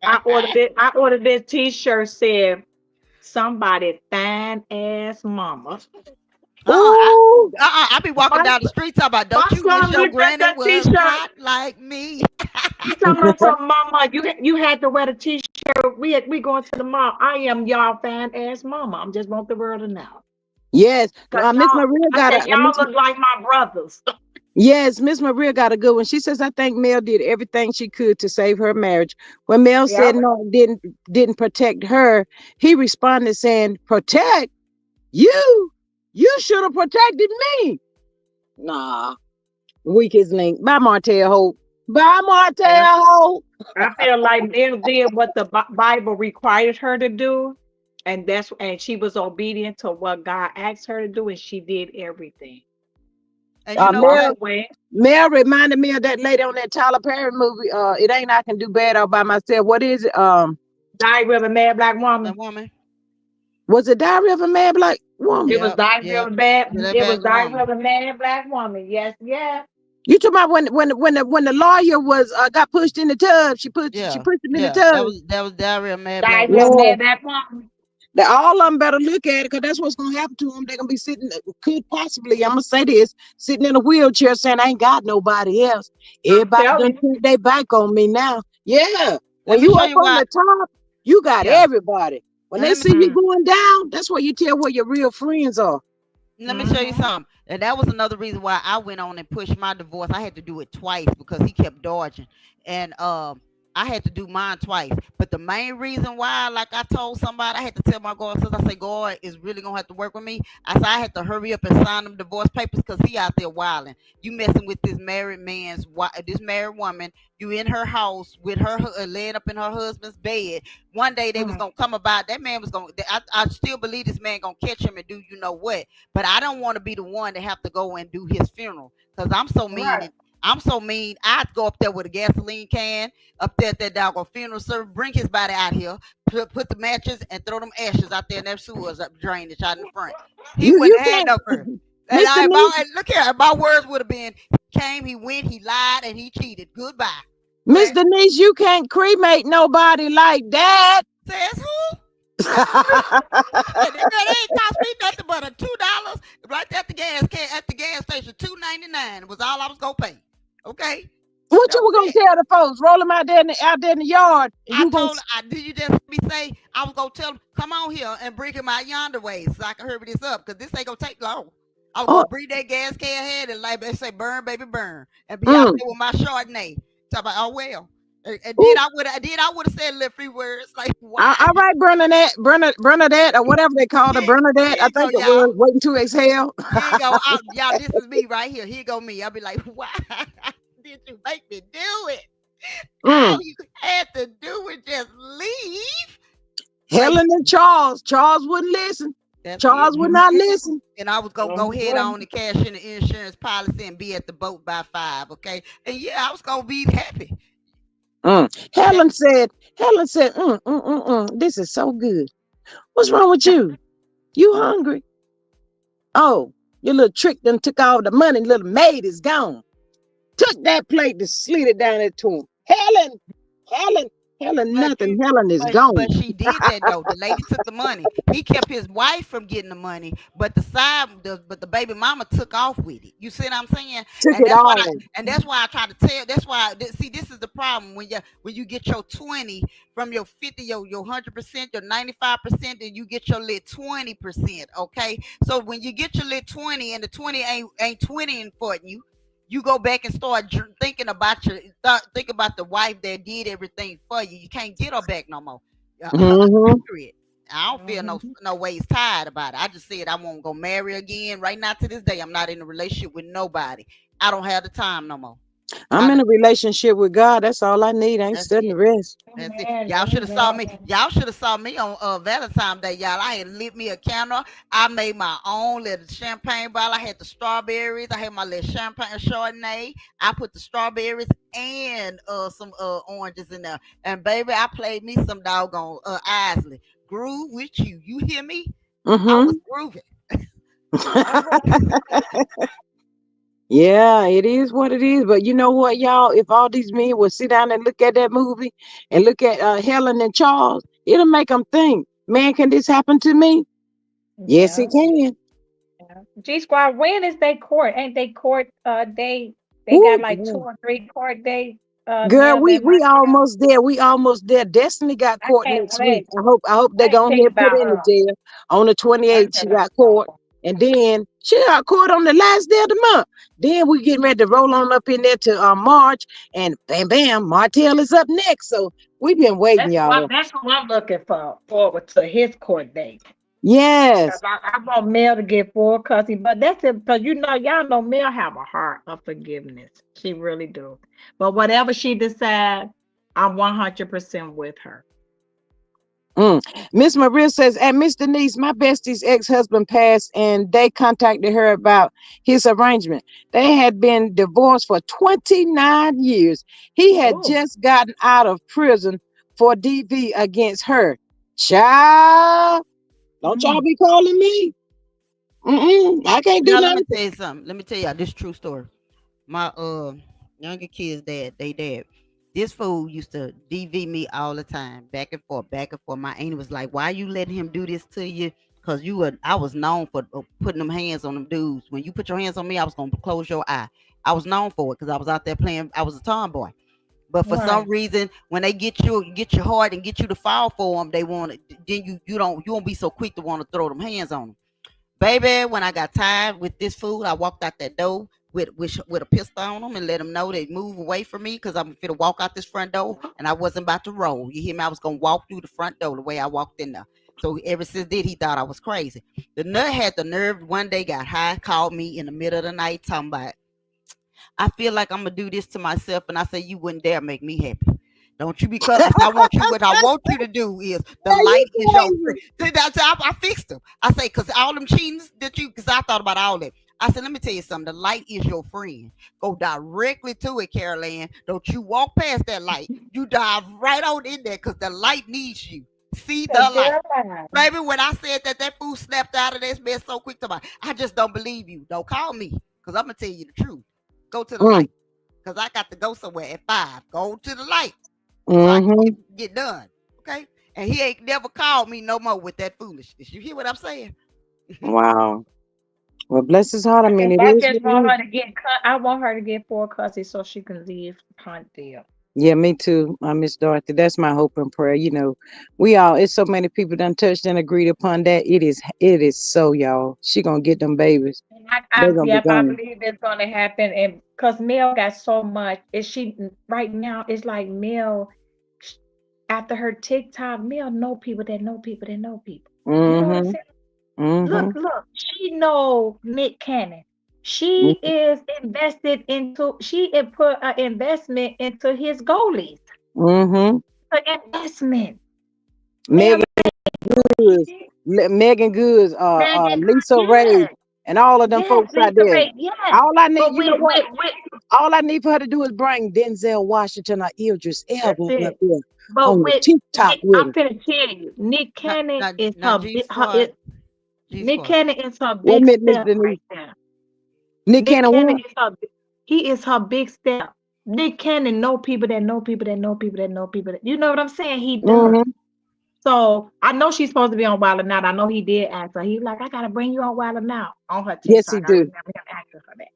I ordered it. I ordered this T-shirt said somebody fine ass mama. Oh, I be walking My down the street talking about, my don't you wish son your looked at granny that was T-shirt. hot like me? He talking about some mama. You had to wear the T-shirt. We going to the mall. I am y'all fine ass mama. I'm just want the world to know. yes. Cause Miss y'all, Maria I got said a y'all look like my brothers. yes. Miss Maria got a good one. She says, I think Mel did everything she could to save her marriage. When Mel said Yep. no, didn't protect her, he responded saying, "Protect you? You should have protected me." Nah, weak as link. Bye, Martel Hope. Bye, Yeah. Martel Hope. I feel like Mel did what the Bible required her to do, and she was obedient to what God asked her to do, and she did everything. And you She know walked what? Mel away. Mel reminded me of that lady on that Tyler Perry movie. It ain't I can do bad all by myself. What is it? Diary of a Mad Black That Woman. woman. Was it Diary of a Mad Black Woman? It was Yep, Diary of yep. a Bad. That It was bad Diary woman. of a Mad Black Woman. Yes, yes. You talking about when the lawyer was got pushed in the tub? She Yeah, pushed him in the yeah. tub. That was Diary of a Mad Black Diary of a Woman. Yeah, Mad Black Woman. all of them better look at it because that's what's gonna happen to them. They're gonna be sitting, could possibly, I'm gonna say this, sitting in a wheelchair saying, "I ain't got nobody else. I'm Everybody done telling you. turned their back on me now." Yeah, Let when me you show up you on why. the top, you got Yeah. everybody. When And they let me see you Mm-hmm. going down, that's where you tell where your real friends are. let me show you Mm-hmm. something. And that was another reason why I went on and pushed my divorce. I had to do it twice because he kept dodging. And I had to do mine twice. But the main reason why, like I told somebody, I had to tell my God, since I say God is really gonna have to work with me. I said I had to hurry up and sign them divorce papers because he out there wilding. You messing with this married man's this married woman. You in her house with her laying up in her husband's bed. One day they was Mm. gonna come about. That man was gonna. I still believe this man gonna catch him and do you know what. But I don't want to be the one to have to go and do his funeral because I'm so mean. Right. And I'm so mean. I'd go up there with a gasoline can up there at that doggone funeral service, bring his body out here, put the matches and throw them ashes out there in that sewers up drainage out in the front. He You wouldn't have had can't, no fur. And Mr. Niece, look here, my words would have been: he came, he went, he lied, and he cheated. Goodbye. Okay. Mr. Niece, you can't cremate nobody like that. Says who? And it ain't cost me nothing but a $2 right there at the gas station. $2.99 was all I was gonna pay. Okay, What that you was were gonna it. tell the folks? Roll them out there in the yard, and I you gonna told I did you just me say I was gonna tell him come on here and bring him out yonder way so I can hurry this up because this ain't gonna take long. I was oh, gonna bring that gas can head and like they say burn baby burn and be out mm, there with my Chardonnay. Talk about oh well. And then ooh, I would have said little free words like why all right, Bernadette, or whatever they called her, Bernadette. here I you go think it was y'all. waiting to exhale. Here you go. Y'all, this is me right here. Here go me. I'll be like, why did you make me do it? Mm. All you had to do was just leave. Like, Helen and Charles. Charles wouldn't listen. that's it. Charles would not listen. And I was gonna No, go he ahead wasn't. on and cash in the insurance policy and be at the boat by 5, okay? And yeah, I was gonna be happy. That Helen said, this is so good. What's wrong with you? You hungry? Oh, your little trick done took all the money. Little maid is gone. Took that plate and slid it down into him. Helen, Helen, But nothing. you, Helen is but gone. she did that though. The lady took the money. He kept his wife from getting the money, but but the baby mama took off with it. You see what I'm saying? Took And it that's what all. I try to tell. That's why see this is the problem when you get your 20 from your 50, your 100%, your 95%, then you get your lit 20%. Okay, so when you get your lit 20 and the 20 ain't 20 for you go back and start thinking about think about the wife that did everything for you. You can't get her back no more. Mm-hmm. Period. I don't feel Mhm. no ways tired about it. I just said I won't go marry again. Right now to this day, I'm not in a relationship with nobody. I don't have the time no more. I'm I in done, a relationship with God. That's all I need. I ain't that's studying it. the rest. That's it. Amen. Amen. Y'all should have saw me on Valentine's Day, y'all. I had lit me a candle. I made my own little champagne bottle. I had the strawberries. I had my little champagne Chardonnay. I put the strawberries and some oranges in there. And baby, I played me some doggone Isley. Groove with you. You hear me? I was Mm-hmm. grooving. Yeah, it is what it is. But you know what, y'all? If all these men would sit down and look at that movie and look at Helen and Charles, it'll make them think, man, can this happen to me? Yes, it Yeah. can. Yeah. G Squad, when is they court? Ain't they court they got Ooh, like two girl. or three court days, Girl, Mel we and we Martel. almost there. We almost there. Destiny got I court can't next week. wait. I hope they I ain't go on thinking there and put about her in the her. jail. On the I 28th, she cannot got court. wait. And then she got court on the last day of the month. Then we getting ready to roll on up in there to March. And bam, bam, Martel is up next. So we've been waiting, y'all. That's who I'm looking for forward to his court date. Yes. 'Cause I want Mel to get full custody, but that's it. Because y'all know Mel have a heart of forgiveness. She really do. But whatever she decides, I'm 100% with her. Mm. Miss Maria says, and Miss Denise, my bestie's ex-husband passed and they contacted her about his arrangement. They had been divorced for 29 years. He had Oh. just gotten out of prison for DV against her. Child, don't y'all Mm. be calling me. I can't do Now let me nothing. tell you something. Let me tell y'all this true story. My younger kids dad, they dad. This fool used to DV me all the time, back and forth, back and forth. My auntie was like, "Why you letting him do this to you?" Cause I was known for putting them hands on them dudes. When you put your hands on me, I was gonna close your eye. I was known for it because I was out there playing. I was a tomboy. But for some Right. reason, when they get you hard and get you to fall for them, they want it. Then you won't be so quick to want to throw them hands on them. Baby, when I got tired with this food, I walked out that door with a pistol on them and let them know they move away from me because I'm finna walk out this front door and I wasn't about to roll. You hear me? I was gonna walk through the front door the way I walked in there. So ever since then, he thought I was crazy. The nut had the nerve one day, got high, called me in the middle of the night, talking about I feel like I'm gonna do this to myself, and I say you wouldn't dare make me happy. Don't you because I want you. What I want you to do is the Are you light is your friend. crazy? See, I fixed them. I say because all them cheatings that you because I thought about all that. I said, let me tell you something. The light is your friend. Go directly to it, Carol Ann. Don't you walk past that light. You dive right on in there because the light needs you. See the The light. girl line. Baby, when I said that fool snapped out of this bed so quick to my, I just don't believe you. Don't call me because I'm going to tell you the truth. Go to the Mm, light because I got to go somewhere at 5. Go to the light so I can mm-hmm. get done. Okay. And he ain't never called me no more with that foolishness. You hear what I'm saying? Wow. Well, bless his heart. I mean, And it I is just what it want is. her to get cut. I want her to get full custody so she can leave Huntsville. Yeah, me too, Miss Dorothy. That's my hope and prayer. We all it's so many people done touched and agreed upon that. It is so, y'all. She gonna get them babies. And They're gonna be yep, I gone. believe it's gonna happen. And because Mel got so much, is she right now? It's like Mel sh- after her TikTok, Mel know people that know people that know people. You know what I'm Mm-hmm. saying? Mm-hmm. Look, she know Nick Cannon. She is invested into. She put an investment into his goalies. Mm-hmm. An investment. Mel Megan Goods, Megan Goods, Megan Lisa Ray, Good. and all of them Yes, folks out Lisa there. Ray, yes. All I need, But you know what? with All I need for her to do is bring Denzel Washington or Idris that's Elba on up it. there But on the with TikTok Nick, with I'm him. finna tell you, Nick Not Cannon not is not G her Squad. G Nick Squad. Cannon is her Wait a big minute, Miss step Denise. right there. Nick Nick Cannon Cannon what? is he is her big step. Nick Cannon know people that know people that know people that know people that, you know what I'm saying? He does. Mm-hmm. So I know she's supposed to be on Wild 'N Out. I know he did ask her. He like, I gotta bring you on Wild 'N Out on her Yes, he TikTok. I do. remember him asking for that.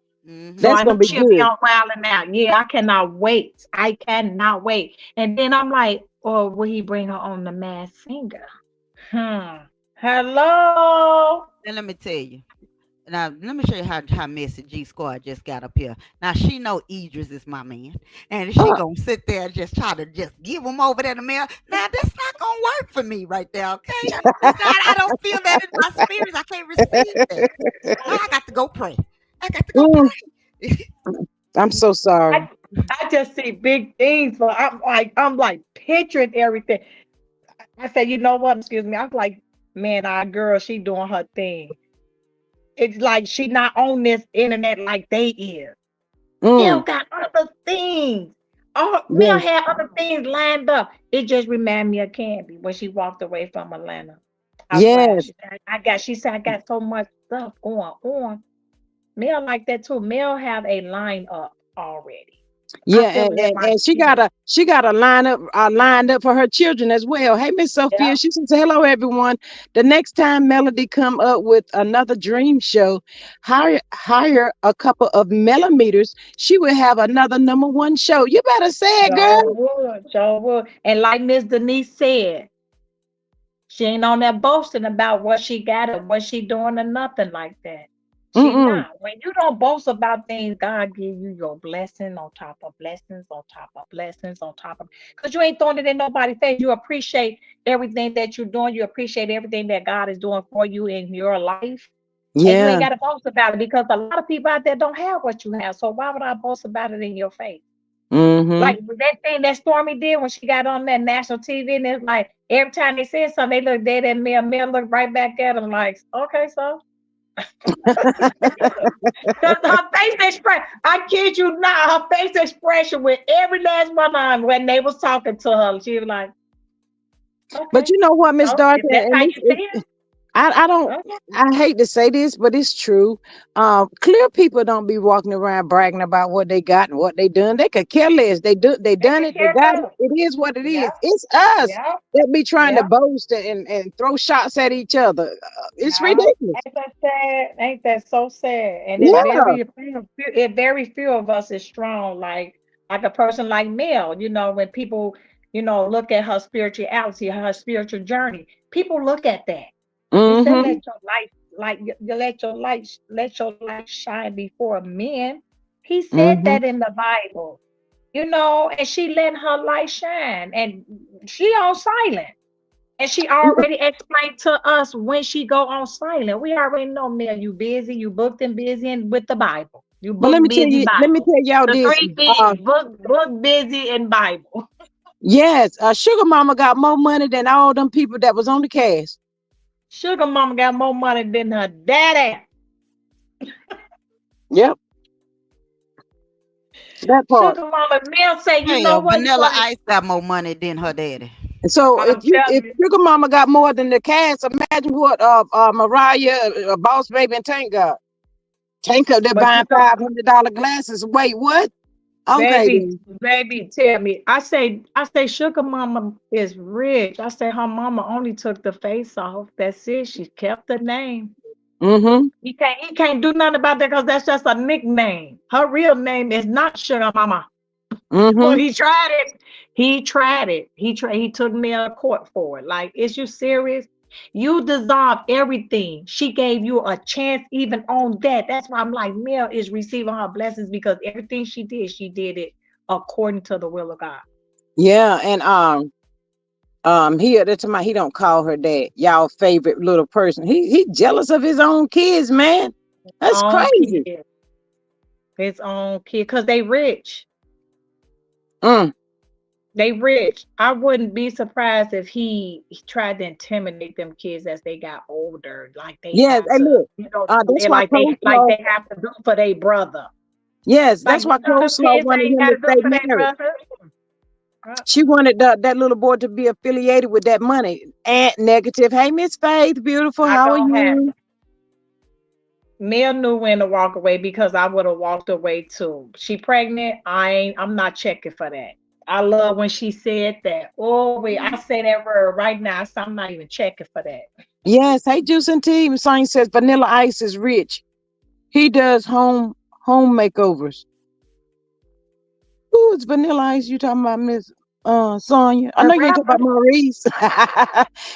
So Mm-hmm. That's I know gonna be she'll be good. on Wild 'N Out. Yeah, I cannot wait. I cannot wait. And then I'm like, or will he bring her on the Masked Singer? Hmm. Hello. And let me tell you. Now let me show you how messy G Squad just got up here. Now she know Idris is my man, and she Uh, gonna sit there and just try to just give him over there to Mel. Now that's not gonna work for me right there. Okay, it's not. I don't feel that in my spirit. I can't receive that. I got to go pray. I got to go mm, pray. I'm so sorry. I I just see big things, but I'm like picturing everything. I said, you know what? Excuse me. I'm like, man, our girl, she doing her thing. It's like she not on this internet like they is. Mel Mm, got other things. Oh, Mel yes, had other things lined up. It just reminded me of Candy when she walked away from Atlanta. I swear. yes, She said, I got so much stuff going on. Mel like that too. Mel have a lineup already. I yeah, feel and, it in and, my and she got spirit. a she got a lineup lined up for her children as well. Hey, Miss Sophia, Yeah. she says hello everyone. The next time Melody come up with another dream show, hire a couple of millimeters. She will have another number 1 show. You better say it, Sure girl. would. Sure would. And like Miss Denise said, she ain't on that boasting about what she got or what she doing or nothing like that. She Mm-mm. not. When you don't boast about things, God give you your blessing on top of blessings on top of blessings on top of, because you ain't throwing it in nobody's face. You appreciate everything that you're doing. You appreciate everything that God is doing for you in your life. And you ain't Yeah. got to boast about it because a lot of people out there don't have what you have. So why would I boast about it in your face? Mm-hmm. Like that thing that Stormy did when she got on that national TV, and it's like every time they said something, they look dead at me, and Mel looked right back at them like, okay, so because her face expression, I kid you not, her face expression with every last one of them when they was talking to her, she was like, But okay, you know what, Miss so Dorothy, if that's and how this you is feel, I don't okay. I hate to say this, but it's true. Clear people don't be walking around bragging about what they got and what they done. They could care less. They They done can it, they care got it. less. It is what it Yeah, is. It's us yeah, that be trying to yeah. boast and throw shots at each other. It's Yeah, ridiculous. ain't that sad? Ain't that so sad? And it's Yeah. very few of us is strong, like a person like Mel. When people, look at her spirituality, her spiritual journey, people look at that. He said, Mm-hmm. "Let your light, you let your light shine before men." He said Mm-hmm. that in the Bible, and she let her light shine, and she on silent. And she already explained to us when she go on silent. We already know, Mel, you busy, you booked and busy and with the Bible. You But booked, busy, let me Bible. tell y'all The this. three B's, book, busy, and Bible. Yes, Sugar Mama got more money than all them people that was on the cast. Sugar Mama got more money than her daddy. Yep, that part. Sugar Mama, Mel say, you know Hell, what? Vanilla Ice got more money than her daddy. And so I'm if telling you, Sugar Mama got more than the cast, imagine what Mariah, Boss Baby, and Tank got. Tank up there but buying $500 glasses. Wait, what? Okay baby, then. baby, tell me. I say, Sugar Mama is rich. I say her mama only took the face off. That's it. She kept the name. Mm-hmm. He can't do nothing about that because that's just a nickname. Her real name is not Sugar Mama. Well, Mm-hmm. he tried it. He tried it. He took me to court for it. Like, is you serious? You dissolved everything. She gave you a chance even on that. That's why I'm like, Mel is receiving her blessings because everything she did it according to the will of God. Yeah, and that's my he don't call her that. Y'all favorite little person. He jealous of his own kids, man. That's Own crazy. kid. His own kid. Because they rich. Mm. They rich. I wouldn't be surprised if he tried to intimidate them kids as they got older. Like they Yes, have and to, look, do that's it why like coleslaw. they have to do for their brother. Yes, Like that's why them coleslaw kids wanted ain't him got to to do stay for their married. brother. She Uh-uh. wanted that little boy to be affiliated with that money. And negative. Hey, Miss Faith, beautiful. I How are don't have you? Mel knew when to walk away because I would have walked away too. She pregnant. I'm not checking for that. I love when she said that. Oh wait, I say that word right now, so I'm not even checking for that. Yes. Hey, Juice and Tea. Sign says Vanilla Ice is rich. He does home makeovers. Who is Vanilla Ice? You talking about Miss Sonya? I The know you ain't talking rapper. about Maurice.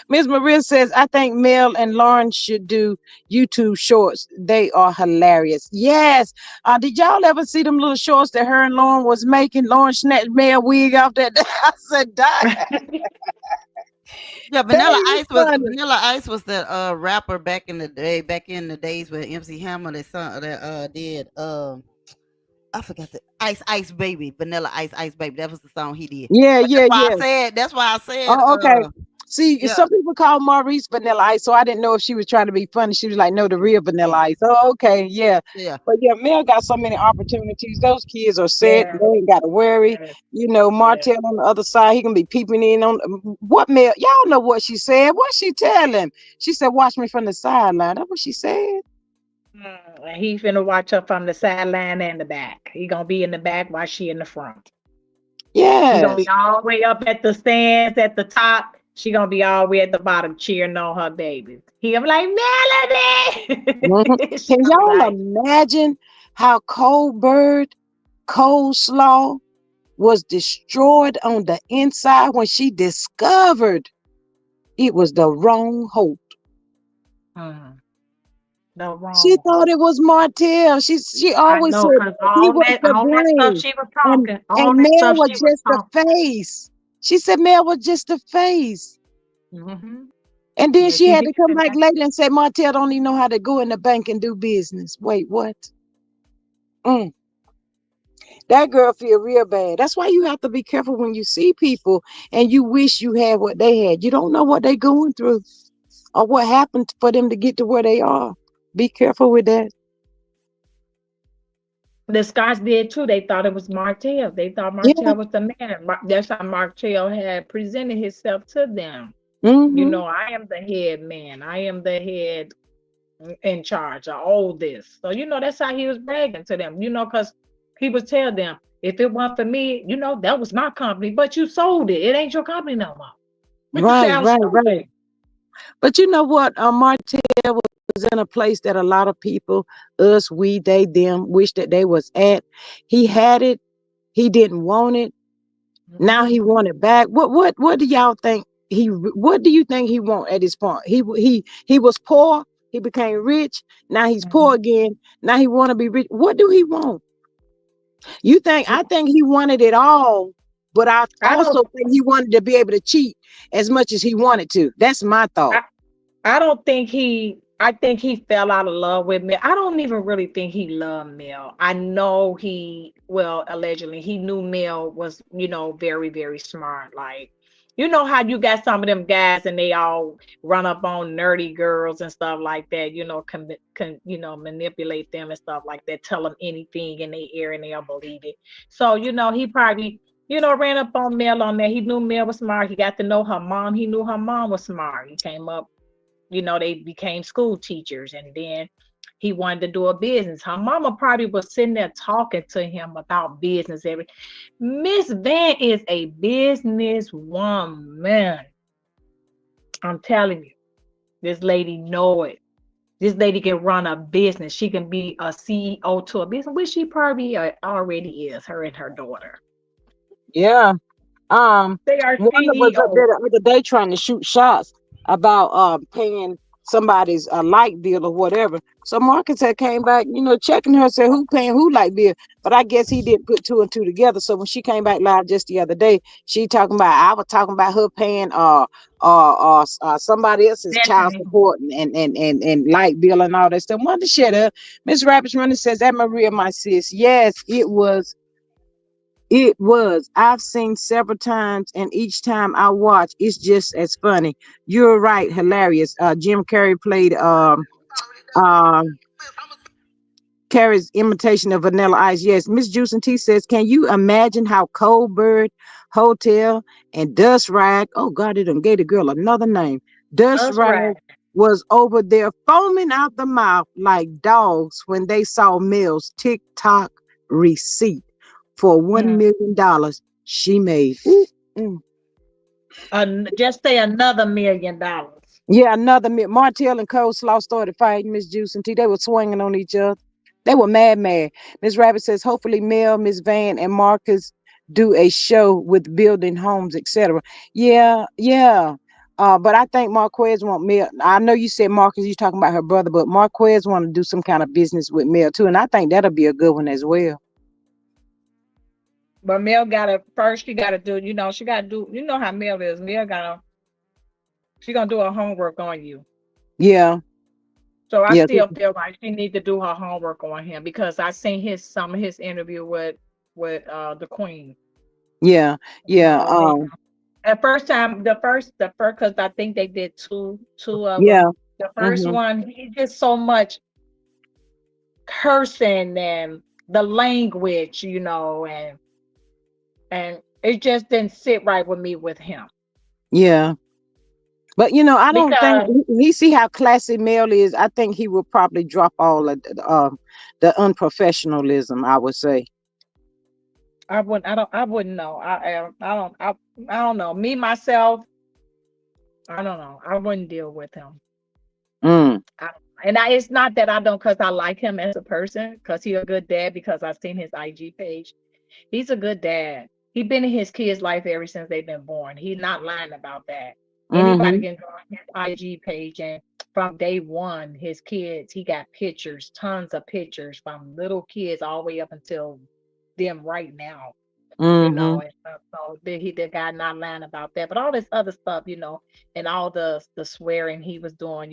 Miss Maria says, I think Mel and Lauren should do YouTube shorts. They are hilarious. Yes. Did y'all ever see them little shorts that her and Lauren was making? Lauren snatched Mel wig off that. I said, die. Yeah, That is funny. Vanilla Ice was the rapper back in the day, back in the days when MC Hammer that song that did I forgot the Ice Baby, Vanilla Ice Baby. That was the song he did. Yeah, But yeah, yeah. that's why I said Oh, okay. See, yeah, some people call Maurice Vanilla Ice, so I didn't know if she was trying to be funny. She was like, no, the real Vanilla yeah, Ice. Oh, okay, yeah. yeah, But yeah, Mel got so many opportunities. Those kids are set. Yeah, They ain't got to worry. yeah, yeah. Martel on the other side, he can be peeping in on what Mel. Y'all know what she said. What she tell him? She said, "Watch me from the sideline." That's what she said. And he finna watch her from the sideline and the back. He gonna be in the back while she in the front. He gonna be Yes. all the way up at the stands at the top. She gonna be all the way at the bottom cheering on her babies. He gonna be like Mhm. Melody. She Can gonna be y'all like, imagine how coleslaw was destroyed on the inside when she discovered it was the wrong hope. hmm, the She wrong thought hope. it was Martel. She I always know, said cause he was the all that stuff brain, she was and talking, all and that Mel stuff was she was just the talking. face. She said Mel was just the face, Hmm. and then Yeah, she she had did to come say back that. later and say Martel don't even know how to go in the bank and do business. Wait, what? Mm. That girl feel real bad. That's why you have to be careful when you see people and you wish you had what they had. You don't know what they going through or what happened for them to get to where they are. Be careful with that. The Scots did too. They thought it was Martell. They thought Yeah. Martell was the man. That's how Martell had presented himself to them. Mm-hmm. I am the head man. I am the head in charge of all this. So, that's how he was bragging to them, because he would tell them, if it weren't for me, that was my company, but you sold it. It ain't your company no more. But you Right, sound right, right. stupid. But you know what? Martell was in a place that a lot of people, us, we, they, them, wish that they was at. He had it. He didn't want it. Now Mhm, he want it back. What do y'all think? What do you think he want at this point? He was poor. He became rich. Now he's poor mhm. again. Now he want to be rich. What do he want? You think? I think he wanted it all, but I I also don't. think he wanted to be able to cheat as much as he wanted to. That's my thought. I, I don't think I think he fell out of love with Mel. I don't even really think he loved Mel. I know well, allegedly, he knew Mel was, very, very smart. Like, how you got some of them guys and they all run up on nerdy girls and stuff like that, manipulate them and stuff like that, tell them anything in their ear and they'll believe it. So, he probably, ran up on Mel on that. He knew Mel was smart. He got to know her mom. He knew her mom was smart. He came up, they became school teachers, and then he wanted to do a business. Her mama probably was sitting there talking to him about business. Miss Van is a business woman. I'm telling you, this lady know it. This lady can run a business. She can be a CEO to a business, which she probably already is. Her and her daughter, Yeah. Um, they are Wanda was up there CEO. the other day trying to shoot shots about paying somebody's light bill or whatever. So Marcus had came back, checking her, said who paying who light bill. But I guess he didn't put two and two together. So when she came back live just the other day, she talking about I was talking about her paying somebody else's child Stephanie. support and light bill and all that stuff. Wanda, shut up. Miss Rabbit's running says that Maria, my sis. Yes, it was It was. I've seen several times, and each time I watch, it's just as funny. You're right, hilarious. Jim Carrey played uh, Carrie's imitation of Vanilla Ice. Yes, Miss Juice and T says, can you imagine how Cold Bird Hotel and Dust Rag, oh God, it done gave the girl another name. Dust That's Rag right. was over there foaming out the mouth like dogs when they saw Mills' TikTok receipt for $1 million she made. Ooh, mm. Just say another $1 million. Yeah, Martel and Coleslaw started fighting Miss Juice and T. They were swinging on each other. They were mad, mad. Miss Rabbit says, hopefully Mel, Miss Van, and Marcus do a show with building homes, etc. Yeah, yeah. But I think Marquez want Mel. I know you said Marcus, you talking about her brother, but Marquez want to do some kind of business with Mel too, and I think that'll be a good one as well. But Mel gotta first. She gotta do. She gotta do. You know how Mel is. Mel gotta. She gonna do her homework on you. Yeah, So I yeah, still feel like she need to do her homework on him because I seen some of his interview with the Queen. yeah, yeah, And at first time, the first, because I think they did two of yeah. them. The first Mm-hmm. one, he did so much cursing and the language, and it just didn't sit right with me with him Yeah. But I don't think because he see how classy Mel is. I think he will probably drop all of the unprofessionalism, I would say. I wouldn't know. I don't know. Me myself, I don't know. I wouldn't deal with him. Mm, I, it's not that I don't, because I like him as a person, because he's a good dad, because I've seen his IG page. He's a good dad. He been in his kids' life ever since they've been born. He's not lying about that. Anybody mm-hmm, can go on his IG page, and from day one, his kids, he got pictures, tons of pictures from little kids all the way up until them right now. mm-hmm, And stuff. So the guy not lying about that. But all this other stuff, and all the swearing he was doing,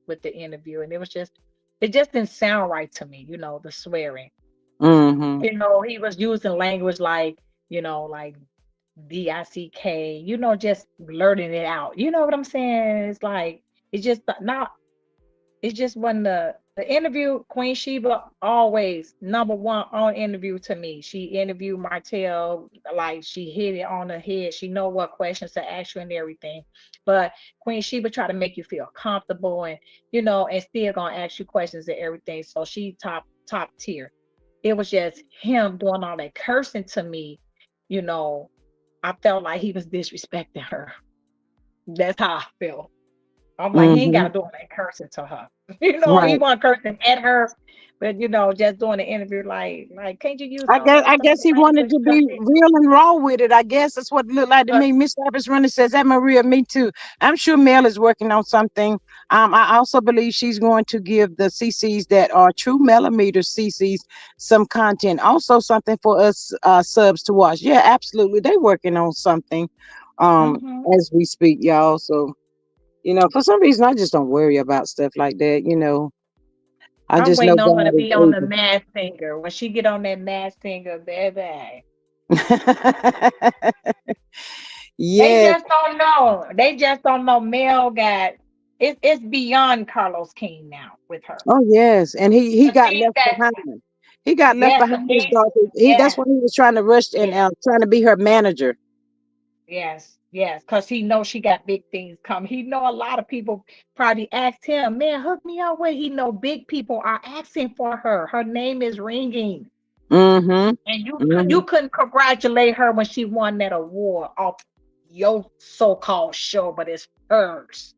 with the interview, and it just didn't sound right to me, the swearing. mm-hmm. He was using language like DICK, just blurting it out. You know what I'm saying? It's like it's just not it's just when the interview, Queen Sheba always number one on interview to me. She interviewed Martel like she hit it on the head. She know what questions to ask you and everything. But Queen Sheba try to make you feel comfortable, and still gonna ask you questions and everything. So she top tier. It was just him doing all that cursing to me. You know, I felt like he was disrespecting her. That's how I felt. I'm like, he ain't Mm-hmm. got to do all that cursing to her. He Right. wasn't cursing at her, but just doing the interview, like, can't you use I all guess the I stuff guess he wanted language? to be real and raw with it. I guess that's what it looked like to But me. Miss Rabbit's running says that Maria, me too. I'm sure Mel is working on something. I also believe she's going to give the CCs that are true millimeter CCs some content. Also something for us subs to watch. Yeah, absolutely. They're working on something hmm as we speak, y'all. So, for some reason I just don't worry about stuff like that. I I'm just know waiting on her to God be on is the Mass Singer. When she get on that Mass Singer, baby, able. they Yes. just don't know. They just don't know. Mel got it's beyond Carlos King now with her. Oh yes, and he The got things left that behind. He got left yes, the behind his things daughter. That's yes, when he was trying to rush and yes. trying to be her manager. Yes, because he knows she got big things coming. He know a lot of people probably asked him, man, hook me up with. He know big people are asking for her. Her name is ringing, Mm-hmm. and Mm-hmm. you couldn't congratulate her when she won that award off your so-called show, but it's hers.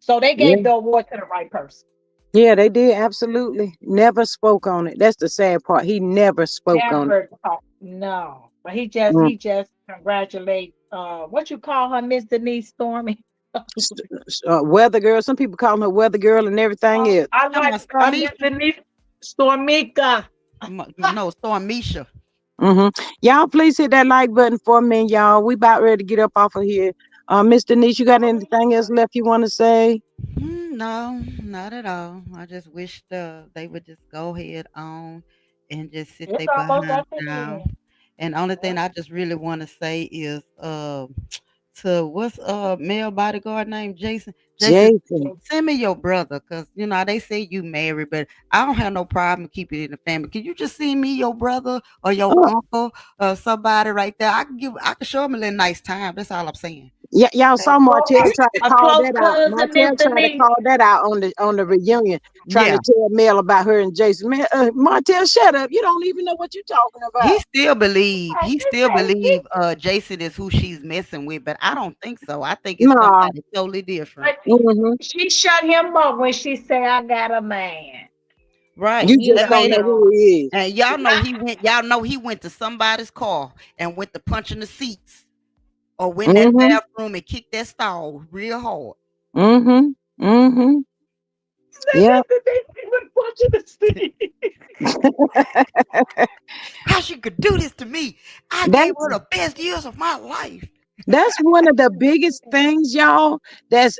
So they gave Yeah. the award to the right person. Yeah, they did absolutely. Never spoke on it. That's the sad part. He never spoke on it. Never talk, no, but he just congratulate. What you call her, Miss Denise Stormy? Weather girl. Some people call her weather girl and everything else. I Talking like about Stormisha? Miss Denise Stormika. No, Stormisha. Mm-hmm. Y'all, please hit that like button for me, y'all. We about ready to get up off of here. Mr. Niche, you got anything else left you want to say? No, not at all. I just wish they would just go ahead on and just sit It's their almost behind at the down end. And the only thing I just really want to say is to what's male bodyguard named Jason. Jason, Jason. send me your brother, cause you know they say you married, but I don't have no problem keeping it in the family. Can you just send me your brother or your Oh, uncle or somebody right there? I can show him a little nice time. That's all I'm saying. yeah, y'all saw Martel try to A call close that out. cousin, Martel Mr. tried to Niece. call that out on the reunion, trying to Yeah. tell Mel about her and Jason. Man, Martel, shut up. You don't even know what you're talking He about. still believe Like, he she still said she, believe Jason is who she's messing with, but I don't think so. I think it's Nah. somebody totally different. like, Hmm. she shut him up when she said, I got a man. Right. You You just don't don't know Baby. who know. he is. And y'all know he went to somebody's car and went to punching the seats or went in that Mm-hmm. bathroom and kicked that stall real hard. Mm-hmm. Mm-hmm. Yeah. They were watching the scene. How she could do this to me? I gave That's her the best years of my life. That's one of the biggest things, y'all. That's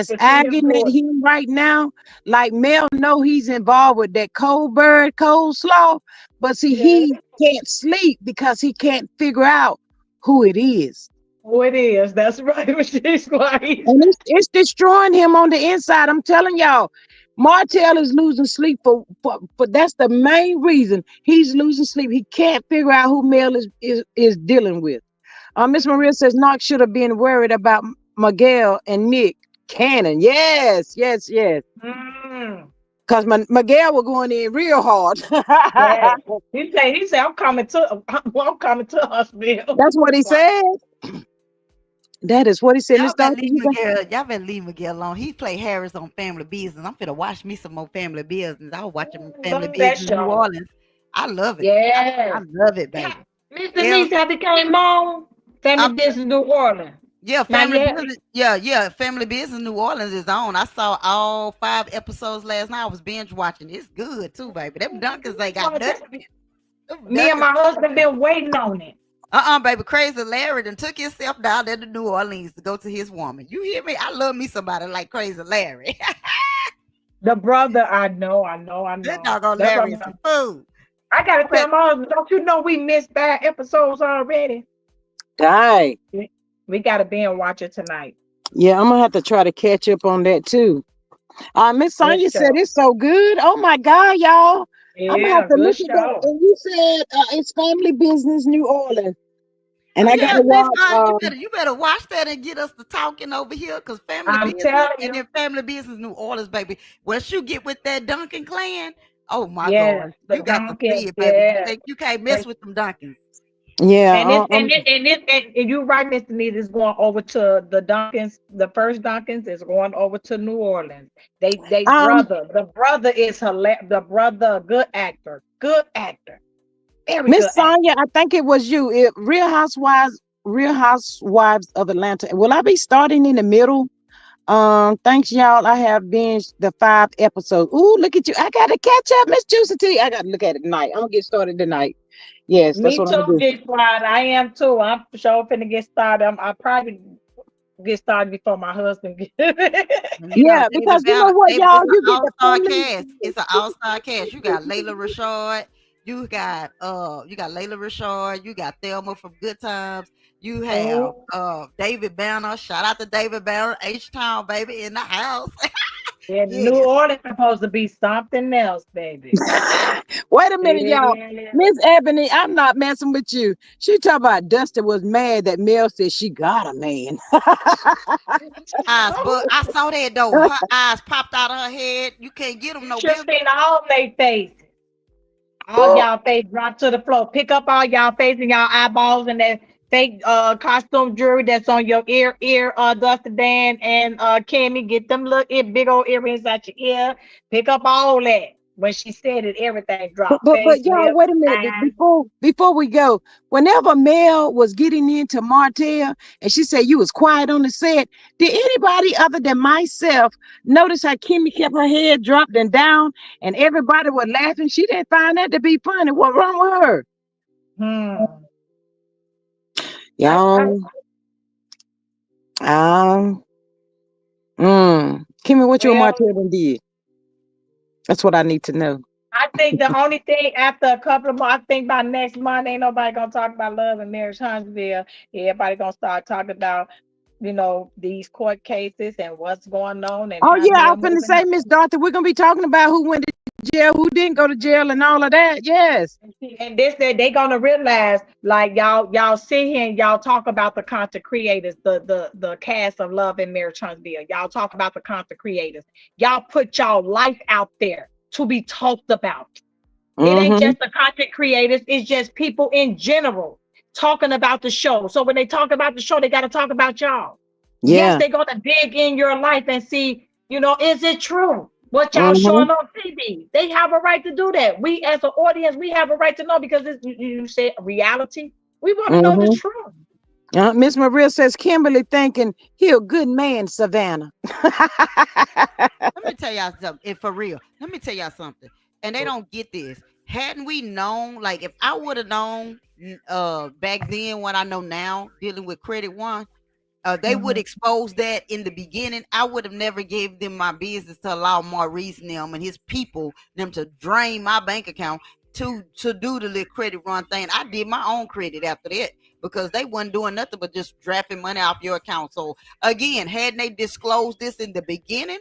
To see him agging do at it. him right now. Like Mel know he's involved with that cold bird, cold slaw, but see Yeah. he can't sleep because he can't figure out who it is, Oh, it is. That's right. She's like, and it's destroying him on the inside. I'm telling y'all, Martell is losing sleep for that's the main reason he's losing sleep. He can't figure out who Mel is dealing with. Miss Maria says Knox should have been worried about Miguel and Nick Cannon. Yes, yes, yes. mm, Because Miguel was going in real hard. yeah. He said, I'm coming to Huntsville. That's what he said. That is what he said. Miss Donkey, you got Y'all better leave Miguel alone. He play Harris on Family Business. I'm finna watch me some more Family Business. I was watching Family Love that Business New show. Orleans. I love it. I Yes. love it, Ha- baby. Mr. Yeah, Niece, have you came on? Family Business New Orleans. yeah, Not Family yet. Business. Yeah, yeah, Family Business New Orleans is on. I saw all 5 episodes last night. I was binge watching. It's good too, baby. Them Dunkins ain't got nothing. Them Me and Dunkins. my husband been waiting on it. Baby. Crazy Larry done took himself down there to New Orleans to go to his woman. You hear me? I love me somebody like Crazy Larry. The brother, I know, I know, I That know. doggone That's what Larry is I'm, some food. I gotta But tell my husband, don't you know we missed 5 episodes already? die. We gotta be and watch it tonight. Yeah, I'm gonna have to try to catch up on that too. Miss Good Sonya said show. it's so good. Oh my God, y'all. I'm gonna have Yeah, to good look at that. show. And you said it's Family Business New Orleans. And oh I yeah, gotta Miss watch Maya, you better watch that and get us to talking over here, cause Family I'm Business telling and you. then Family Business New Orleans, baby. Once you get with that Duncan clan, oh my Yes, God, the you got to see Dunkin', it, baby. yes. You can't mess with them Dunkins. yeah, And you're right, Mr. Neat is going over to the Dunkins. The first Dunkins is going over to New Orleans. They um brother. The brother is hilarious. The brother, good actor. Good actor. Very Miss good actor. Sonya, I think it was you. Real Housewives of Atlanta. Will I be starting in the middle? Thanks, y'all. I have binged the 5 episodes. Ooh, look at you. I gotta catch up, Miss Juicy T. I gotta look at it tonight. I'm gonna get started tonight. Yes, that's Me what I'm too, gonna do. get started. I am too. I'm sure finna get started. I probably get started before my husband get. And you know, Yeah, David because you know Banner, what, David, y'all, it's an you get the all-star family. cast. It's an all-star cast. You got Layla Rashard, you got Thelma from Good Times, you have Oh, David Banner. Shout out to David Banner, H Town baby in the house. yeah, New Yes. Orleans supposed to be something else, baby. Wait a minute, y'all. Yeah. Miss Ebony, I'm not messing with you. She talking about Dustin was mad that Mel said she got a man. Eyes, but I saw that though. Her eyes popped out of her head. You can't get them You no should bigger. seen all they faces. All y'all face drop to the floor. Pick up all y'all face and y'all eyeballs and that fake costume jewelry that's on your Dusty Dan and Cammy. Get them look big old earrings out your ear. Pick up all that. When she said it, everything dropped. But Face, y'all, lips, wait a minute eyes. before we go. Whenever Mel was getting into Martell and she said you was quiet on the set, did anybody other than myself notice how Kimmy kept her head dropped and down and everybody was laughing? She didn't find that to be funny. What wrong with her? Hmm. I Y'all, um, Kimmy, what you and well, Martell done did? That's what I need to know. I think the only thing after a couple of months, I think by next month, ain't nobody gonna talk about love and marriage Huntsville. Everybody gonna start talking about, these court cases and what's going on and Oh yeah, I Huntsville was finna moving say, Miss Dorothy, we're gonna be talking about who went to jail, who didn't go to jail, and all of that. Yes. and this that they gonna realize, like y'all sit here and y'all talk about the content creators, the cast of Love and Marriage Huntsville. Y'all talk about the content creators. Y'all put y'all life out there to be talked about. It ain't Mm-hmm. just the content creators, it's just people in general talking about the show. So when they talk about the show, they got to talk about y'all. Yes, Yeah. they're going to dig in your life and see, is it true? What y'all Mm-hmm. showing on TV? They have a right to do that. We, as an audience, we have a right to know because you said reality. We want to know the Mm-hmm. truth. Miss Maria says Kimberly thinking he a good man, Savannah. Let me tell y'all something. And for real, let me tell y'all something. And they don't get this. Hadn't we known, like if I would have known back then what I know now, dealing with Credit One, they would Mhm. expose that in the beginning. I would have never gave them my business to allow Maurice and them and his people them to drain my bank account to do the little credit run thing. I did my own credit after that because they wasn't doing nothing but just drafting money off your account. So again, hadn't they disclosed this in the beginning,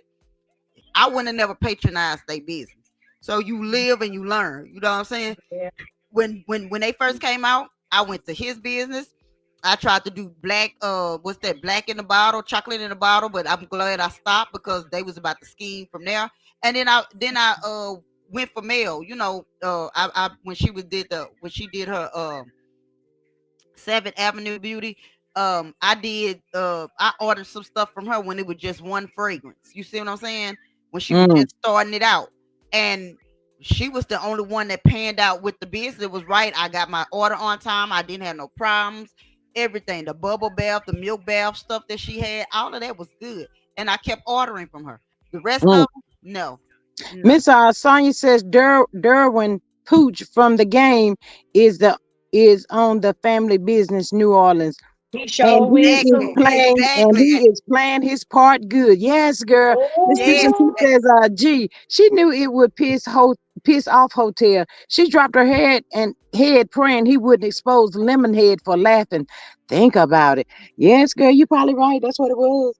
I wouldn't have never patronized their business. So you live and you learn. You know what I'm saying? Yeah. When they first came out, I went to his business. I tried to do black, what's that, black in the bottle, chocolate in the bottle, but I'm glad I stopped because they was about to scheme from there. And then I went for mail. I when she did her Seventh Avenue Beauty. I ordered some stuff from her when it was just one fragrance. You see what I'm saying? When she was Mm. just starting it out. And she was the only one that panned out with the business. It was right. I got my order on time. I didn't have no problems. Everything, the bubble bath, the milk bath stuff that she had, all of that was good. And I kept ordering from her. The rest Mm. of them, no. No. Miss Sonia says Derwin Pooch from the game is the is on the family business New Orleans. He And sure will he is too. Exactly. playing, and Exactly. he is playing his part good. Yes, girl. Miss Simpson, Yes. she Oh, says, gee, she knew it would piss off Hotel. She dropped her head praying he wouldn't expose Lemonhead for laughing. Think about it. Yes, girl, you probably right. That's what it was.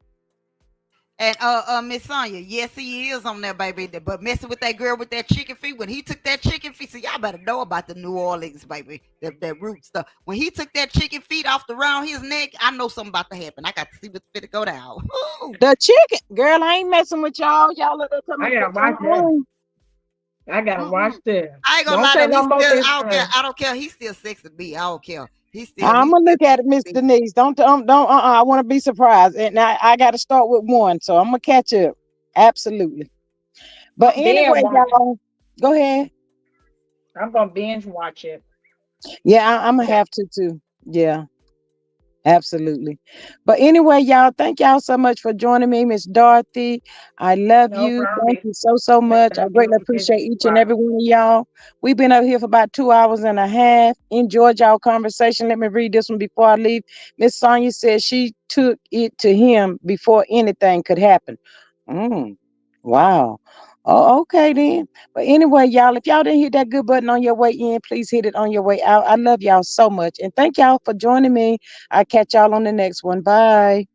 And Miss Sonya, yes, he is on there, baby. But messing with that girl with that chicken feet, when he took that chicken feet, so y'all better know about the New Orleans, baby, that root stuff. When he took that chicken feet off the round his neck, I know something about to happen. I got to see what's fit to go down. The chicken, girl, I ain't messing with y'all. Y'all are I coming. gotta watch that. I gotta watch Mm-mm. this. I ain't gonna Don't lie say though. no He's more still. this I don't care. time. I don't care. He's still sexy to me. I don't care. I'm He's gonna still look at sexy it, Miss to me. Denise. Don't. I want to be surprised, and I got to start with one, so I'm gonna catch up. Absolutely. But I'm binge anyway, watching. y'all, go ahead. I'm gonna binge watch it. Yeah, I'm gonna have to too. Yeah, absolutely. But anyway, y'all, thank y'all so much for joining me, Miss Dorothy. I love No you. problem. Thank you so I much. I love greatly you as appreciate each and every well. one of y'all. We've been up here for about 2 hours and a half. Enjoyed y'all conversation. Let me read this one before I leave. Miss Sonia said she took it to him before anything could happen. Mm, wow. Oh, okay then. But anyway, y'all, if y'all didn't hit that good button on your way in, please hit it on your way out. I love y'all so much. And thank y'all for joining me. I'll catch y'all on the next one. Bye.